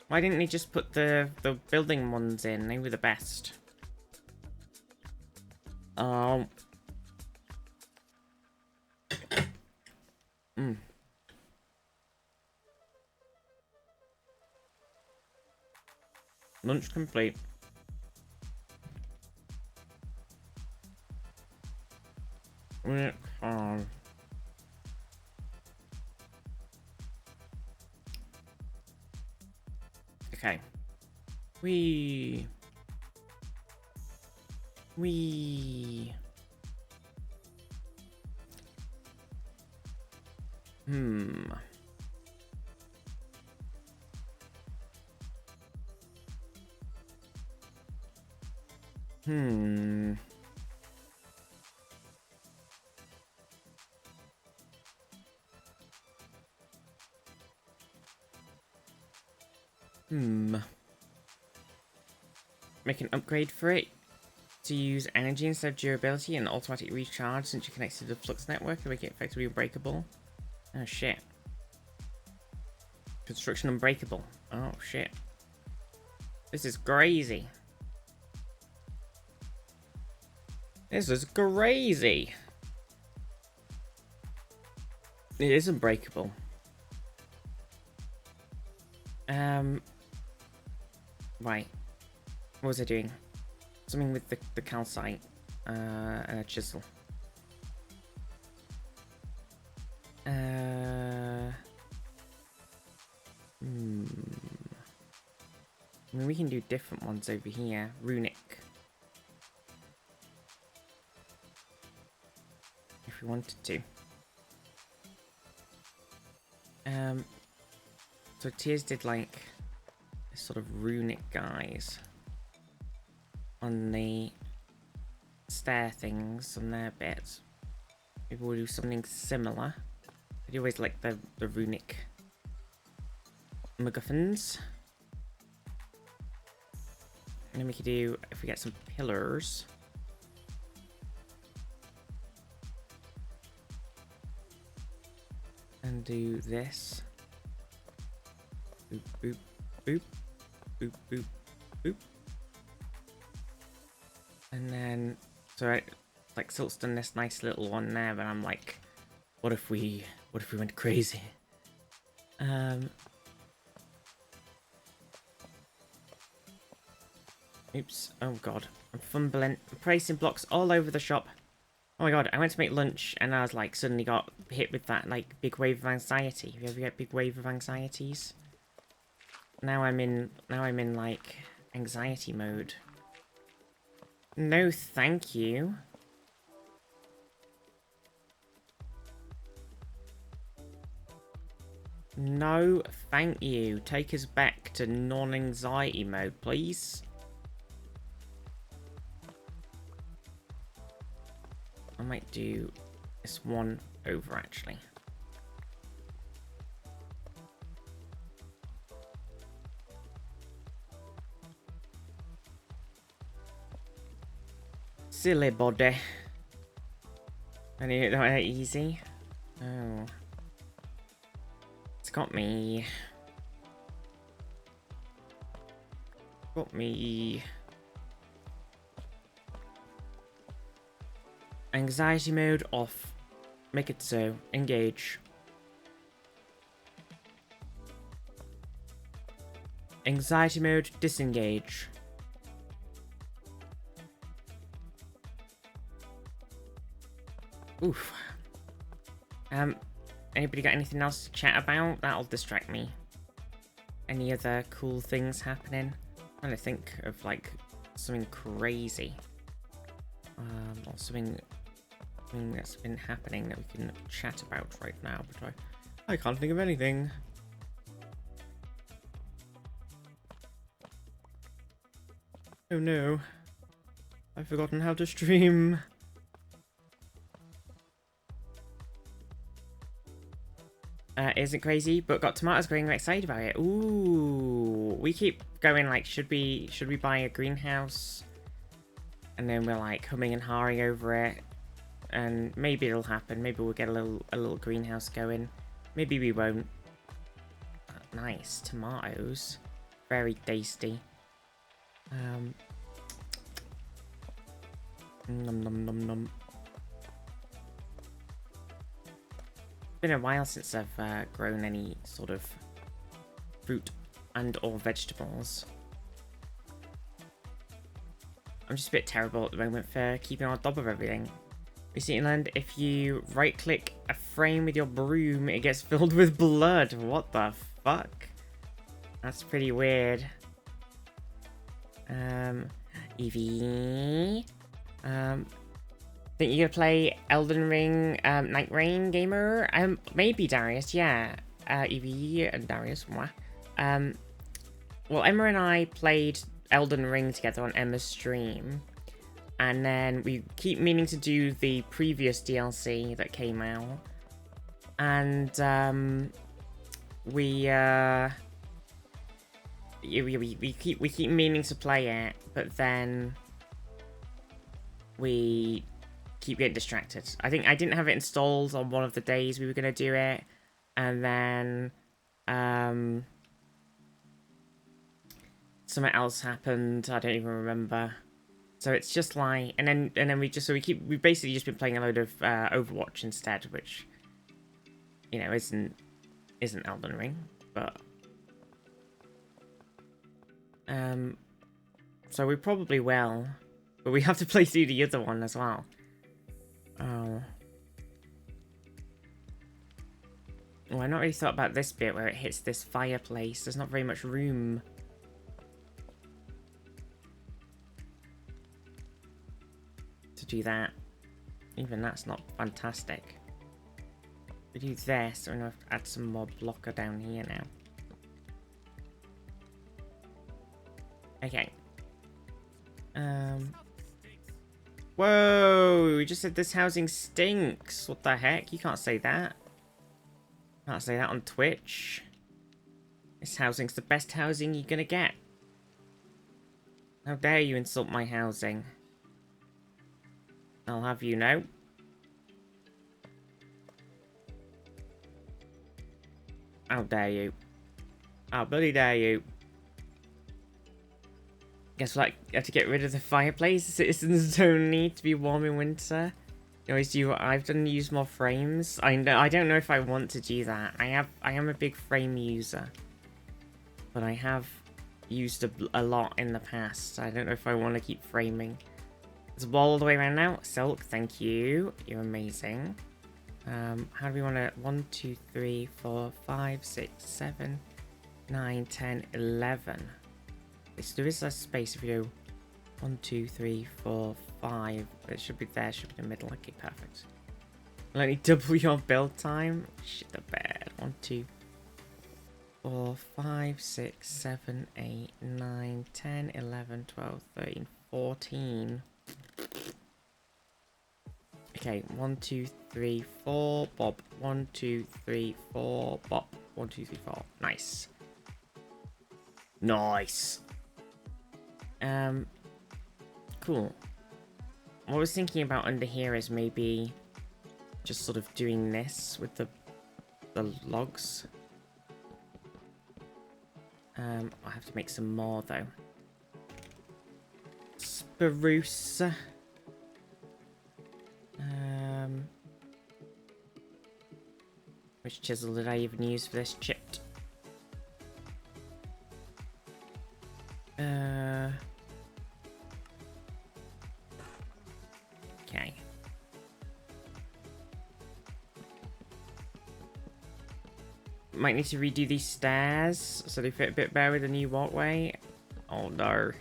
Why didn't he just put the building ones in? They were the best. Mm. Lunch complete. Okay. We. Hmm. Hmm. Make an upgrade for it to use energy instead of durability and automatic recharge since you're connected to the flux network and make it effectively unbreakable. Oh shit. Construction unbreakable. Oh shit. This is crazy. This is crazy. It is unbreakable. Right. What was I doing? Something with the calcite and a chisel. I mean, we can do different ones over here. Runic. If we wanted to. So Tears did like sort of runic guys on the stair things on their bits. Maybe we'll do something similar. I always like the runic MacGuffins. And then we could do, if we get some pillars. And do this. Boop, boop, boop. Boop, boop, boop. And then, so like Silt's done this nice little one there, but I'm like, what if we went crazy? Oops, oh god, I'm fumbling. I'm placing blocks all over the shop. Oh my god, I went to make lunch and I was like, suddenly got hit with that like big wave of anxiety. You ever get big wave of anxieties? Now I'm in like anxiety mode. No, thank you. No, thank you. Take us back to non-anxiety mode, please. I might do this one over, actually. Silly body. I need it easy. Oh. It's got me. Got me. Anxiety mode off. Make it so. Engage. Anxiety mode disengage. Oof. Anybody got anything else to chat about? That'll distract me. Any other cool things happening? I'm trying to think of like something crazy. Or something that's been happening that we can chat about right now, but I can't think of anything. Oh no. I've forgotten how to stream. Isn't crazy, but got tomatoes growing. I'm excited about it. Ooh, we keep going like, should we buy a greenhouse? And then we're like humming and hawing over it, and maybe it'll happen. Maybe we'll get a little greenhouse going. Maybe we won't. Nice tomatoes, very tasty. Nom nom nom nom. been a while since I've grown any sort of fruit and or vegetables. I'm just a bit terrible at the moment for keeping on top of everything. Recently learned if you right-click a frame with your broom, it gets filled with blood. What the fuck? That's pretty weird. Evie. Think you're gonna play Elden Ring, Night Rain gamer? Maybe Darius, yeah. Evie and Darius, mwah. Well, Emma and I played Elden Ring together on Emma's stream. And then we keep meaning to do the previous DLC that came out. And, we keep meaning to play it, but then we keep getting distracted. I think I didn't have it installed on one of the days we were going to do it. And then, something else happened. I don't even remember. So it's just like, and then we've basically just been playing a load of Overwatch instead, which, you know, isn't Elden Ring, but so we probably will, but we have to play through the other one as well. Oh, well, I've not really thought about this bit where it hits this fireplace. There's not very much room. To do that. Even that's not fantastic. We do this, we're gonna have to add some more blocker down here now. Okay. Whoa! We just said this housing stinks. What the heck? You can't say that. Can't say that on Twitch. This housing's the best housing you're gonna get. How dare you insult my housing? I'll have you know. How dare you? How bloody dare you? Guess what? You have to get rid of the fireplace. Citizens don't need to be warm in winter. You always do what I've done, use more frames. I don't know if I want to do that. I am a big frame user. But I have used a lot in the past. I don't know if I want to keep framing. There's a wall all the way around now. Silk, thank you. You're amazing. How do we want to... 1, 2, 3, 4, 5, 6, 7, 9, 10, 11. So there is a space if you go 1, 2, 3, 4, 5. It should be there, should be in the middle. Okay, perfect. Will only double your build time? Shit the bed. 1, 2, 4, 5, 6, 7, 8, 9, 10, 11, 12, 13, 14. Okay, 1, 2, 3, 4, Bob. 1, 2, 3, 4, Bob. 1, 2, 3, 4. Nice. Nice. Cool. What I was thinking about under here is maybe just sort of doing this with the logs. I'll have to make some more though. Spruce. Which chisel did I even use for this? Chipped. Okay. Might need to redo these stairs so they fit a bit better with the new walkway. Oh no.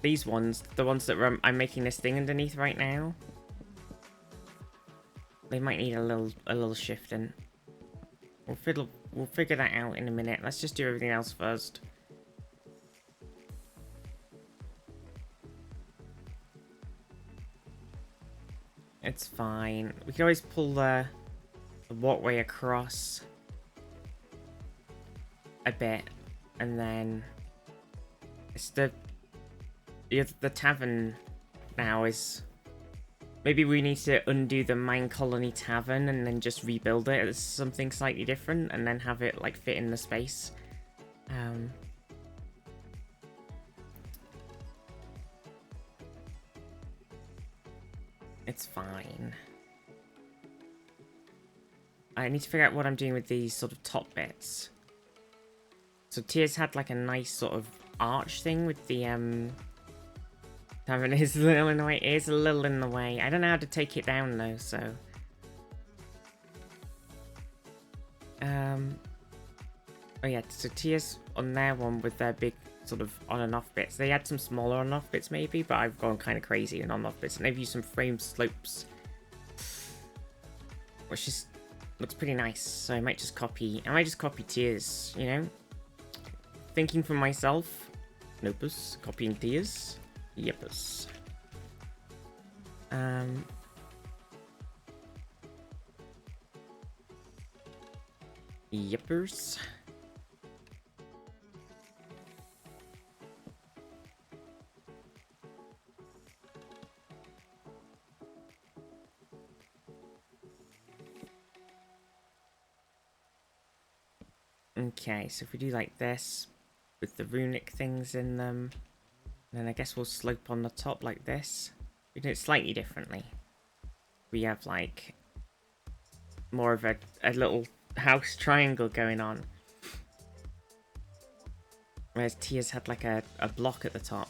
These ones, the ones that I'm making this thing underneath right now, they might need a little shifting. We'll figure that out in a minute. Let's just do everything else first. It's fine. We can always pull the walkway across a bit, and then it's the tavern now is... Maybe we need to undo the Mine Colony Tavern and then just rebuild it as something slightly different and then have it like fit in the space. It's fine. I need to figure out what I'm doing with these sort of top bits. So Tears had like a nice sort of arch thing with the it is a little in the way. It is a little in the way. I don't know how to take it down though, so oh yeah, so Tears on their one with their big sort of on and off bits. They had some smaller on and off bits maybe, but I've gone kind of crazy on and off bits, and they've used some frame slopes, which is looks pretty nice. So I might just copy Tears, you know? Thinking for myself. Nopus. Copying Tears. Yepus. Yepers. Okay, so if we do like this, with the runic things in them, then I guess we'll slope on the top like this. We do it slightly differently. We have like more of a little house triangle going on. Whereas Tia's had like a block at the top.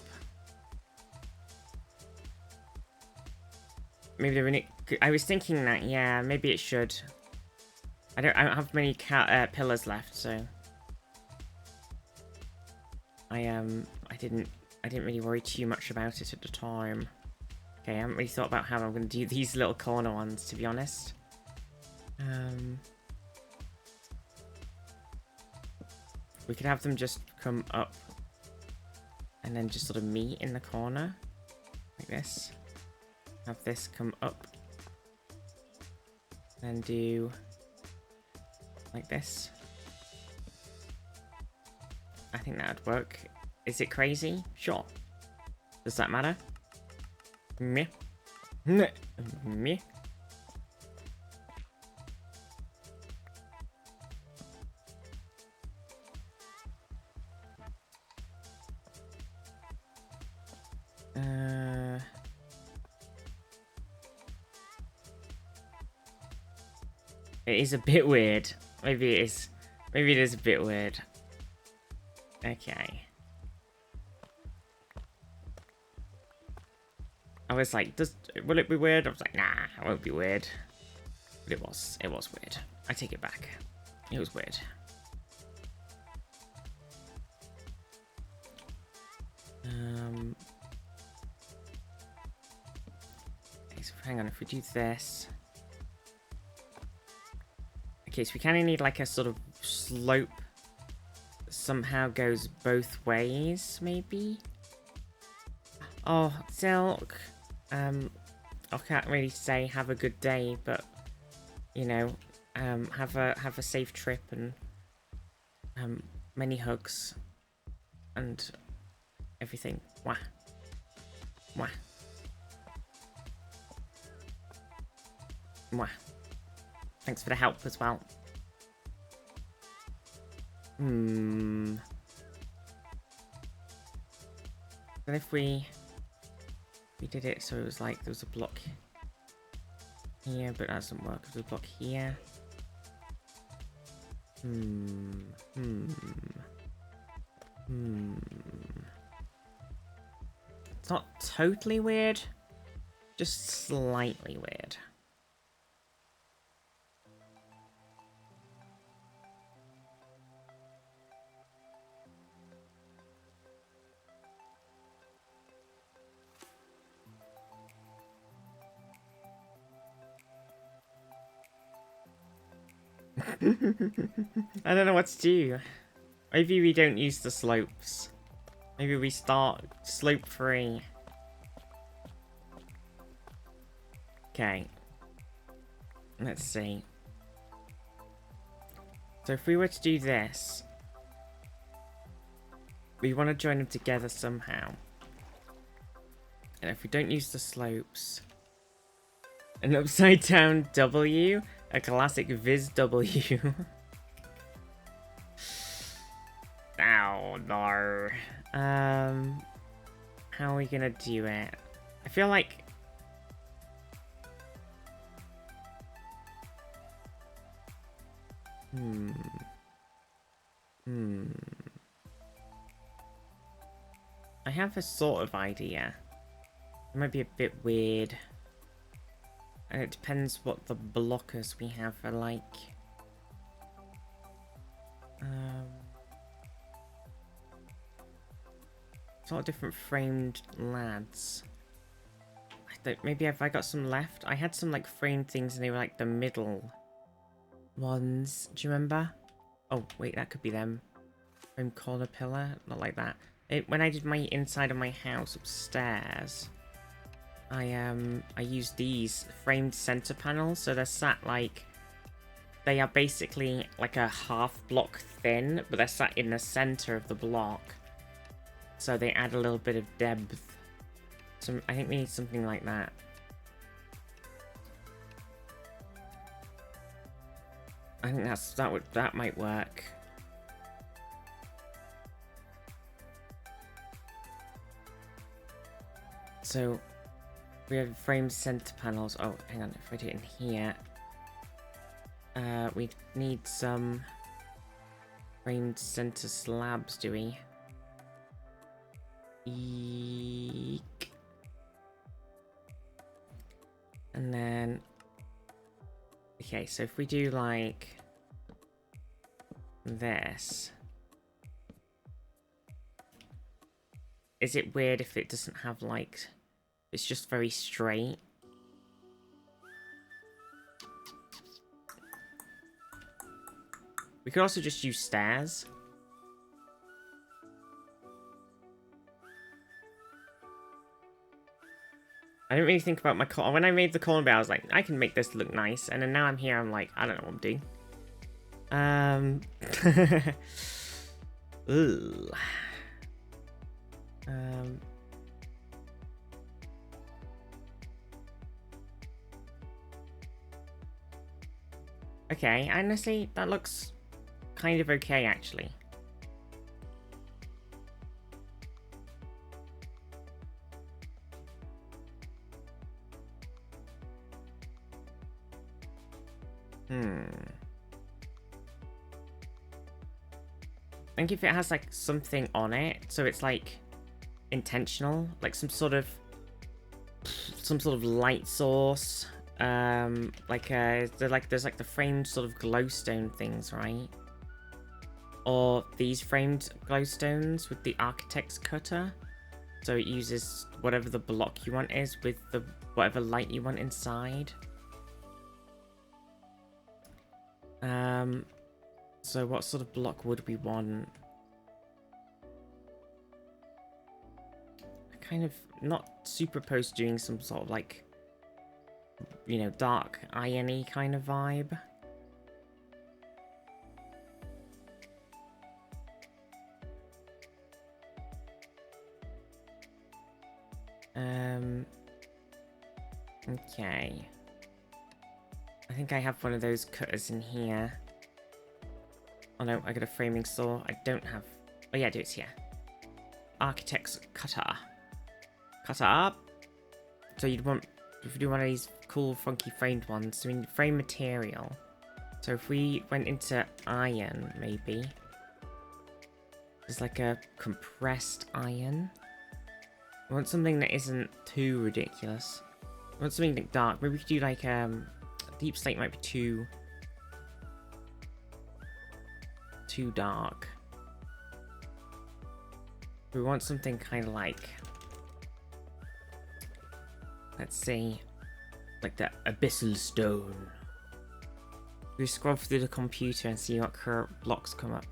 Maybe the runic... I was thinking that, yeah, maybe it should. I don't have many pillars left, so I didn't really worry too much about it at the time. Okay, I haven't really thought about how I'm going to do these little corner ones, to be honest. We could have them just come up and then just sort of meet in the corner like this. Have this come up and do like this. I think that would work. Is it crazy? Sure. Does that matter? Meh. Meh. Meh. It is a bit weird. Maybe it is. Maybe it is a bit weird. Okay. I was like, will it be weird? I was like, nah, it won't be weird. But it was weird. I take it back. It was weird. Okay, so hang on, if we do this. Okay, so we kind of need like a sort of slope that somehow goes both ways, maybe? Oh, Silk. I can't really say have a good day, but you know, have a safe trip and many hugs and everything. Wah. Wah. Wah. Thanks for the help as well. And if we did it so it was like there was a block here, but that doesn't work. There's a block here. It's not totally weird, just slightly weird. I don't know what to do. Maybe we don't use the slopes. Maybe we start slope free. Okay. Let's see. So if we were to do this, we want to join them together somehow. And if we don't use the slopes, an upside down W, a classic Viz W. Oh no. How are we gonna do it? I feel like I have a sort of idea. It might be a bit weird. And it depends what the blockers we have are like. Sort of different framed lads. I don't, maybe have I got some left? I had some like framed things and they were like the middle ones. Do you remember? Oh, wait, that could be them. Frame corner pillar? Not like that. When I did my inside of my house upstairs, I used these framed center panels. So they're sat like, they are basically like a half block thin, but they're sat in the center of the block. So they add a little bit of depth. So I think we need something like that. I think that might work. So we have framed center panels. Oh, hang on, if I do it in here. We need some framed center slabs, do we? Eek. And then, okay, so if we do like this, is it weird if it doesn't have like, it's just very straight? We could also just use stairs. I didn't really think about my corner. When I made the corner bit, I was like, I can make this look nice. And then now I'm here, I'm like, I don't know what I'm doing. Ooh. Okay, honestly, that looks kind of okay, actually. I think if it has like something on it, so it's like intentional, like some sort of light source, there's like the framed sort of glowstone things, right? Or these framed glowstones with the architect's cutter, so it uses whatever the block you want is with the whatever light you want inside. So what sort of block would we want? I kind of not super opposed to doing some sort of like, you know, dark iron-y kind of vibe. Okay. I think I have one of those cutters in here. Oh no, I got a framing saw. I don't have... Oh yeah, I do, it's here. Architect's cutter. Cutter up. So you'd want... If you do one of these cool, funky framed ones, so we need frame material. So if we went into iron, maybe. There's like a compressed iron. I want something that isn't too ridiculous. I want something like dark. Maybe we could do like deep slate might be too dark. We want something kind of like, let's see, like the abyssal stone. We scroll through the computer and see what current blocks come up.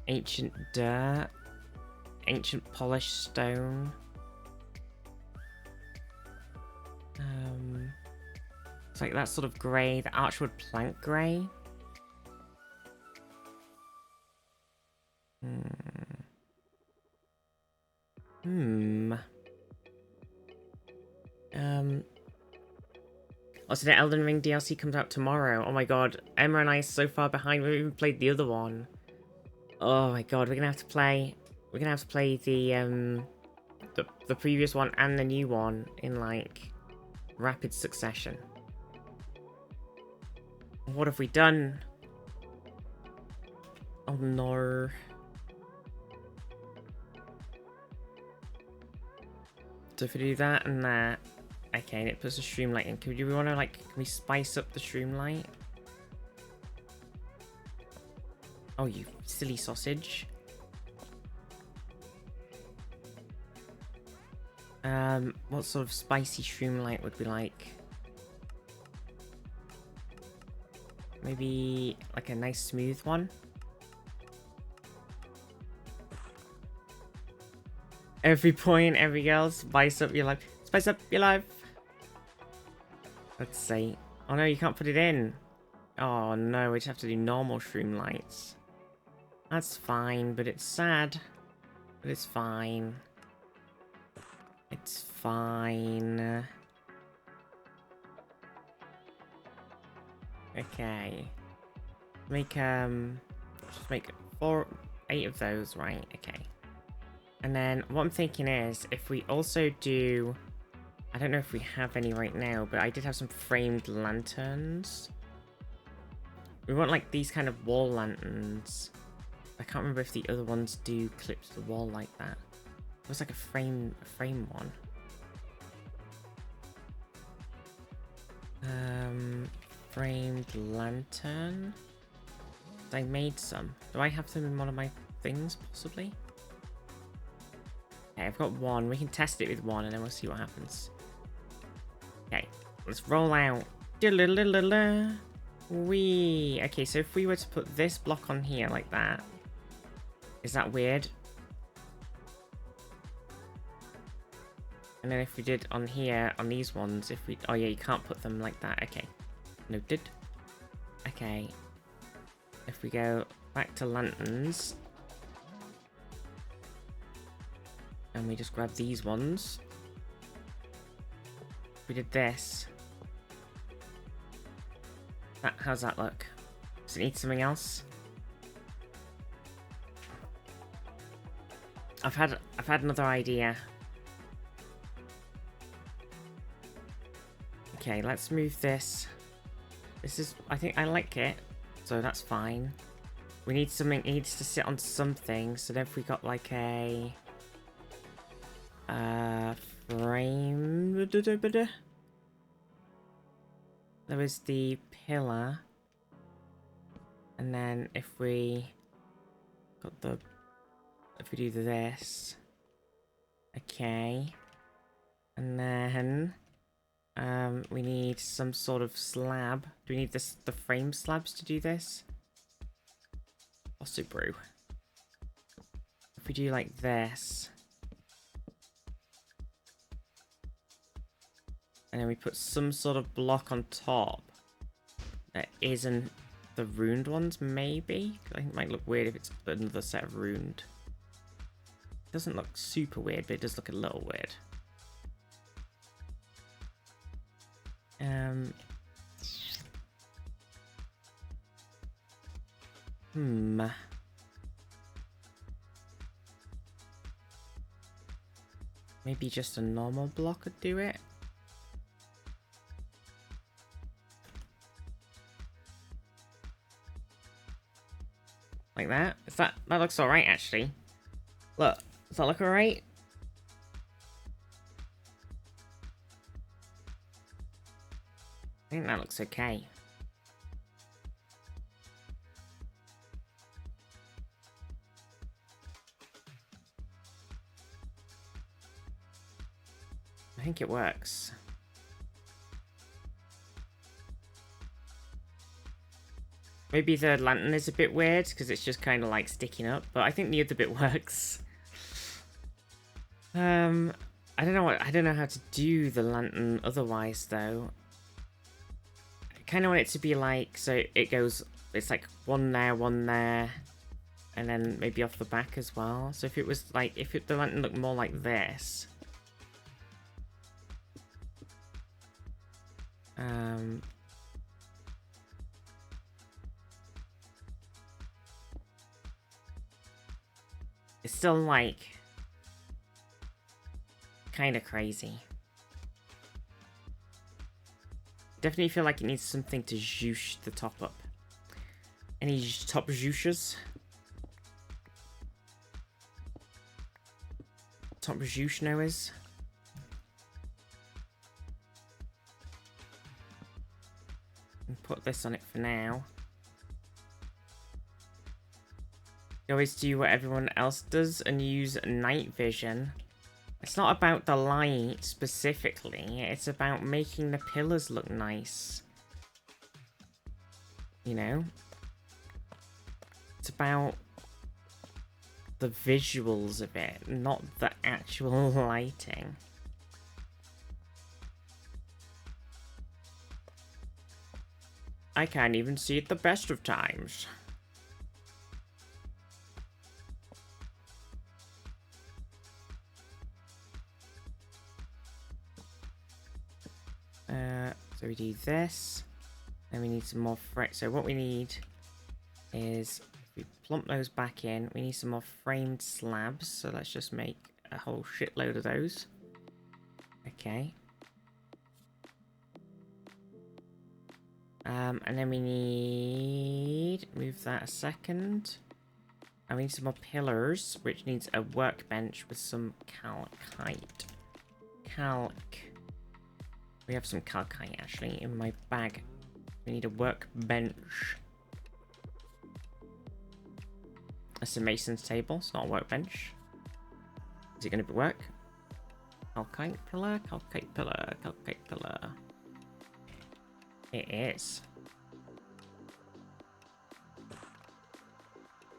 Ancient dirt. Ancient polished stone. It's like that sort of grey, the archwood plank grey. Also, the Elden Ring DLC comes out tomorrow. Oh my god, Emma and I are so far behind. We haven't even played the other one. Oh my god, we're gonna have to play. We're gonna have to play the previous one and the new one in like rapid succession. What have we done? Oh no. So if we do that and that, okay, and it puts a streamlight in. Do we want to can we spice up the streamlight? Oh, you silly sausage. What sort of spicy streamlight would we like? Maybe like a nice smooth one. Every point, every girl, spice up your life. Spice up your life. Let's see. Oh no, you can't put it in. Oh no, we just have to do normal streamlights. That's fine, but it's sad. But it's fine. It's fine. Okay. Make just make 8 of those, right? Okay. And then what I'm thinking is if we also do, I don't know if we have any right now, but I did have some framed lanterns. We want like these kind of wall lanterns. I can't remember if the other ones do clip to the wall like that. It was like a frame one. Framed lantern. I made some. Do I have them in one of my things, possibly? Okay, I've got one. We can test it with one, and then we'll see what happens. Okay, let's roll out. Wee. Okay, so if we were to put this block on here like that, is that weird? And then if we did on here, on these ones, if we... Oh yeah, you can't put them like that. Okay. Noted. Okay. If we go back to lanterns. And we just grab these ones. If we did this. How's that look? Does it need something else? I've had another idea. Okay, let's move this. This is, I think I like it, so that's fine. We need something, it needs to sit on something, so then if we got like a frame. There was the pillar, and then if we do this, okay, and then we need some sort of slab. Do we need the frame slabs to do this? Also brew. If we do like this, and then we put some sort of block on top that isn't the ruined ones, maybe? I think it might look weird if it's another set of ruined. It doesn't look super weird, but it does look a little weird. Maybe just a normal block would do it. Like that? That looks alright actually. Look, does that look alright? I think that looks okay. I think it works. Maybe the lantern is a bit weird because it's just kind of like sticking up, but I think the other bit works. I don't know how to do the lantern otherwise though. I kind of want it to be like, so it goes, it's like one there, and then maybe off the back as well. So if it was like, the lantern looked more like this. It's still like kind of crazy. Definitely feel like it needs something to zhoosh the top up. Any top zhooshes? Top zhoosh knowers? And put this on it for now. You always do what everyone else does and use night vision. It's not about the light specifically, it's about making the pillars look nice. You know? It's about the visuals of it, not the actual lighting. I can't even see at the best of times. So we do this, then we need some more so what we need is, if we plump those back in, we need some more framed slabs, so let's just make a whole shitload of those. Okay. And then we need, move that a second, and we need some more pillars, which needs a workbench with some calcite. We have some calcite actually in my bag. We need a workbench. That's a mason's table. It's not a workbench. Is it going to work? Calcite pillar, calcite pillar, calcite pillar. It is.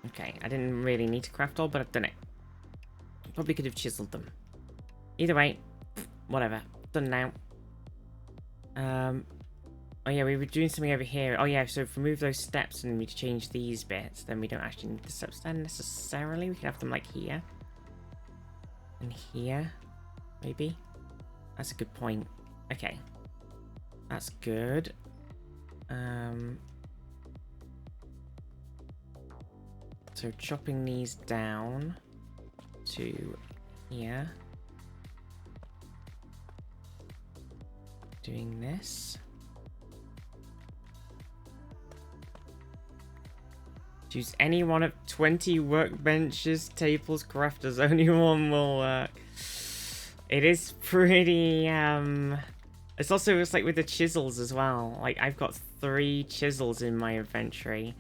Okay, I didn't really need to craft all, but I've done it. Probably could have chiseled them. Either way, whatever. Done now. Oh yeah, we were doing something over here. Oh yeah, so if we remove those steps and we change these bits, then we don't actually need the steps then necessarily. We can have them like here. And here, maybe. That's a good point. Okay. That's good. So chopping these down to here. Doing this. Choose any one of 20 workbenches, tables, crafters. Only one will work. It is pretty, It's also, it's like with the chisels as well. Like, I've got 3 chisels in my inventory.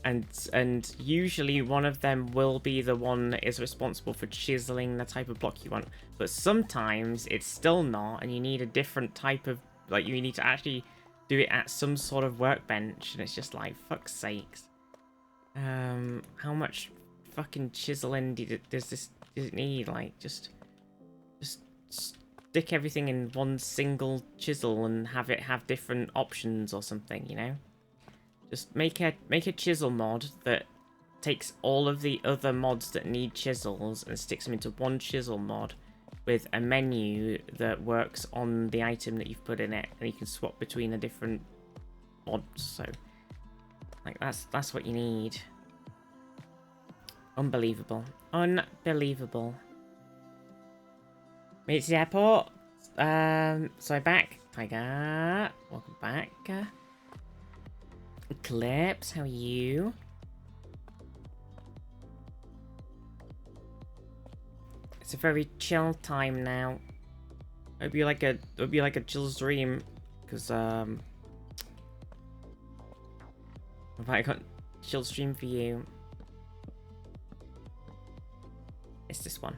And usually one of them will be the one that is responsible for chiseling the type of block you want. But sometimes it's still not, and you need a different type of, like, you need to actually do it at some sort of workbench, and it's just like, fuck's sakes. How much fucking chiseling does it need? Like, just stick everything in one single chisel and have it have different options or something, you know? Just make a chisel mod that takes all of the other mods that need chisels and sticks them into one chisel mod with a menu that works on the item that you've put in it, and you can swap between the different mods. So, like, that's what you need. Unbelievable. Unbelievable. Made it to the airport. So I'm back. Tiger. Welcome back. Eclipse, how are you? It's a very chill time now. It'd be like a chill stream, because have I got chill stream for you? It's this one.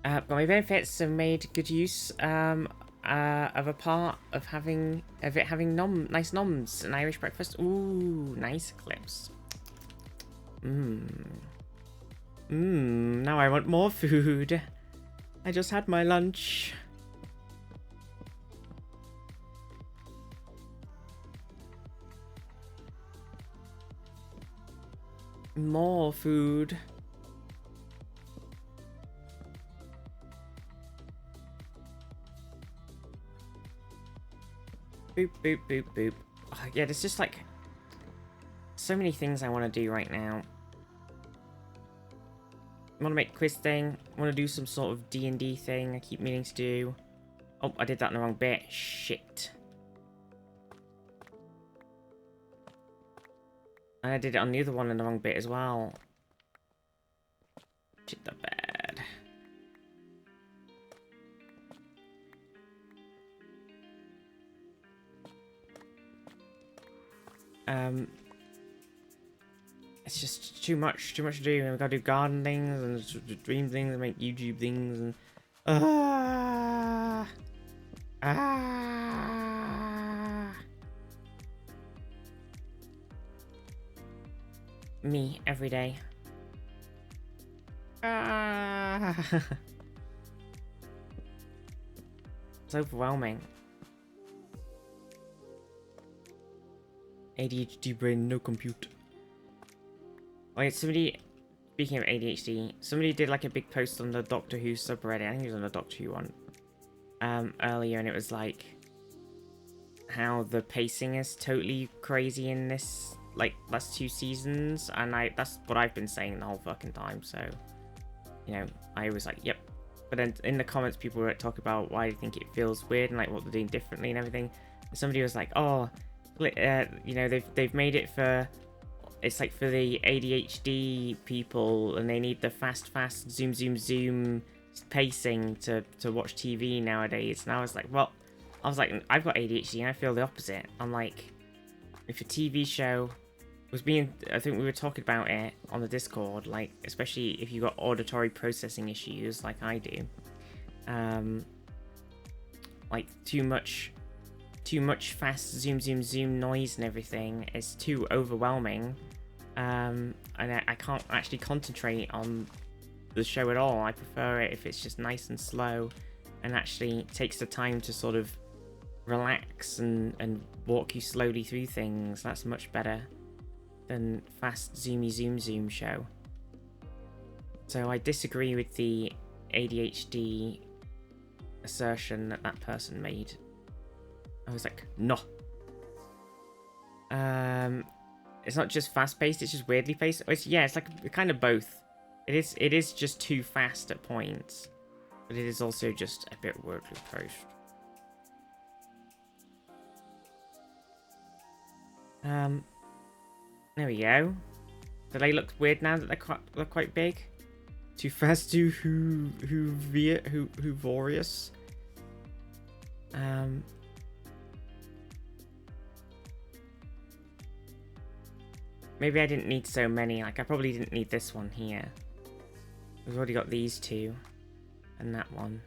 Got my benefits, so made good use of a part of it having nice noms, an Irish breakfast. Ooh, nice clips. Now I want more food. I just had my lunch. More food. Boop, boop, boop, boop. Oh, yeah, there's just like so many things I want to do right now. want to make a quiz thing. I want to do some sort of D&D thing I keep meaning to do. Oh, I did that in the wrong bit. Shit. And I did it on the other one in the wrong bit as well. Shit, the bad. It's just too much to do. We've got to do garden things and dream things and make YouTube things and me every day. It's overwhelming. ADHD brain, no compute. Wait, somebody, speaking of ADHD, somebody did like a big post on the Doctor Who subreddit. I think it was on the Doctor Who one earlier, and it was like how the pacing is totally crazy in this like last 2 seasons, and that's what I've been saying the whole fucking time. So, you know, I was like, yep. But then in the comments, people were talking about why they think it feels weird and like what they're doing differently and everything. And somebody was like, oh, you know, they've made it for. It's like for the ADHD people, and they need the fast zoom pacing to watch TV nowadays. And I was like, well, I've got ADHD and I feel the opposite. I'm like, if a TV show was being, I think we were talking about it on the Discord, like especially if you got auditory processing issues like I do, like too much fast zoom noise and everything is too overwhelming. And I can't actually concentrate on the show at all. I prefer it if it's just nice and slow and actually takes the time to sort of relax and walk you slowly through things. That's much better than fast zoomy zoom show. So I disagree with the ADHD assertion that person made. I was like, no. It's not just fast-paced, it's just weirdly paced. It's like kind of both. It is just too fast at points, but it is also just a bit weirdly paced. There we go. Do they look weird now that they're quite big? Too fast, too Whovorious. Maybe I didn't need so many. Like, I probably didn't need this one here. We've already got these 2. And that one.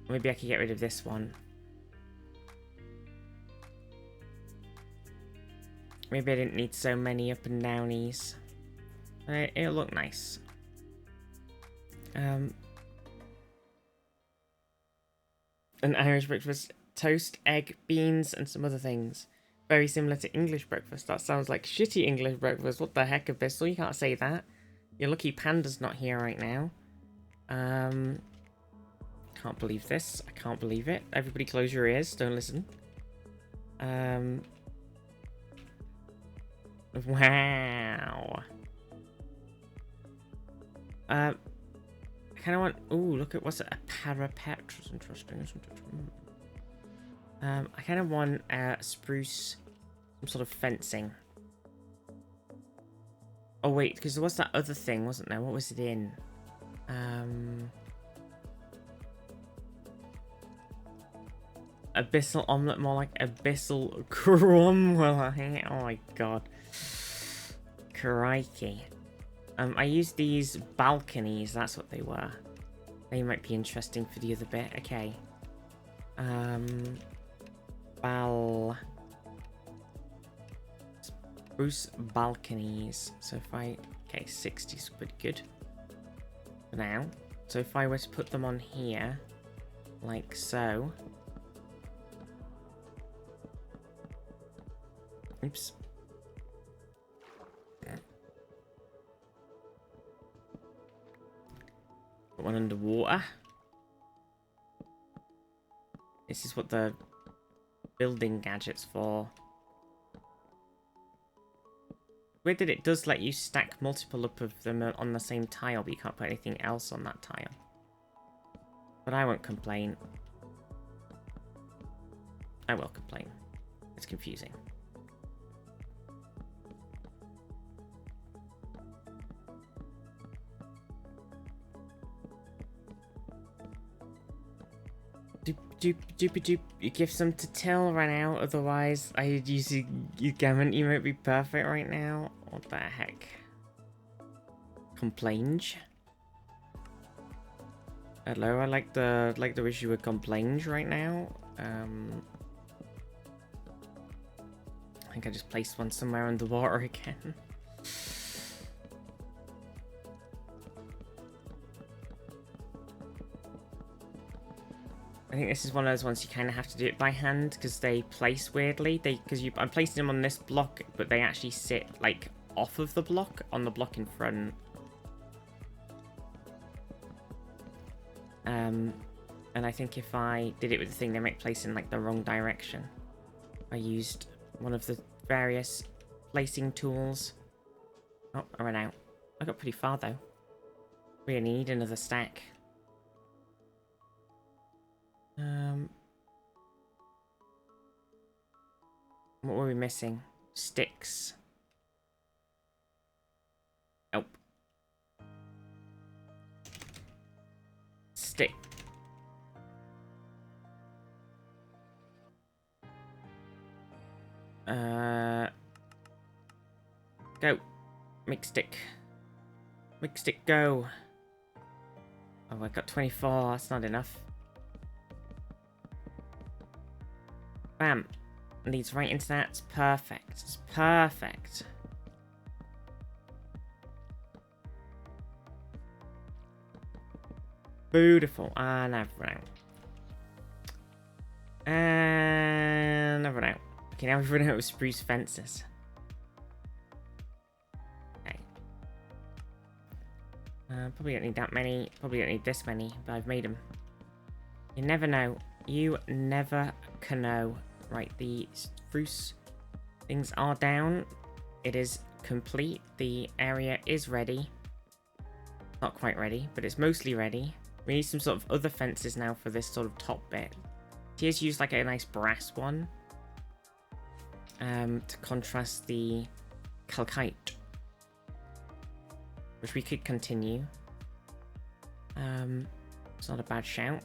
Maybe I could get rid of this one. Maybe I didn't need so many up and downies. It'll look nice. An Irish breakfast. Toast, egg, beans, and some other things. Very similar to English breakfast. That sounds like shitty English breakfast. What the heck, Abyssal? You can't say that. You're lucky Panda's not here right now. Can't believe this. I can't believe it. Everybody close your ears. Don't listen. Wow. I kind of want... Ooh, look at... What's it? A parapet. That's interesting, isn't it? I kind of want spruce, some sort of fencing. Oh wait, because there was that other thing, wasn't there? What was it in? Abyssal omelette, more like abyssal Cromwell. Oh my god. Crikey. I used these balconies, that's what they were. They might be interesting for the other bit. Okay. Spruce balconies. So if I... Okay, 60's pretty good for now. So if I were to put them on here, like so. Oops. Put one underwater. This is what the building gadget's for. weird that it does let you stack multiple up of them on the same tile, but you can't put anything else on that tile. But I won't complain. I will complain. It's confusing. Doop. You give some to Till right now, otherwise I'd use you gammon. You might be perfect right now. What the heck? Complainge? Hello, I like the wish you would complainge right now. I think I just placed one somewhere underwater again. I think this is one of those ones you kind of have to do it by hand because they place weirdly. I'm placing them on this block, but they actually sit like off of the block on the block in front. And I think if I did it with the thing, they might place in like the wrong direction. I used one of the various placing tools. Oh, I ran out. I got pretty far though. We need another stack. What were we missing? Sticks. Oh. Stick. Go. Make stick. Make stick go. Oh, I got 24. That's not enough. Bam. Leads right into that. It's perfect. It's perfect. Beautiful. And I've run out. And I've run out. Okay, now we've run out of spruce fences. Okay. Probably don't need that many. Probably don't need this many, but I've made them. You never know. You never can know. Right, the spruce things are down. It is complete. The area is ready. Not quite ready, but it's mostly ready. We need some sort of other fences now for this sort of top bit. Here's used like a nice brass one. To contrast the calcite. Which we could continue. It's not a bad shout.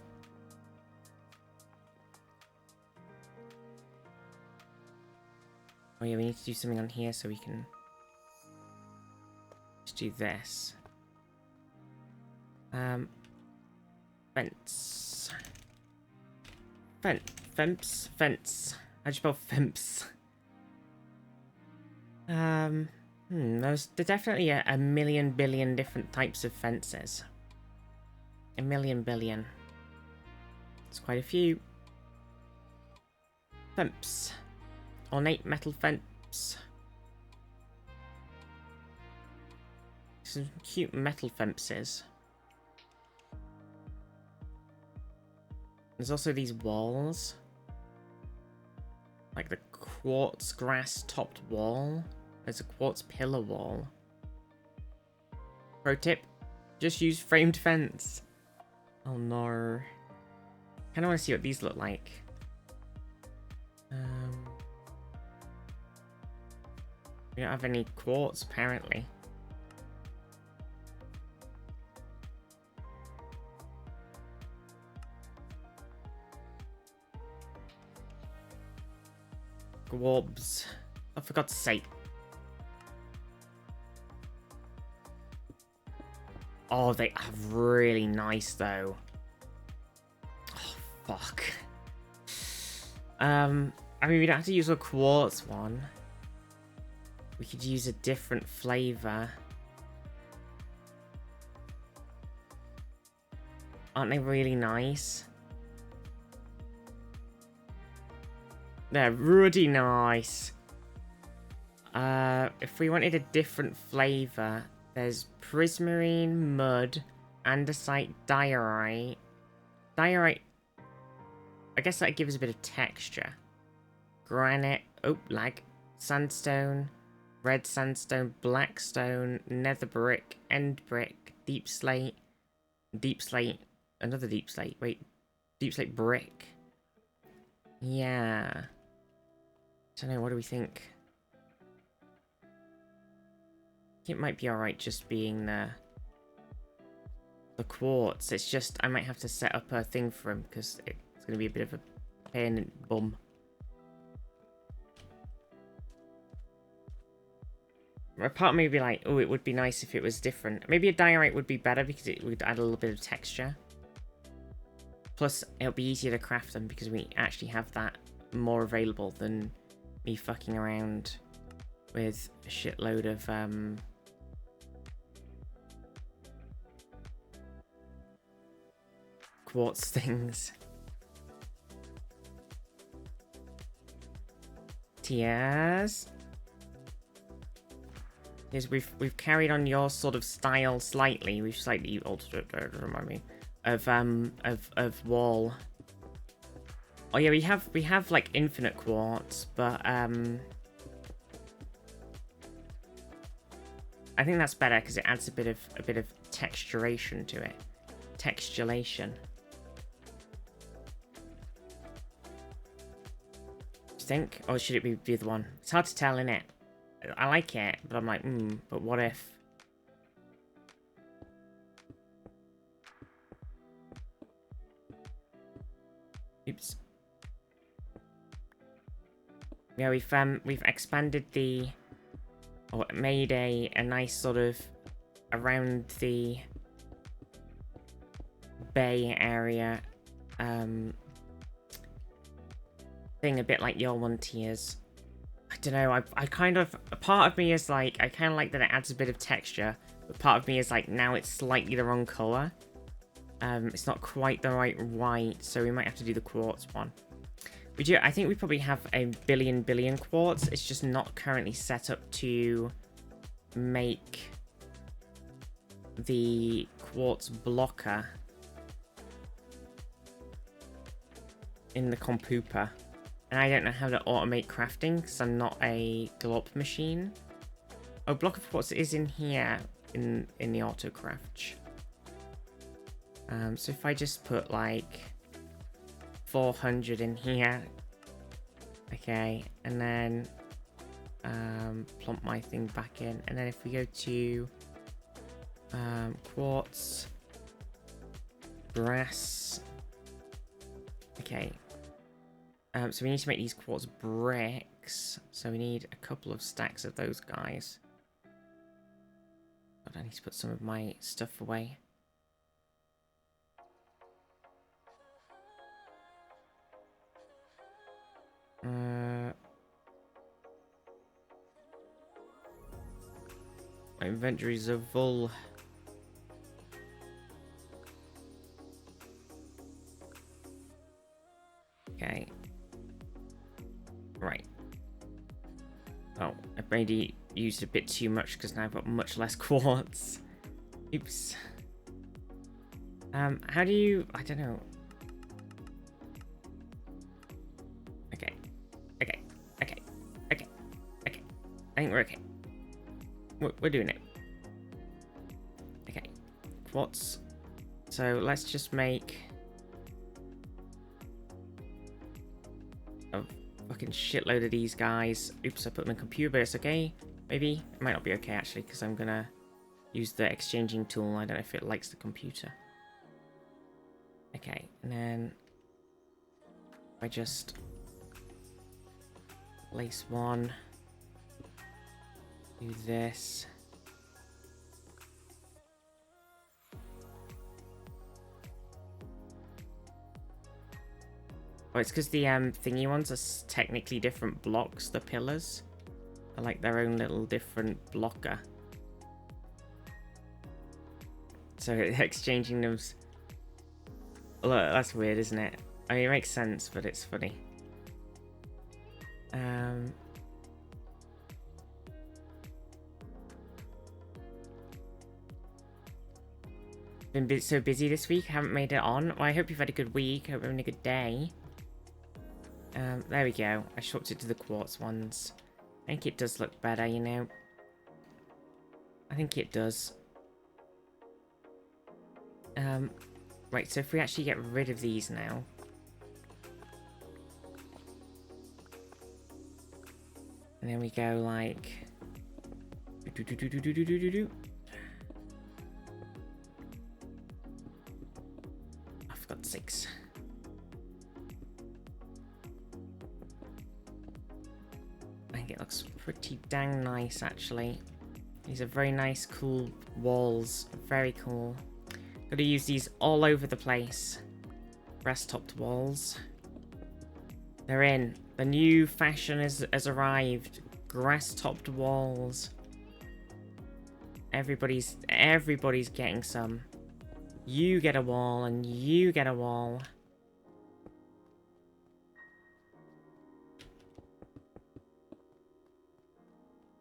Oh yeah, we need to do something on here so we can just do this. Fence. Fence. How'd you spell fence? There's definitely a million billion different types of fences. A million billion. It's quite a few. Fence. Ornate metal fence. Some cute metal fences. There's also these walls. Like the quartz grass topped wall. There's a quartz pillar wall. Pro tip, just use framed fence. Oh no. Kinda wanna see what these look like. We don't have any quartz, apparently. Gwobs. I forgot to say. Oh, they are really nice, though. Oh, fuck. I mean, we don't have to use a quartz one. We could use a different flavor. Aren't they really nice? They're really nice. If we wanted a different flavor, there's prismarine, mud, andesite, diorite. Diorite, I guess that gives a bit of texture. Granite, oh, lag, sandstone, red sandstone, black stone, nether brick, end brick, deep slate, another deep slate. Wait, deep slate brick. Yeah. Don't know, what do we think? It might be alright just being the quartz. It's just, I might have to set up a thing for him because it's going to be a bit of a pain in the bum. A part of me would be like, oh, it would be nice if it was different. Maybe a diorite would be better because it would add a little bit of texture. Plus, it'll be easier to craft them because we actually have that more available than me fucking around with a shitload of quartz things. Tears. Is we've carried on your sort of style slightly. We've slightly altered it to remind me of wall. Oh yeah, we have like infinite quartz, but I think that's better because it adds a bit of texturation to it. Textulation. Do you think? Or should it be the other one? It's hard to tell, innit? I like it, but I'm like, but what if? Oops. Yeah, we've expanded or made a nice sort of around the bay area thing, a bit like your one, Tears. I don't know, I kind of, a part of me is like, I kind of like that it adds a bit of texture, but part of me is like, now it's slightly the wrong color. It's not quite the right white, so we might have to do the quartz one. I think we probably have a billion quartz. It's just not currently set up to make the quartz blocker in the computer. And I don't know how to automate crafting because I'm not a glop machine. Oh, block of quartz is in here in the auto craft. So if I just put like 400 in here, okay, and then plump my thing back in, and then if we go to quartz, brass, okay. So we need to make these quartz bricks. So we need a couple of stacks of those guys. But I need to put some of my stuff away. My inventories are full. Okay. Right. Oh, I've maybe used a bit too much because now I've got much less quartz. Oops. How do you... I don't know. Okay. Okay. Okay. Okay. Okay. I think we're okay. We're doing it. Okay. Quartz. So let's just make... a fucking shitload of these guys. Oops, I put them in computer, but it's okay. Maybe. It might not be okay, actually, because I'm gonna use the exchanging tool. I don't know if it likes the computer. Okay, and then I just place one. Do this. Oh, it's because the thingy ones are technically different blocks. The pillars are like their own little different blocker. So exchanging them's... Look, that's weird, isn't it? I mean, it makes sense, but it's funny. Been so busy this week, haven't made it on. Well, I hope you've had a good week. I hope you're having a good day. There we go. I swapped it to the quartz ones. think it does look better, you know. I think it does. Right, so if we actually get rid of these now. And then we go like... Oh, for God's sakes. I think it looks pretty dang nice, actually. These are very nice, cool walls. Very cool. Gotta use these all over the place. Brass-topped walls. They're in. The new fashion has arrived. Grass-topped walls. Everybody's getting some. You get a wall, and you get a wall.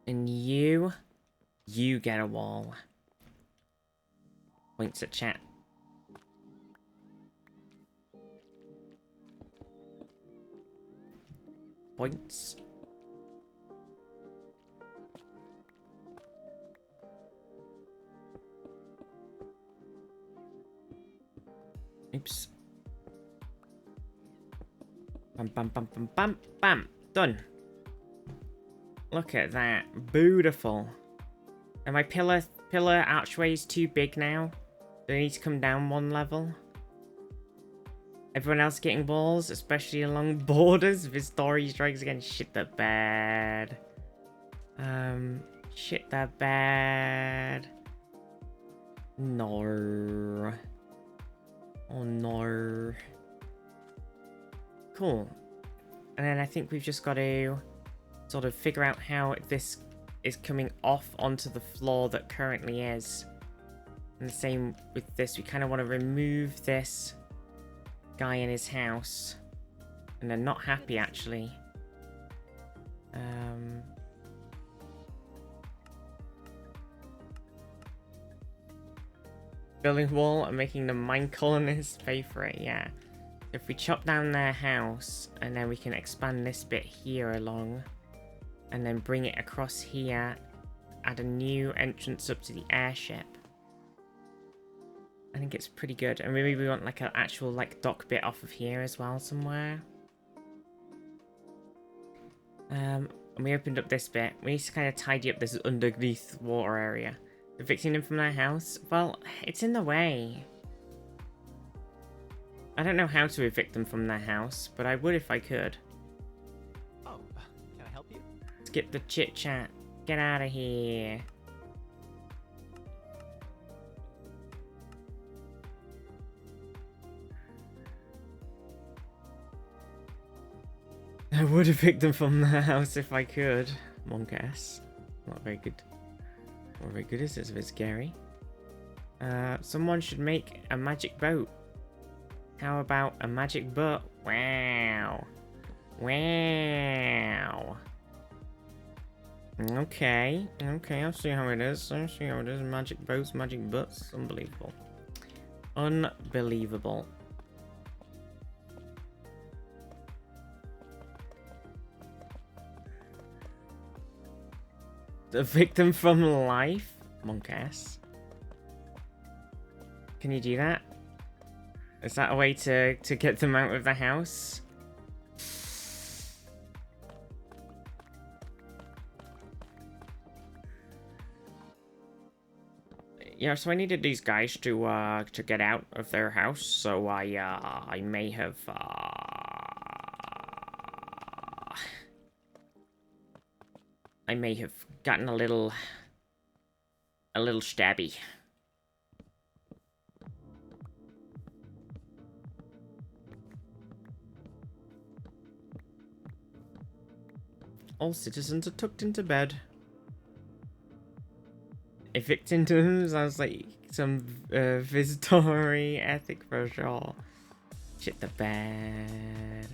And you get a wall. Points at chat. Points. Oops. Bam, bam, bam, bam, bam, bam. Done. Look at that. Beautiful. Are my pillar archways too big now? Do they need to come down one level? Everyone else getting walls, especially along borders. If his story strikes again, shit the bed. Shit the bed. No. Oh no. Cool. And then I think we've just got to sort of figure out how this is coming off onto the floor that currently is. And the same with this, we kind of want to remove this guy in his house. And they're not happy, actually. Building wall and making the mine colonists pay for it, yeah. If we chop down their house, and then we can expand this bit here along, and then bring it across here, add a new entrance up to the airship. I think it's pretty good. And maybe we want like an actual like dock bit off of here as well somewhere. And we opened up this bit. We need to kind of tidy up this underneath water area. Evicting them from their house? Well, it's in the way. I don't know how to evict them from their house, but I would if I could. Oh, can I help you? Skip the chit chat. Get out of here. I would evict them from their house if I could. Monk ass. Not very good. Not very good, is it? It's a bit scary. Someone should make a magic boat. How about a magic boat? Wow. Wow. Okay. Okay, I'll see how it is. I'll see how it is. Magic boats, magic butts. Unbelievable. Unbelievable. The victim from life? Monk ass. Can you do that? Is that a way to get them out of the house? Yeah, so I needed these guys to get out of their house, so I may have gotten a little stabby. All citizens are tucked into bed. Evicting them sounds like some visitory ethic for sure. Shit the bed.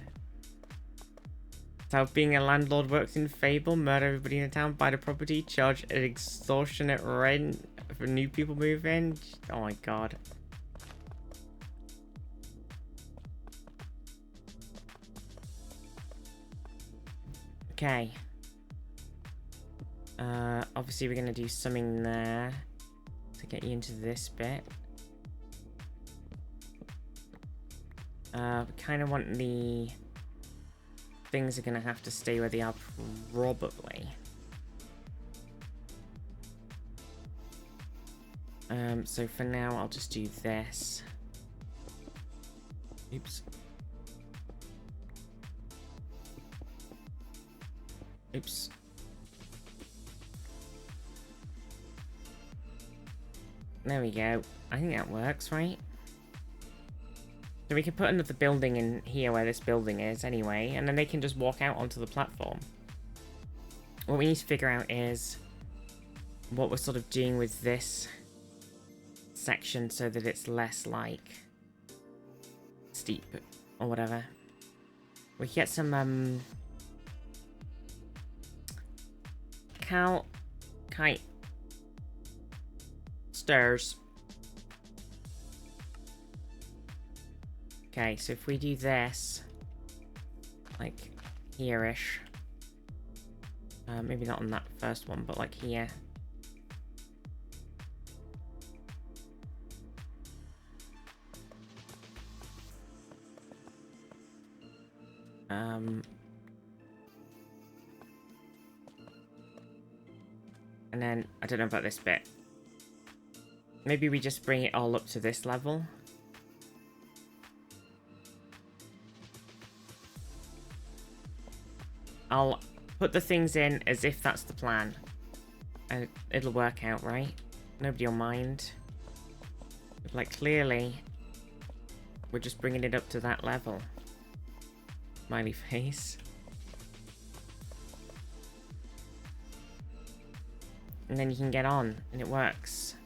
That's how being a landlord works in Fable. Murder everybody in the town, buy the property, charge an extortionate rent for new people move in. Oh my god. Okay. Obviously we're gonna do something there to get you into this bit. We kind of want the things are gonna have to stay where they are probably. So for now I'll just do this. Oops. Oops. There we go. I think that works, right? So we can put another building in here where this building is anyway, and then they can just walk out onto the platform. What we need to figure out is what we're sort of doing with this section so that it's less like steep or whatever. We can get some kite stairs. Okay, so if we do this, like here-ish, maybe not on that first one, but like here. And then, I don't know about this bit. Maybe we just bring it all up to this level. I'll put the things in as if that's the plan. And it'll work out, right? Nobody will mind. Like, clearly, we're just bringing it up to that level. Smiley face. And then you can get on, and it works.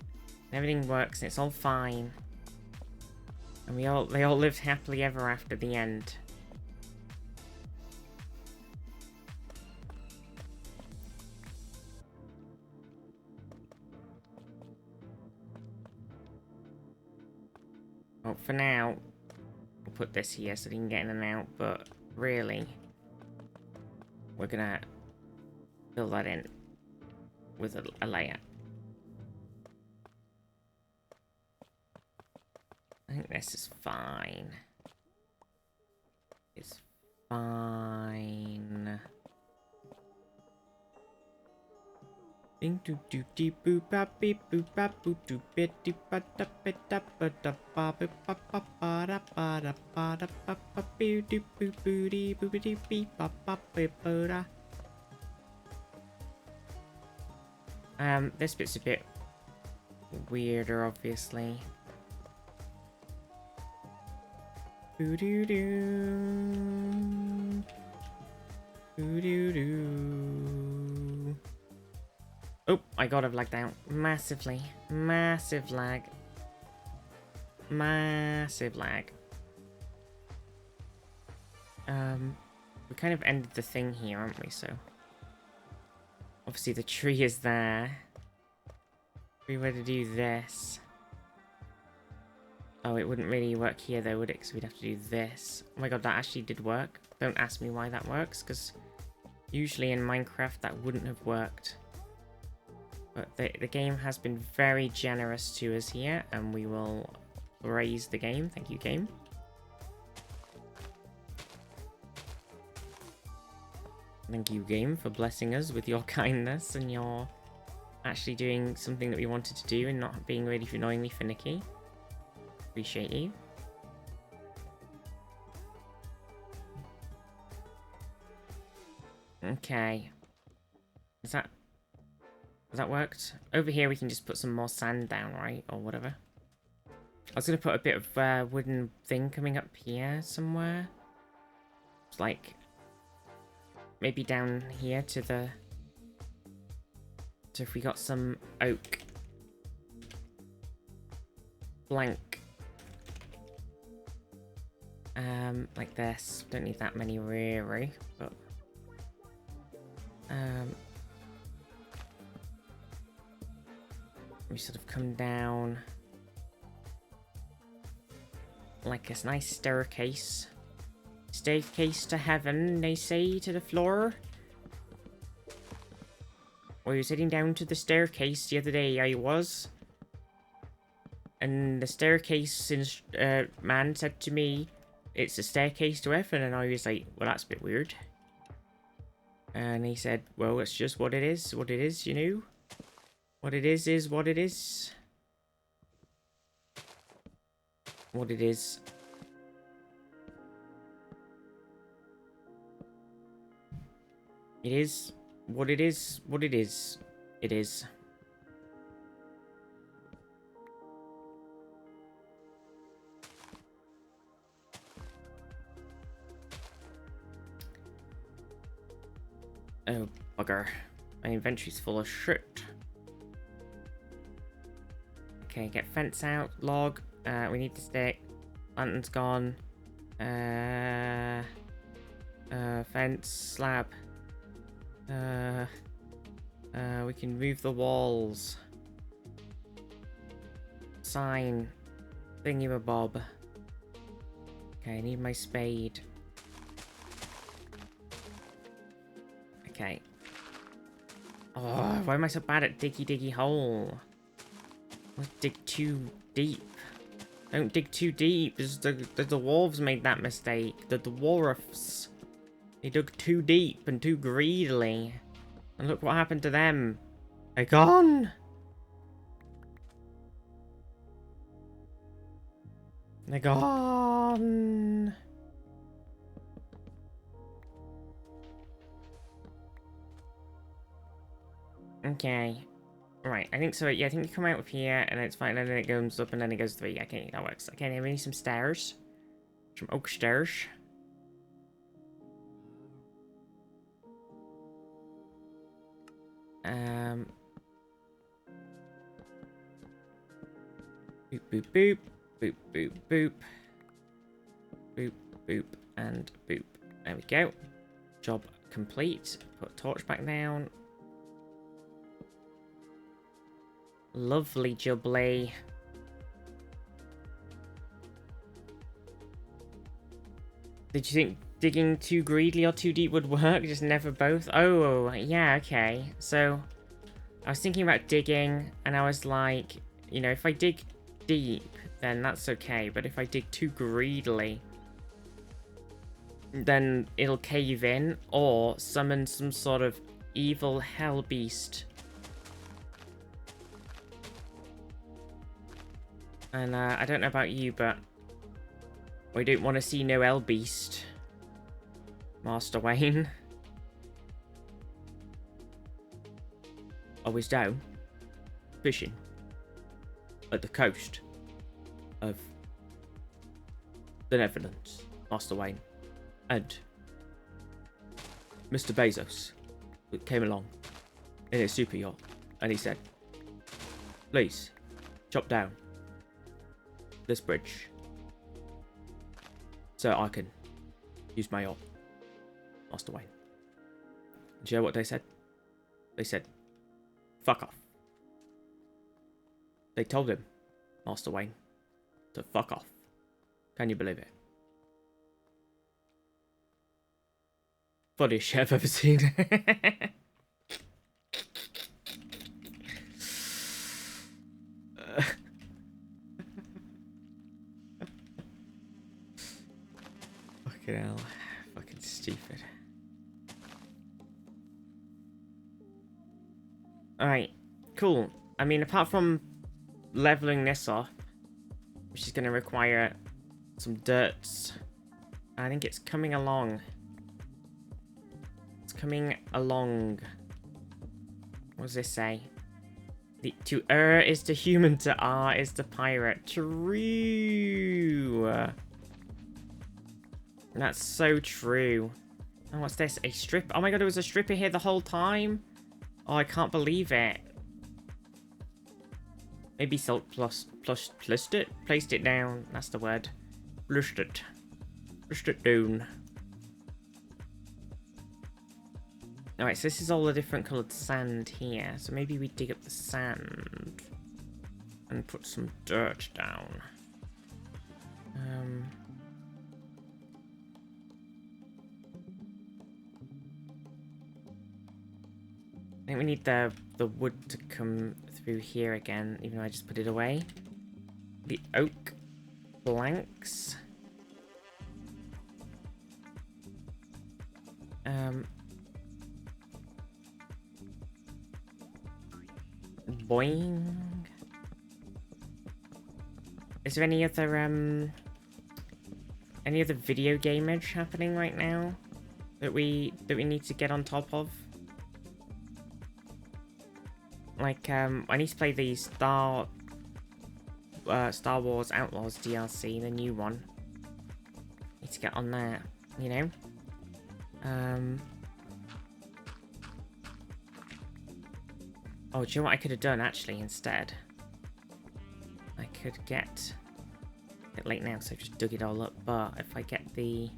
And everything works, and it's all fine. And they all lived happily ever after the end. Well, for now, we'll put this here so they can get in and out, but really, we're gonna fill that in with a layer. I think this is fine. It's fine. Bing do do dee boo ba beep boo ba boo do bit dee ba da bit da ba da ba ba ba ba ba da ba da ba da ba ba boo doo boo boo dee boo dee beep ba ba ba ba da. This bit's a bit weirder, obviously. Boo doo doo. Boo doo doo. Oh, I got it lagged out massively. Massive lag. Massive lag. We kind of ended the thing here, aren't we? So obviously the tree is there. If we were to do this. Oh, it wouldn't really work here though, would it? Because we'd have to do this. Oh my god, that actually did work. Don't ask me why that works, because usually in Minecraft that wouldn't have worked. But the game has been very generous to us here, and we will praise the game. Thank you, game. Thank you, game, for blessing us with your kindness and your actually doing something that we wanted to do and not being really annoyingly finicky. Appreciate you. Okay. Has that worked? Over here we can just put some more sand down, right? Or whatever. I was going to put a bit of wooden thing coming up here somewhere. It's like maybe down here to the... So if we got some oak. Blank. Like this. Don't need that many really, but... we sort of come down like a nice staircase. Staircase to heaven, they say to the floor. we were sitting down to the staircase the other day, I was. And the staircase man said to me, it's a staircase to heaven. And I was like, well, that's a bit weird. And he said, well, it's just what it is, you know? What it is what it is. What it is. It is what it is, what it is. It is. Oh, bugger. My inventory's full of shit. Okay, get fence out, log. We need the stick. Lantern's gone. Fence, slab. We can move the walls. Sign. Thingamabob. Okay, I need my spade. Okay. Oh, why am I so bad at diggy hole? Let's dig too deep. Don't dig too deep. The dwarves made that mistake. The dwarfs. They dug too deep and too greedily. And look what happened to them. They're gone. They're gone. Okay. Right, I think so. Yeah, I think you come out of here and it's fine. And then it goes up and then it goes 3. Okay, that works. Okay, now we need some stairs. Some oak stairs. Boop, boop, boop. Boop, boop, boop. Boop, boop, and boop. There we go. Job complete. Put torch back down. Lovely jubbly. Did you think digging too greedily or too deep would work? Just never both? Oh, yeah, okay. So, I was thinking about digging, and I was like, you know, if I dig deep, then that's okay. But if I dig too greedily, then it'll cave in, or summon some sort of evil hell beast. And I don't know about you, but we don't want to see no hell beast, Master Wayne. I was down fishing at the coast of the Netherlands, Master Wayne, and Mr. Bezos came along in his super yacht, and he said, please, chop down this bridge so I can use my yacht, Master Wayne. And do you know what they said? They said, fuck off. They told him, Master Wayne, to fuck off. Can you believe it? Funniest shit I've ever seen. Fucking hell. Fucking stupid. Alright, cool. I mean, apart from leveling this off, which is going to require some dirts, I think it's coming along. It's coming along. What does this say? To err is the human, to R is the pirate. True. That's so true. Oh, what's this? A strip? Oh my god, there was a stripper here the whole time? Oh, I can't believe it. Maybe Salt placed it down. That's the word. Placed it down. Alright, so this is all the different coloured sand here. So maybe we dig up the sand and put some dirt down. think we need the wood to come through here again, even though I just put it away. The oak planks. Boing. Is there any other video gameage happening right now that we need to get on top of? Like I need to play the Star Wars Outlaws DLC, the new one. Need to get on that, you know. Oh, do you know what I could have done actually instead? I could get a bit late now, so I've just dug it all up. But if I get the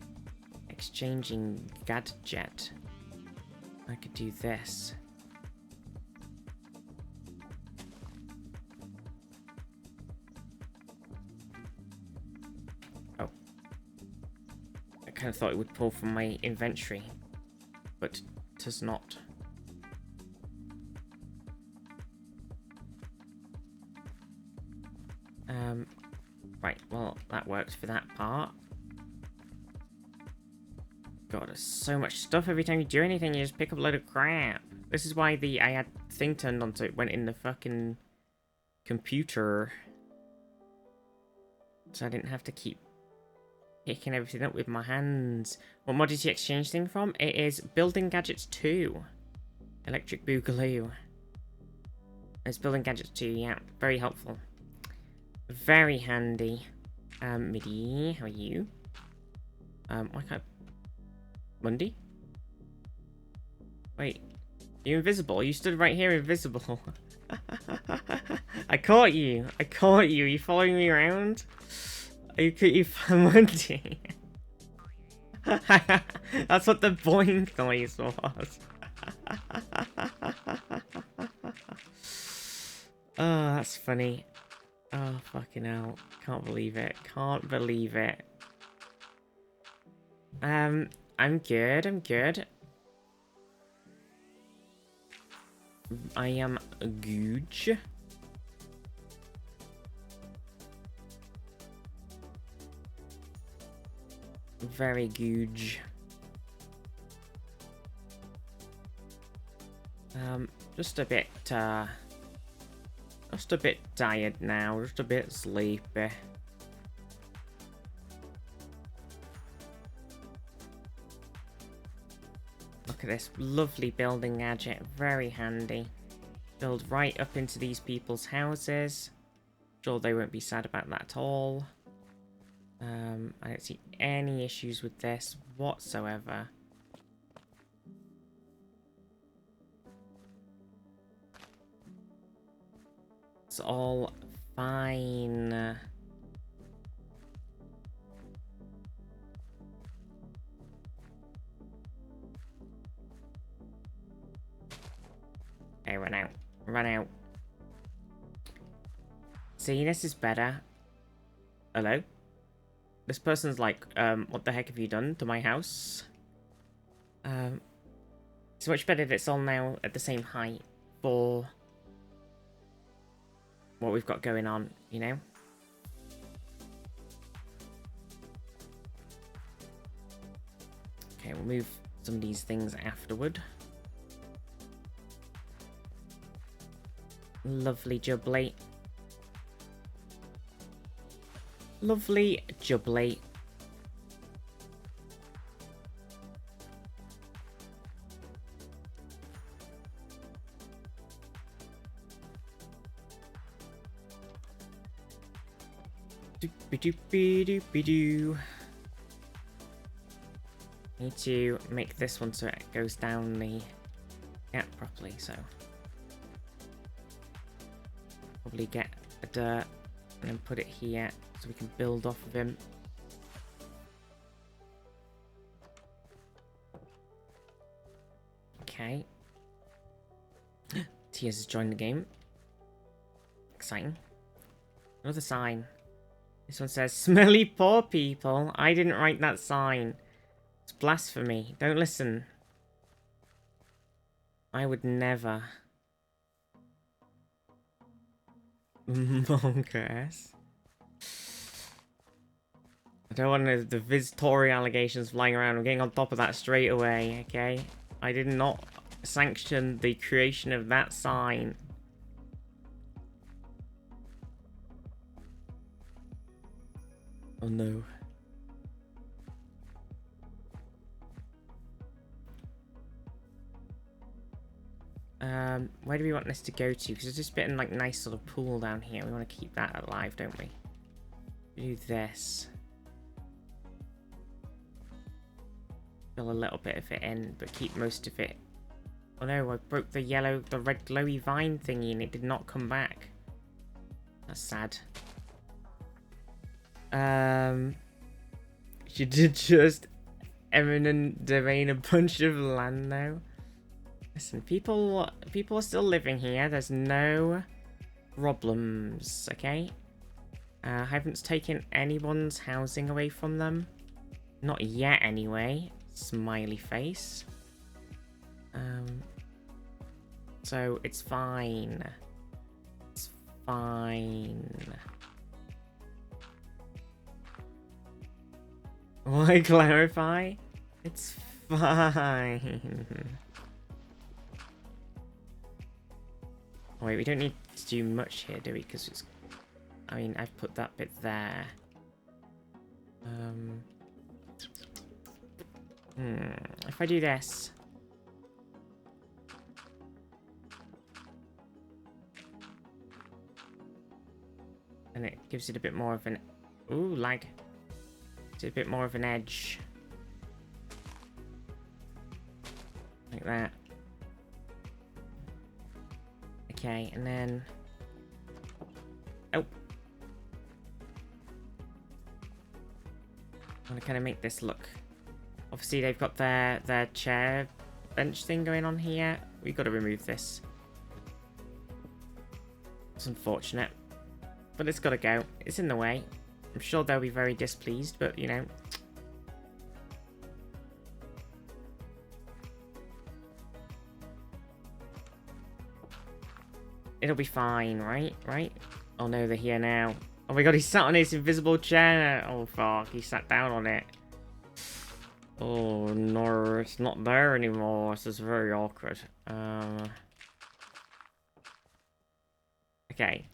exchanging gadget, I could do this. Oh, I kind of thought it would pull from my inventory, but it does not. Right, well, that works for that part. God, there's so much stuff. Every time you do anything, you just pick up a load of crap. This is why I had thing turned on so it went in the fucking computer. So I didn't have to keep picking everything up with my hands. What mod did you exchange thing from? It is Building Gadgets 2. Electric Boogaloo. It's Building Gadgets 2, yeah. Very helpful. Very handy. Midi, how are you? Why can't... Mundy? Wait. You're invisible. You stood right here invisible. I caught you. I caught you. Are you following me around? Are you Mundy? That's what the boing noise was. Oh, that's funny. Oh, fucking hell. Can't believe it. Can't believe it. I'm good. I'm good. I am good. Very good. Just a bit tired now, just a bit sleepy. Look at this lovely building gadget, very handy. Build right up into these people's houses. Sure, they won't be sad about that at all. I don't see any issues with this whatsoever. It's all fine. Okay, run out. Run out. See, this is better. Hello? This person's like, what the heck have you done to my house? It's much better that it's all now at the same height for what we've got going on, you know? Okay, we'll move some of these things afterward. Lovely jubbly. Lovely jubbly. Doopy-doopy-doopy-doo. Need to make this one so it goes down the gap properly, so probably get a dirt and then put it here so we can build off of him. Okay. Tears has joined the game. Exciting. Another sign. This one says, "Smelly poor people." I didn't write that sign. It's blasphemy. Don't listen. I would never. Mongoose. I don't want the Viz-Tory allegations flying around. I'm getting on top of that straight away, okay? I did not sanction the creation of that sign. Oh no. Where do we want this to go to? Because it's just a bit of like nice sort of pool down here. We want to keep that alive, don't we? Do this. Fill a little bit of it in, but keep most of it. Oh no, I broke the red glowy vine thingy and it did not come back. That's sad. She did just eminent domain a bunch of land now. Listen, people are still living here. There's no problems, okay? I haven't taken anyone's housing away from them. Not yet, anyway. Smiley face. So it's fine. It's fine. Why clarify? It's fine. Oh, wait, we don't need to do much here, do we? Because it's... I mean, I've put that bit there. If I do this... and it gives it a bit more of an... Ooh, lag. Gives it a bit more of an edge. Like that. Okay, and then... Oh! I want to kind of make this look... Obviously, they've got their chair bench thing going on here. We've got to remove this. It's unfortunate. But it's got to go. It's in the way. I'm sure they'll be very displeased, but, you know... It'll be fine, right? Right? Oh no, they're here now. Oh my god, he sat on his invisible chair. Oh fuck, he sat down on it. Oh no, it's not there anymore. This is very awkward. Okay.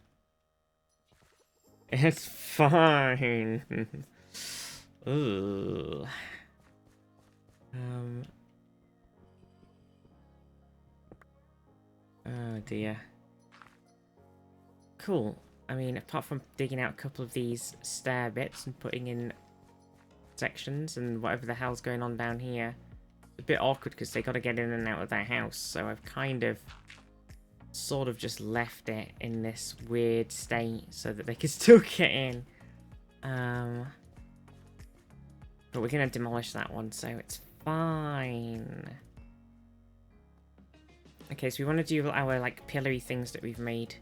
It's fine. Ooh. Oh dear. Cool. I mean, apart from digging out a couple of these stair bits and putting in sections and whatever the hell's going on down here, it's a bit awkward because they got to get in and out of their house. So I've kind of sort of just left it in this weird state so that they can still get in. But we're going to demolish that one, so it's fine. Okay, so we want to do our, like, pillory things that we've made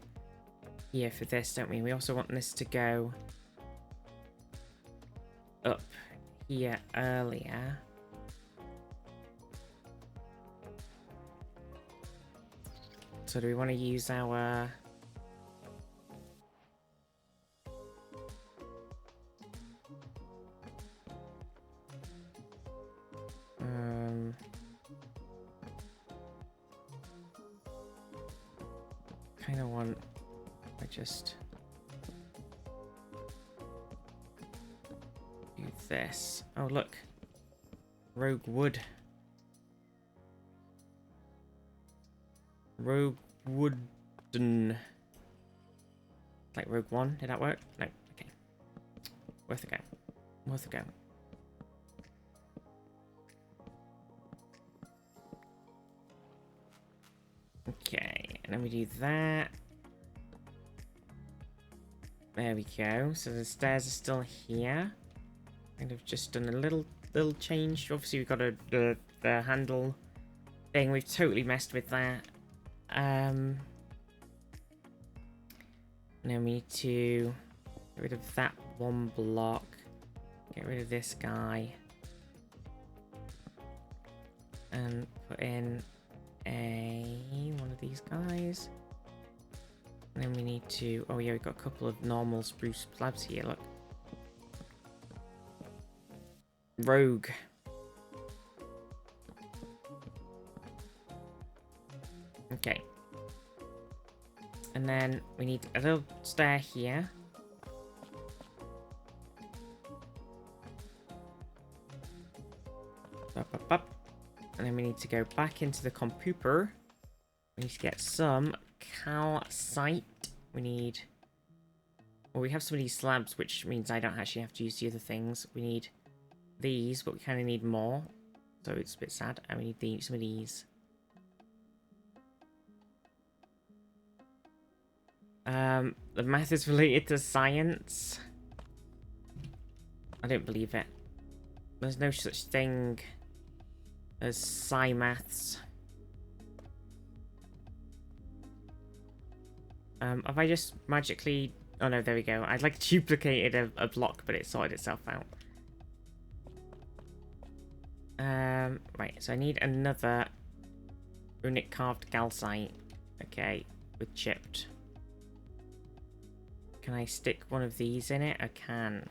here for this, don't we? We also want this to go up here earlier. So do we want to use our... kind of want... I just... do this. Oh, look. Rogue wood. Rogue wooden. Like Rogue One. Did that work? No. Okay. Worth a go. Worth a go. Okay. And then we do that. There we go. So the stairs are still here. Kind of just done a little change. Obviously we've got the handle thing. We've totally messed with that. And then we need to get rid of that one block. Get rid of this guy. And put in a size. And then we need to... Oh yeah, we've got a couple of normal spruce slabs here, look. Rogue. Okay. And then we need a little stair here. Up. And then we need to go back into the computer. We need to get some calcite. We need... Well, we have some of these slabs, which means I don't actually have to use the other things. We need these, but we kind of need more. So it's a bit sad. And we need some of these. The math is related to science. I don't believe it. There's no such thing as sci maths. Have I just magically... Oh no, there we go. I'd like duplicated a block, but it sorted itself out. Right, so I need another runic carved calcite. Okay, with chipped. Can I stick one of these in it? I can.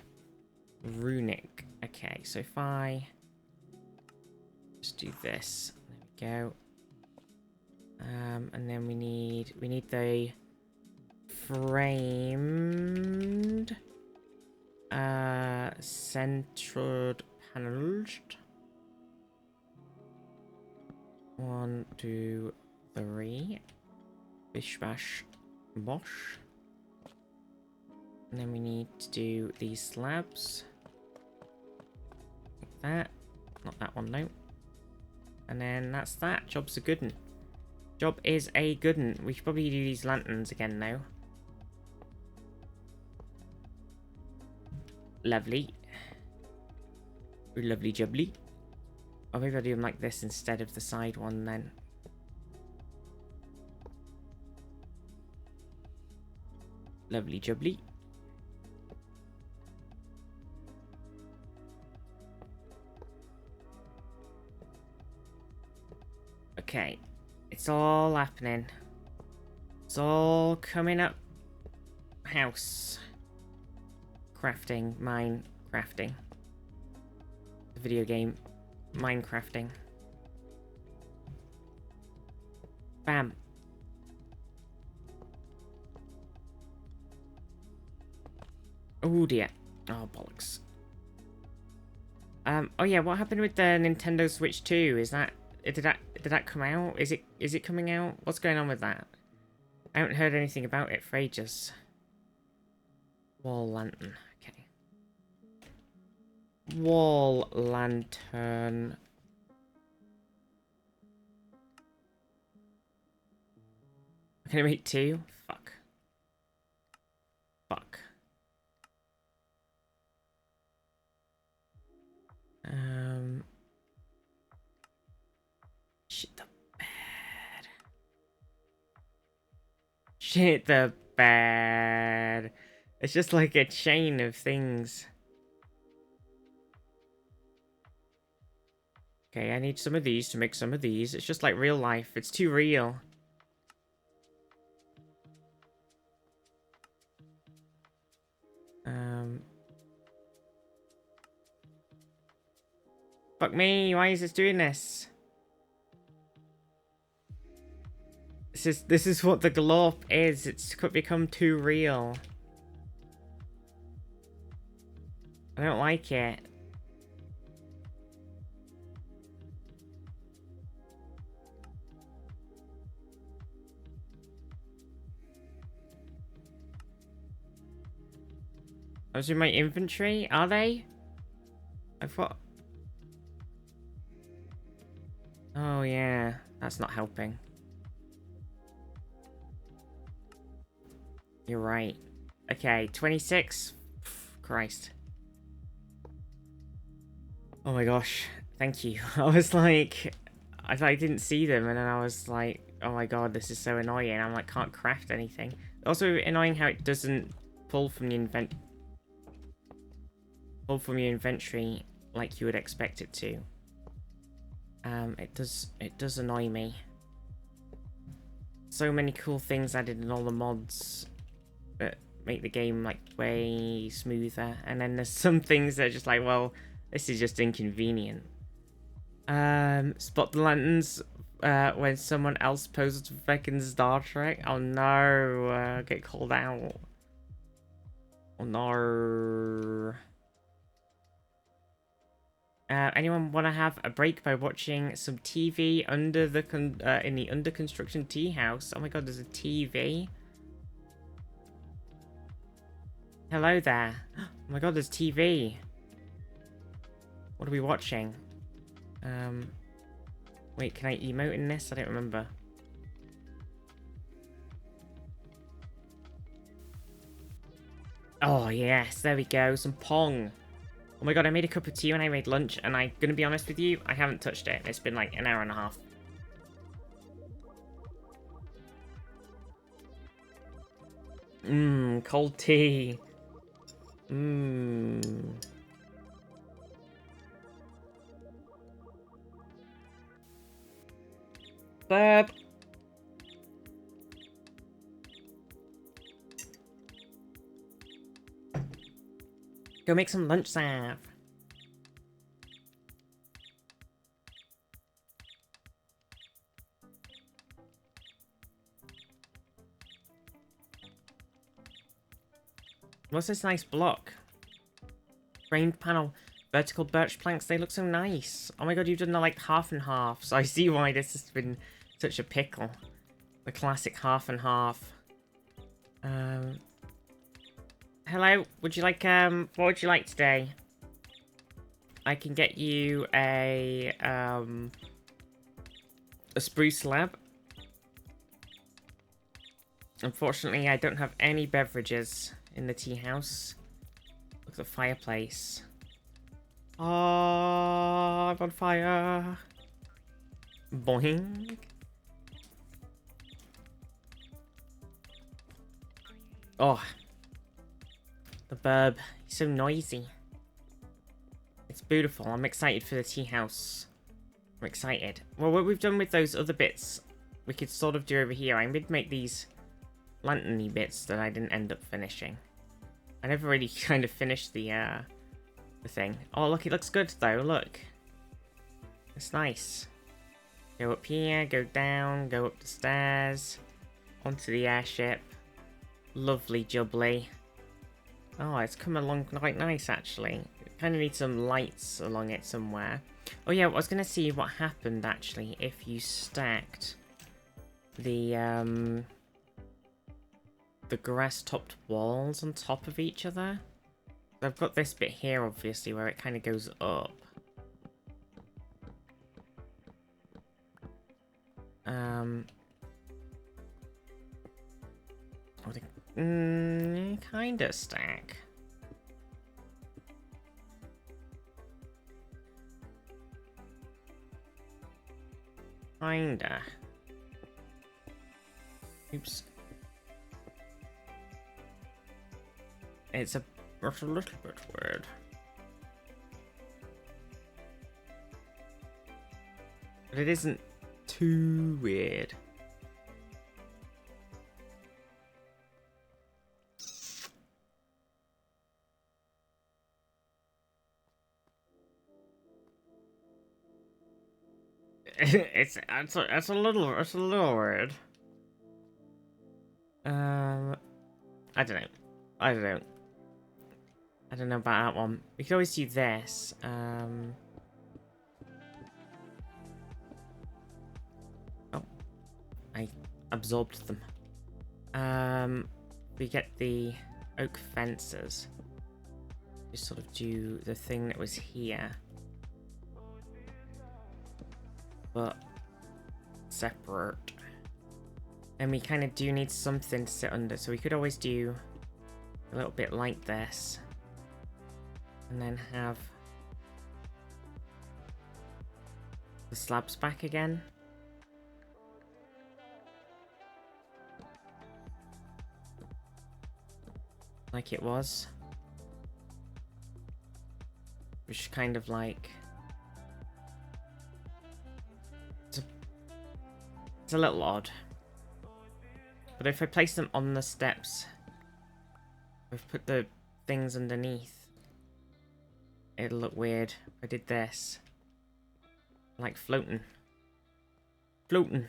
Runic. Okay, so if I just do this, there we go. And then we need the framed centered panels. 1, 2, 3. Bish bash bosh. And then we need to do these slabs. Like that. Not that one, no. And then that's that. Job's a good one. Job is a good one. We should probably do these lanterns again now. Lovely. Lovely jubbly. Or maybe I'll do them like this instead of the side one then. Lovely jubbly. Okay, it's all happening. It's all coming up. House. Crafting, mine, crafting. The video game, Minecrafting. Bam. Oh dear. Oh bollocks. Oh yeah, what happened with the Nintendo Switch 2? Is that... Did that come out? Is it coming out? What's going on with that? I haven't heard anything about it for ages. Wall lantern. Okay. Wall lantern. Can I make 2? Fuck. Fuck. Shit the bed. Shit the bed. It's just like a chain of things. Okay, I need some of these to make some of these. It's just like real life. It's too real. Fuck me, why is this doing this? This is what the glorp is. It's become too real. I don't like it. Those are in my inventory? Are they? I thought... Oh yeah, that's not helping. You're right. Okay, 26. Christ. Oh my gosh, thank you. I was like, I didn't see them, and then I was like, oh my god, this is so annoying. I'm like, can't craft anything. Also annoying how it doesn't pull from your inventory like you would expect it to. It does annoy me. so many cool things added in all the mods that make the game like way smoother, and then there's some things that are just like, well, this is just inconvenient. Spot the lanterns when someone else poses back in Star Trek. Oh no, get called out. Oh no. Anyone want to have a break by watching some TV under the in the under construction tea house? Oh my god, there's a TV. Hello there. Oh my god, there's TV. What are we watching? Wait, can I emote in this? I don't remember. Oh yes, there we go. Some Pong. Oh my god, I made a cup of tea when I made lunch, and I'm gonna be honest with you, I haven't touched it. It's been like an hour and a half. Mmm, cold tea. Mmm. Burp. Go make some lunch, Sav. What's this nice block? Framed panel. Vertical birch planks. They look so nice. Oh my god, you've done the like half and half. So I see why this has been such a pickle. The classic half and half. Hello, would you like, what would you like today? I can get you a spruce slab. Unfortunately, I don't have any beverages in the tea house. Look at the fireplace. Oh, I'm on fire. Boing. Oh. The burb. He's so noisy. It's beautiful. I'm excited for the tea house. I'm excited. Well, what we've done with those other bits, we could sort of do over here. I would make these lantern-y bits that I didn't end up finishing. I never really kind of finished the thing. Oh, look, it looks good, though. Look. It's nice. Go up here, go down, go up the stairs, onto the airship. Lovely jubbly. Oh, it's come along quite nice, actually. Kind of need some lights along it somewhere. Oh yeah, I was going to see what happened, actually, if you stacked the grass-topped walls on top of each other. I've got this bit here, obviously, where it kind of goes up. Kind of stack. Kinda. Oops. It's a little bit weird. But it isn't too weird. it's a little weird. I don't know. I don't know about that one. We could always do this. Oh, I absorbed them. We get the oak fences. Just sort of do the thing that was here, but separate. And we kind of do need something to sit under, so we could always do a little bit like this, and then have the slabs back again. Like it was. Which is kind of like... It's a little odd. But if I place them on the steps, I've put the things underneath, it'll look weird. If I did this. Like floating. Floating.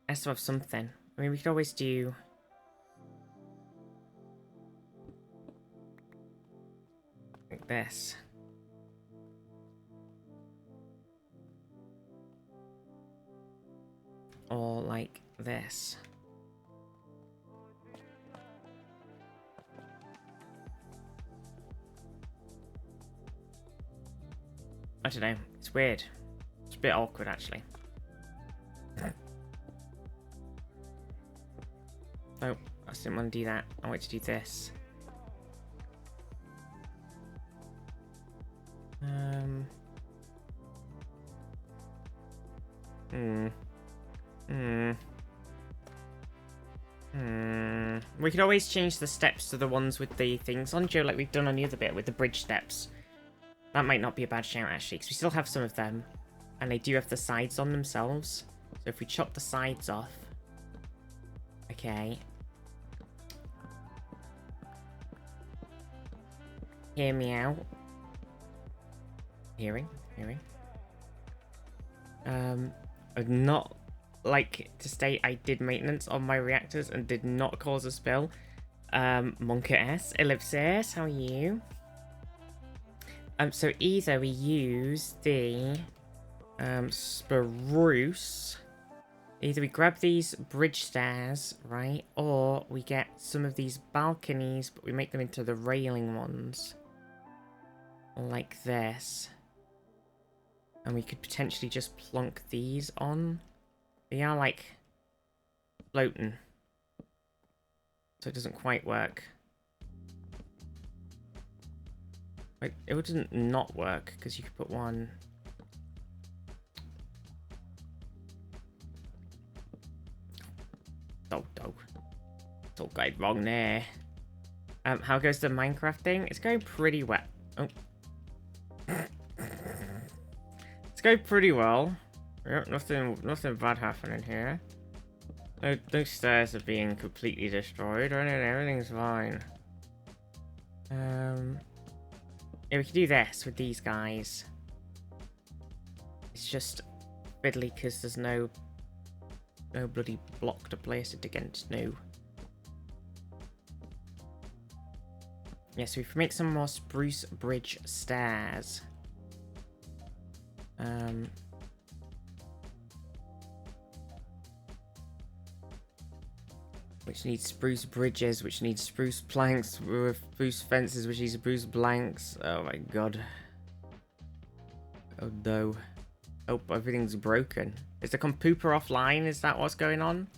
Has to have something. I mean, we could always do... like this. Or like this. I don't know. It's weird. It's a bit awkward, actually. Oh, I didn't want to do that. I want to do this. We could always change the steps to the ones with the things on, Joe, like we've done on the other bit with the bridge steps. That might not be a bad shout, actually, because we still have some of them. And they do have the sides on themselves. So if we chop the sides off... Okay. Hear me out. Hearing. I'd not like to state I did maintenance on my reactors and did not cause a spill. Monka S, Ellipsis, how are you? So either we use the spruce, either we grab these bridge stairs, right, or we get some of these balconies, but we make them into the railing ones, like this, and we could potentially just plonk these on. They are like floating, so it doesn't quite work. Like, it wouldn't not work, because you could put one... Oh. It's all going wrong there. How goes the Minecraft thing? It's going pretty well. Oh. It's going pretty well. Yep, nothing bad happening here. No stairs are being completely destroyed or anything. Everything's fine. Yeah, we could do this with these guys. It's just fiddly because there's no bloody block to place it against. No. Yeah, so if we make some more spruce bridge stairs. Which needs spruce bridges, which needs spruce planks, with spruce fences, which needs spruce blanks. Oh my god. Oh no. Oh, everything's broken. Is the computer offline? Is that what's going on?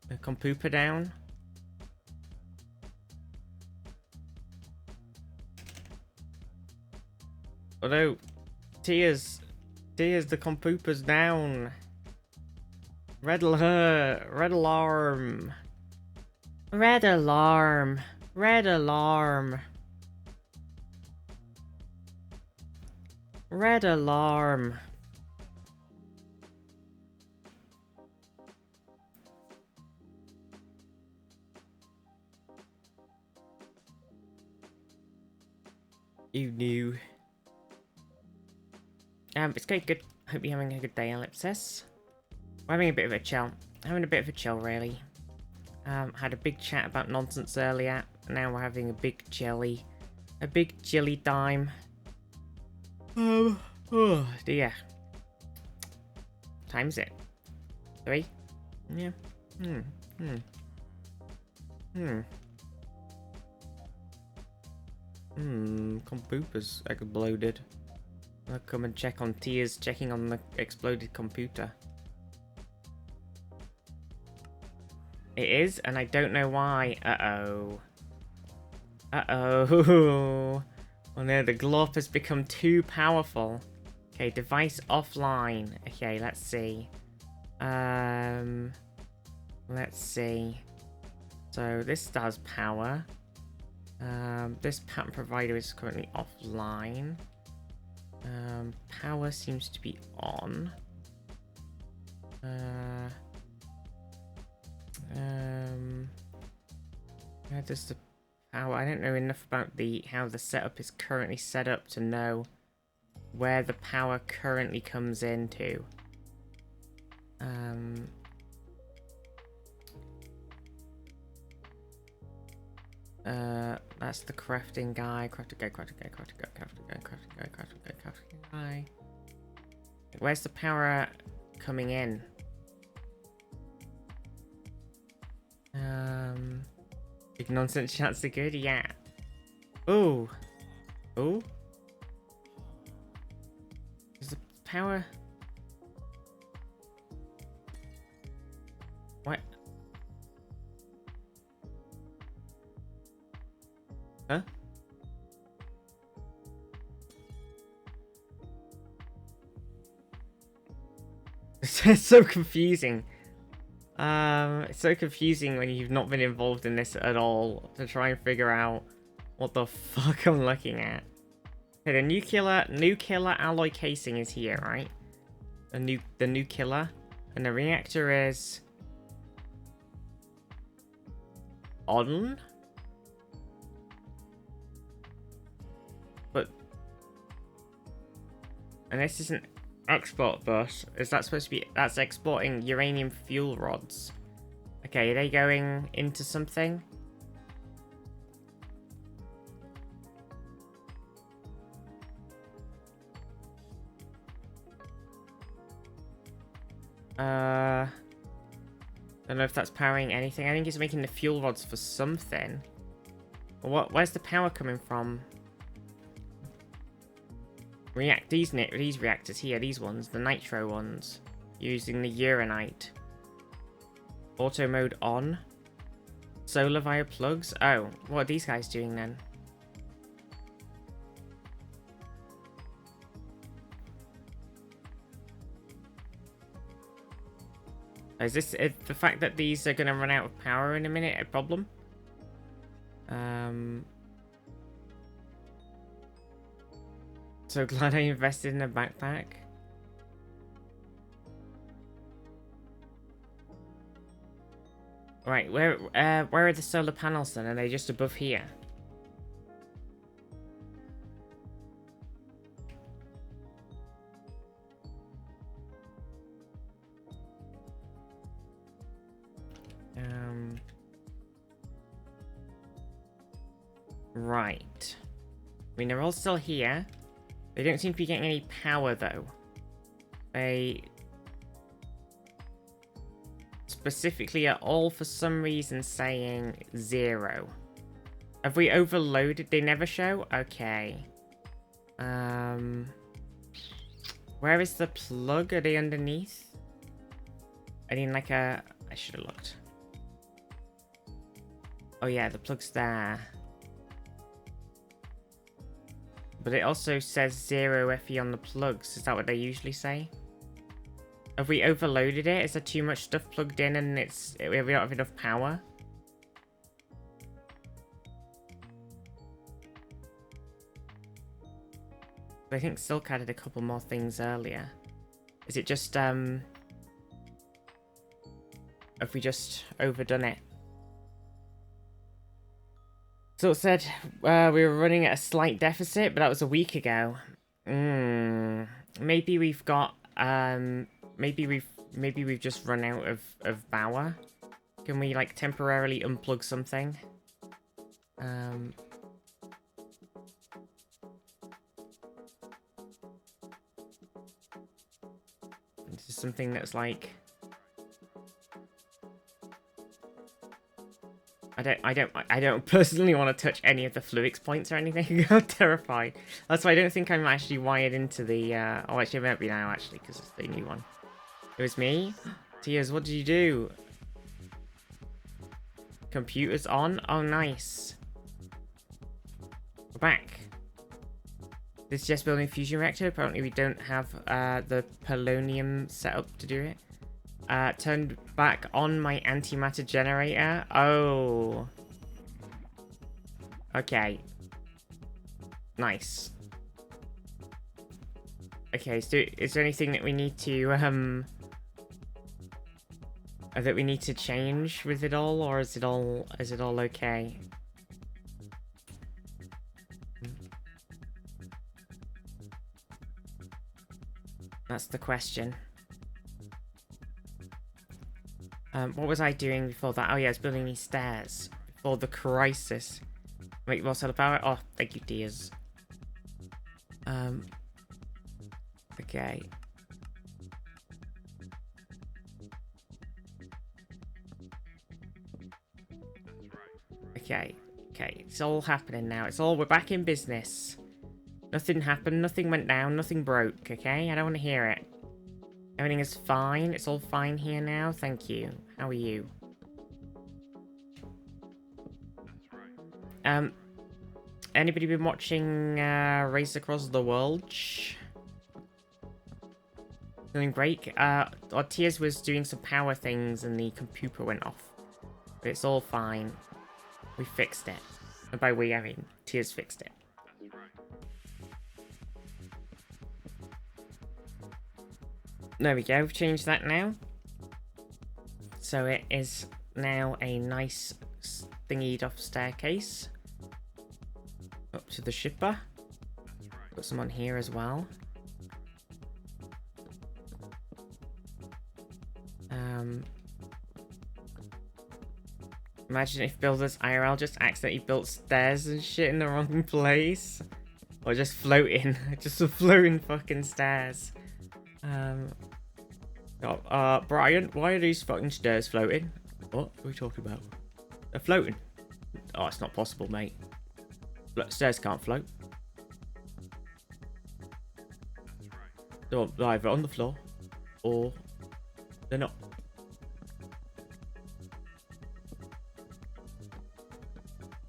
The computer down? Oh no. Tears, the computer's down. Red alert! Red alarm! Red alarm! Red alarm! Red alarm! You knew. It's going good. Hope you're having a good day, Ellipsis. We're having a bit of a chill. Having a bit of a chill, really. Had a big chat about nonsense earlier. Now we're having a big chilly time. Oh dear. Time's it? 3? Yeah. Computer's exploded. I'll come and check on Tia's checking on the exploded computer. It is, and I don't know why. Uh-oh. Uh-oh. Oh no, the glop has become too powerful. Okay, device offline. Okay, let's see. Let's see. So this does power. This pattern provider is currently offline. Power seems to be on. Where does the power? I don't know enough about how the setup is currently set up to know where the power currently comes into. That's the crafting guy. Crafting guy. Where's the power coming in? Big nonsense chance are good, yeah. Ooh. Ooh. Is the power... What? Huh? It's so confusing. It's so confusing when you've not been involved in this at all to try and figure out what the fuck I'm looking at. Okay, the nuclear alloy casing is here, right? The nuclear, and the reactor is on. But and this isn't export bus. Is that supposed to be... That's exporting uranium fuel rods. Okay, are they going into something? Don't know if that's powering anything. I think it's making the fuel rods for something. Where's the power coming from? These reactors here, these ones, the nitro ones, using the uranite. Auto mode on. Solar via plugs. Oh, what are these guys doing then? Is the fact that these are going to run out of power in a minute a problem? So glad I invested in a backpack. Right, where are the solar panels then? Are they just above here? Right. I mean, they're all still here. They don't seem to be getting any power, though. They specifically are all, for some reason, saying 0. Have we overloaded? They never show? Okay. Where is the plug? Are they underneath? I mean, like a... I should have looked. Oh, yeah, the plug's there. But it also says 0 FE on the plugs. Is that what they usually say? Have we overloaded it? Is there too much stuff plugged in and we don't have enough power? I think Silk added a couple more things earlier. Is it just, have we just overdone it? So it said we were running at a slight deficit, but that was a week ago. Maybe we've got maybe we've just run out of power. Can we like temporarily unplug something? This is something that's like I don't personally want to touch any of the fluix points or anything. I'm terrified. That's why I don't think I'm actually wired into the, oh, actually, I might be now, actually, because it's the new one. It was me? Tears, what did you do? Computer's on? Oh, nice. We're back. This is just building a fusion reactor. Apparently we don't have the polonium set up to do it. Turned back on my antimatter generator. Oh. Okay. Nice. Okay, so is there anything that we need to, that we need to change with it all, or is it all okay? That's the question. What was I doing before that? Oh yeah, I was building these stairs before the crisis. Make more solar power. Oh, thank you, dears. Okay. Okay, it's all happening now. We're back in business. Nothing happened, nothing went down, nothing broke, okay? I don't want to hear it. Everything is fine, it's all fine here now, thank you. How are you? Anybody been watching Race Across the World? Feeling great? Tears was doing some power things and the computer went off. But it's all fine. We fixed it. And by we, I mean Tears fixed it. There we go, we've changed that now. So it is now a nice thingied off staircase. Up to the shipper. Put some on here as well. Imagine if builders IRL just accidentally built stairs and shit in the wrong place. Or just floating. Just a floating fucking stairs. Brian, why are these fucking stairs floating? What are we talking about? They're floating. Oh, it's not possible, mate. Look, stairs can't float. They're either on the floor, or they're not.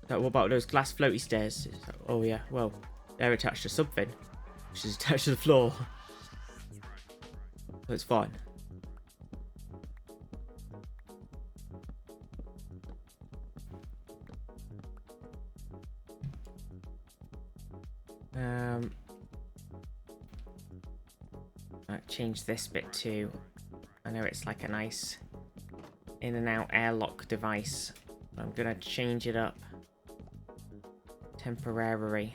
So what about those glass floaty stairs? Oh yeah, well, they're attached to something, which is attached to the floor. So it's fine. I'll change this bit too. I know it's like a nice in and out airlock device. I'm gonna change it up. Temporary.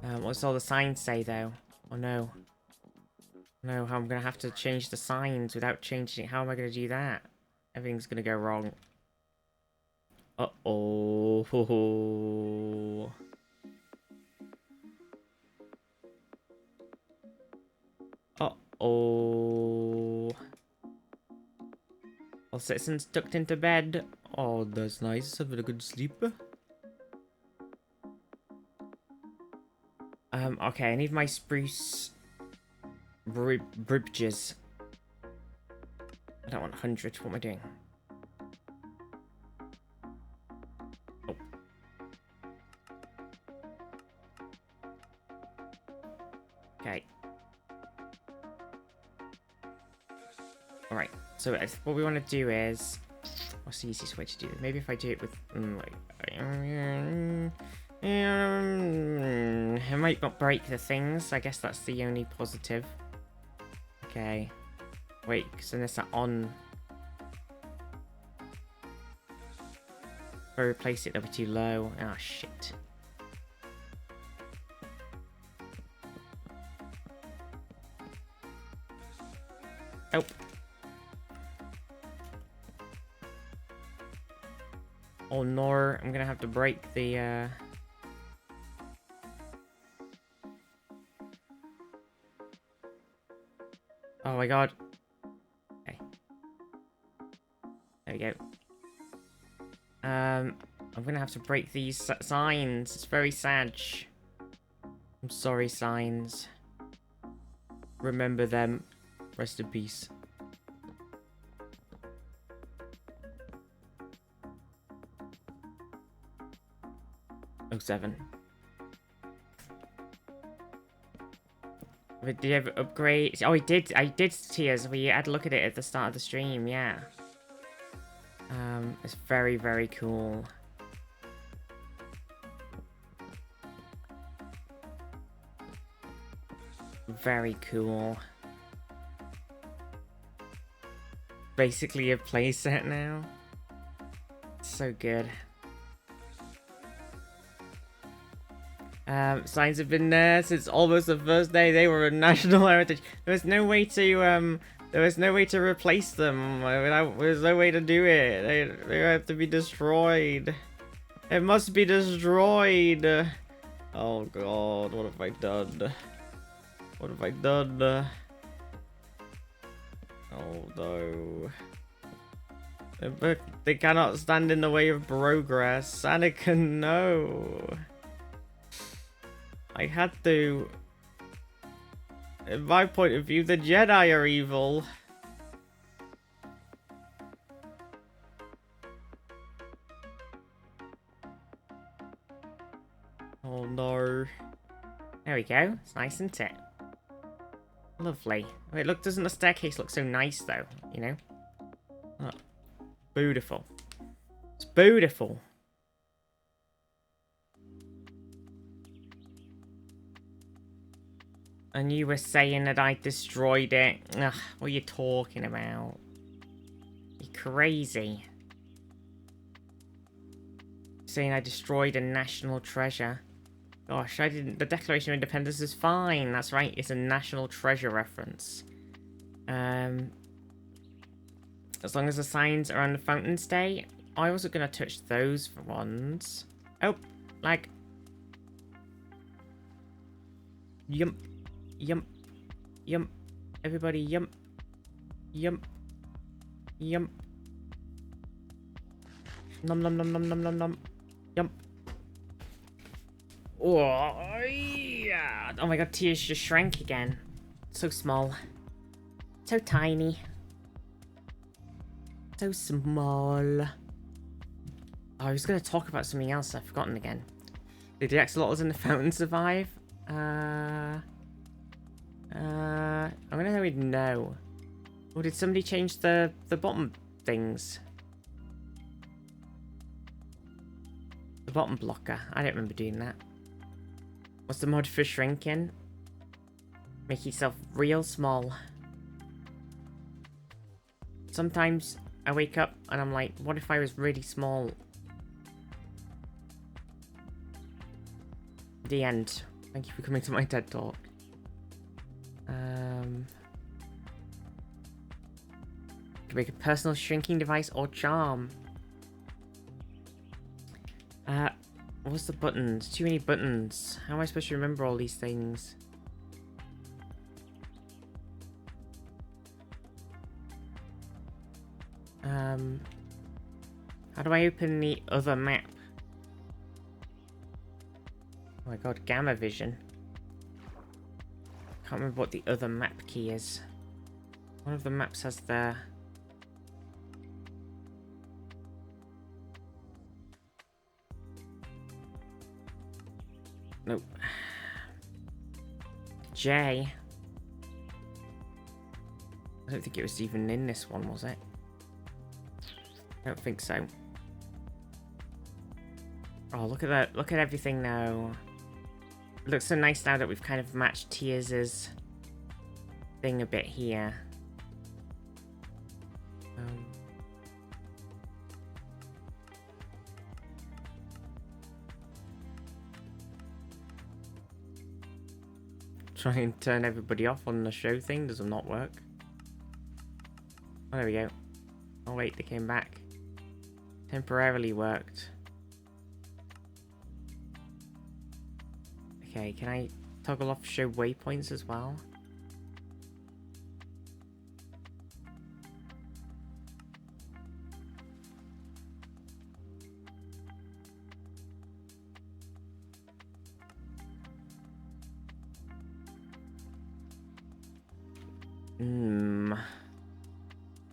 What's all the signs say though? Oh no. No, I'm gonna have to change the signs without changing it. How am I gonna do that? Everything's gonna go wrong. Uh-oh. Uh-oh. All citizens tucked into bed. Oh, that's nice. Having a good sleep. Okay, I need my spruce bridges. I don't want 100. What am I doing? Oh. Okay. Alright, so what we want to do is... What's the easiest way to do it? Maybe if I do it with... it might not break the things. I guess that's the only positive. Okay. Wait, because then it's on. If I replace it, that'll be too low. Ah, oh, shit. Oh. Oh no, I'm gonna have to break the, Oh my god. Okay. There we go. I'm gonna have to break these signs. It's very sad. I'm sorry, signs. Remember them. Rest in peace. Oh, 7. Did you ever upgrade? Oh, I did Tears. We had a look at it at the start of the stream, yeah. It's very, very cool. Very cool. basically a playset now. So good. Signs have been there since almost the first day they were a national heritage. There was no way to replace them. There was no way to do it. They have to be destroyed. It must be destroyed. Oh god, what have I done? What have I done? Oh no. But they cannot stand in the way of progress. Anakin, no. I had to. In my point of view, the Jedi are evil. Oh no. There we go. It's nice, isn't it? Lovely. Wait, look, doesn't the staircase look so nice though? You know? Look. Beautiful. It's beautiful. And you were saying that I destroyed it. Ugh, what are you talking about? You're crazy. Saying I destroyed a national treasure. Gosh, I didn't. The Declaration of Independence is fine. That's right. It's a national treasure reference. As long as the signs are on the fountain stay. I wasn't gonna touch those for once. Oh, like. Yump. Yump. Yump. Everybody yump. Yump. Yump. Nom nom nom nom nom nom nom. Yump. Oh, yeah. Oh my god, Tears just shrank again. So small. So tiny. So small. Oh, I was going to talk about something else I've forgotten again. Did the axolotls in the fountain survive? I'm going to say no. Or did somebody change the bottom things? The bottom blocker. I don't remember doing that. What's the mod for shrinking? Make yourself real small. Sometimes I wake up and I'm like, what if I was really small? The end. Thank you for coming to my TED Talk. Can make a personal shrinking device or charm. What's the buttons? Too many buttons. How am I supposed to remember all these things? How do I open the other map? Oh my god, gamma vision. Can't remember what the other map key is. One of the maps has the... Nope. J. I don't think it was even in this one, was it? I don't think so. Oh, look at that. Look at everything now. It looks so nice now that we've kind of matched Tears' thing a bit here. Try and turn everybody off on the show thing does not work. Oh, there we go. Oh wait, they came back. Temporarily worked. Okay, can I toggle off show waypoints as well?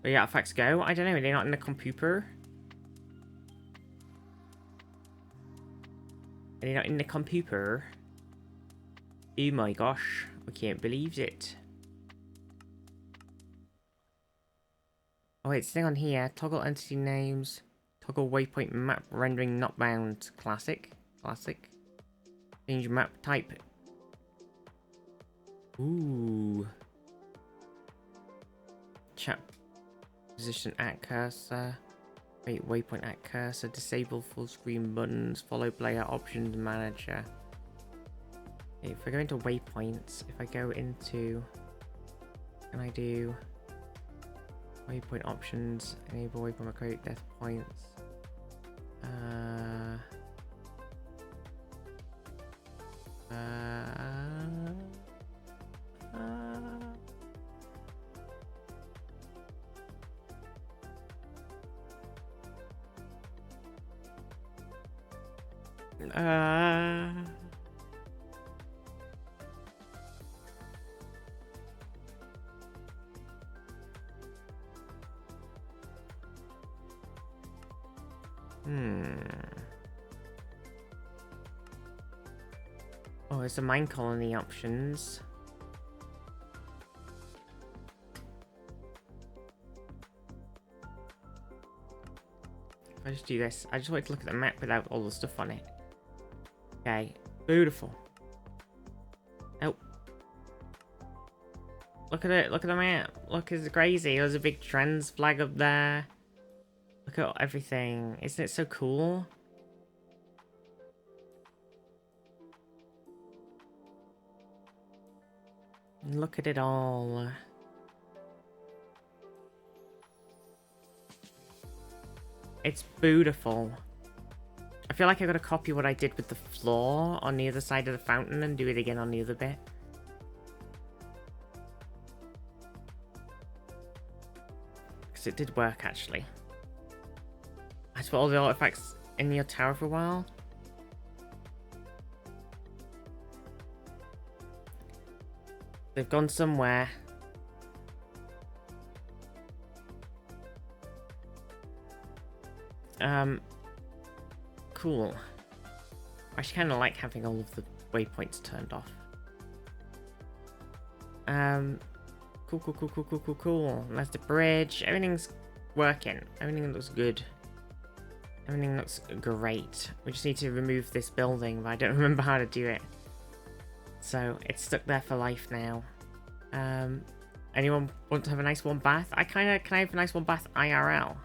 Where the artifacts go? I don't know, are they not in the computer? Are they not in the computer? Oh my gosh, I can't believe it. Oh wait, it's thing on here. Toggle entity names. Toggle waypoint map rendering not bound. Classic. Classic. Change map type. Ooh. Chat. Position at cursor. Wait, waypoint at cursor. Disable full screen buttons. Follow player options manager. Okay, if I go into waypoints, if I go into... Can I do... Waypoint options. Enable waypoint create death points. Oh, there's the mine colony options. If I just do this, I just want to look at the map without all the stuff on it. Okay, beautiful. Oh. Look at it, look at the map. Look, it's crazy. There's a big trends flag up there. Look at everything. Isn't it so cool? Look at it all. It's beautiful. I feel like I gotta copy what I did with the floor on the other side of the fountain and do it again on the other bit. Because it did work, actually. I just put all the artifacts in your tower for a while. They've gone somewhere. Cool. I actually kind of like having all of the waypoints turned off. Cool. There's the bridge. Everything's working. Everything looks good. Everything looks great. We just need to remove this building, but I don't remember how to do it. So it's stuck there for life now. Anyone want to have a nice warm bath? Can I have a nice warm bath IRL?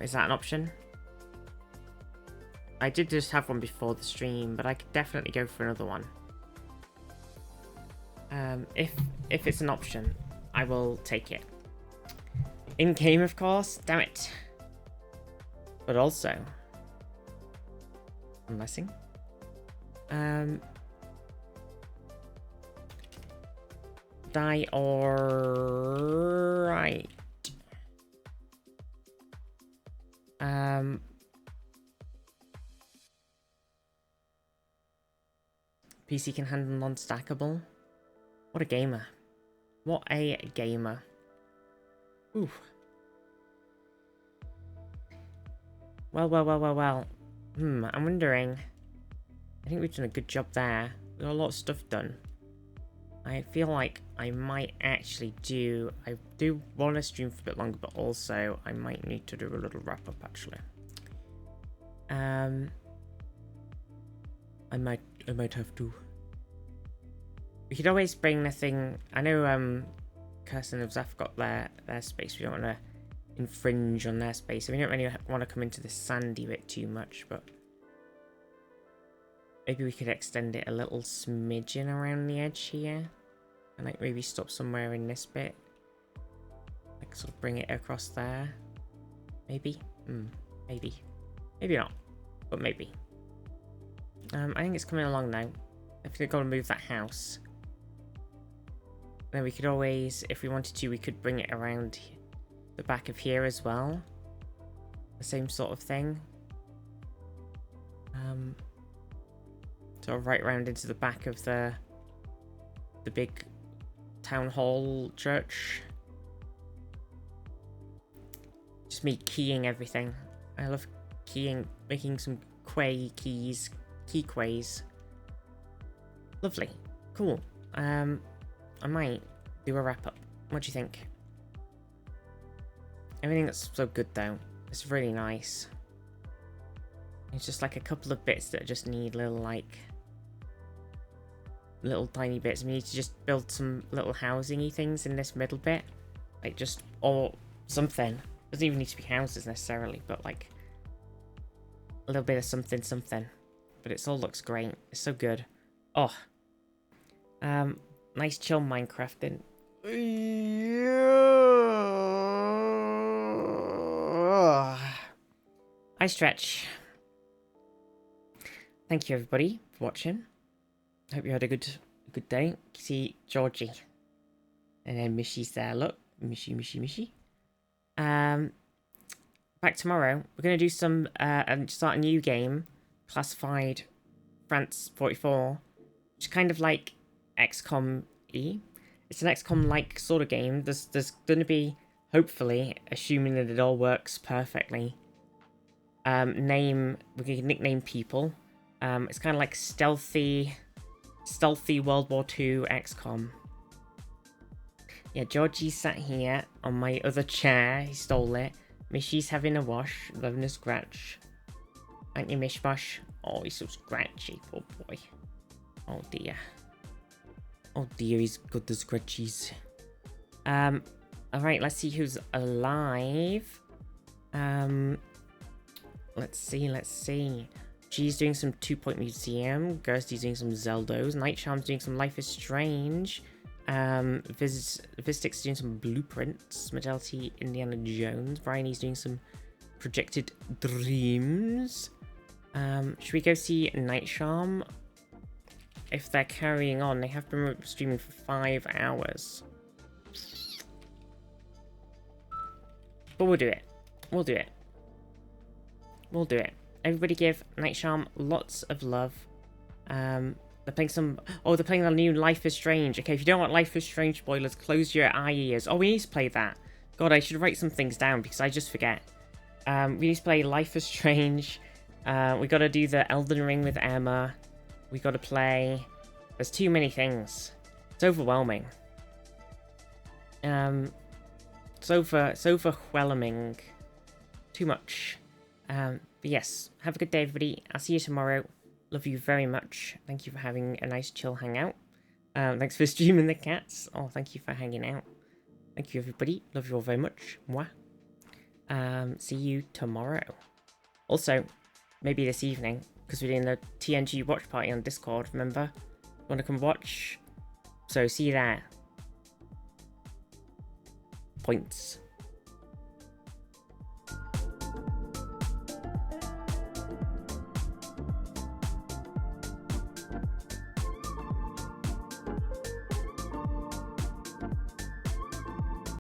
Is that an option? I did just have one before the stream, but I could definitely go for another one. If it's an option, I will take it. In game, of course. Damn it. But also, I'm messing. Die or right. PC can handle non-stackable. What a gamer. What a gamer. Ooh. Well. I'm wondering. I think we've done a good job there. We got a lot of stuff done. I feel like I might actually do... I do want to stream for a bit longer, but also I might need to do a little wrap-up, actually. I might have to. We could always bring the thing... I know Kirsten and Zeph got their space. We don't want to infringe on their space. We don't really want to come into the sandy bit too much, but... Maybe we could extend it a little smidgen around the edge here. And like maybe stop somewhere in this bit. Like sort of bring it across there. Maybe? Maybe. Maybe not. But maybe. I think it's coming along now. I think I've got to move that house. Then we could always, if we wanted to, we could bring it around the back of here as well. The same sort of thing. Sort of right around into the back of the big town hall church. Just me keying everything. I love keying, making some key quays. Lovely. Cool. I might do a wrap up. What do you think? Everything looks so good though. It's really nice. It's just like a couple of bits that just need little tiny bits. We need to just build some little housing-y things in this middle bit. Like just all something. Doesn't even need to be houses necessarily, but like a little bit of something, something. But it all looks great. It's so good. Oh, nice chill Minecrafting. I stretch. Thank you everybody for watching. Hope you had a good day. See Georgie. And then Mishy's there. Look. Mishy. Back tomorrow. We're gonna do some and start a new game. Classified France 44. Which is kind of like XCOM-y. It's an XCOM-like sort of game. There's gonna be, hopefully, assuming that it all works perfectly. We can nickname people. It's kind of like stealthy World War II XCOM. Yeah, Georgie sat here on my other chair. He stole it. Mishy's having a wash, loving a scratch. Aren't you, Mishmash? Oh, he's so scratchy, poor boy. Oh dear. Oh dear, he's got the scratchies. Alright, let's see who's alive. Let's see. She's doing some 2-Point Museum. Gerstie's doing some Zeldos. Nightcharm's doing some Life is Strange. Vistic's doing some Blueprints. Medality, Indiana Jones. Bryony's doing some Projected Dreams. Should we go see Nightcharm? If they're carrying on, they have been streaming for 5 hours. But we'll do it. We'll do it. Everybody give Nightcharm lots of love. They're playing some... Oh, they're playing the new Life is Strange. Okay, if you don't want Life is Strange spoilers, close your eye ears. Oh, we need to play that. God, I should write some things down because I just forget. We need to play Life is Strange. We gotta do the Elden Ring with Emma. We gotta play... There's too many things. It's overwhelming. It's overwhelming. Too much. But yes, have a good day, everybody. I'll see you tomorrow. Love you very much. Thank you for having a nice chill hangout. Thanks for streaming the cats. Oh, thank you for hanging out. Thank you, everybody. Love you all very much. Mwah. See you tomorrow. Also, maybe this evening, because we're doing the TNG watch party on Discord, remember? Want to come watch? So, see you there. Points.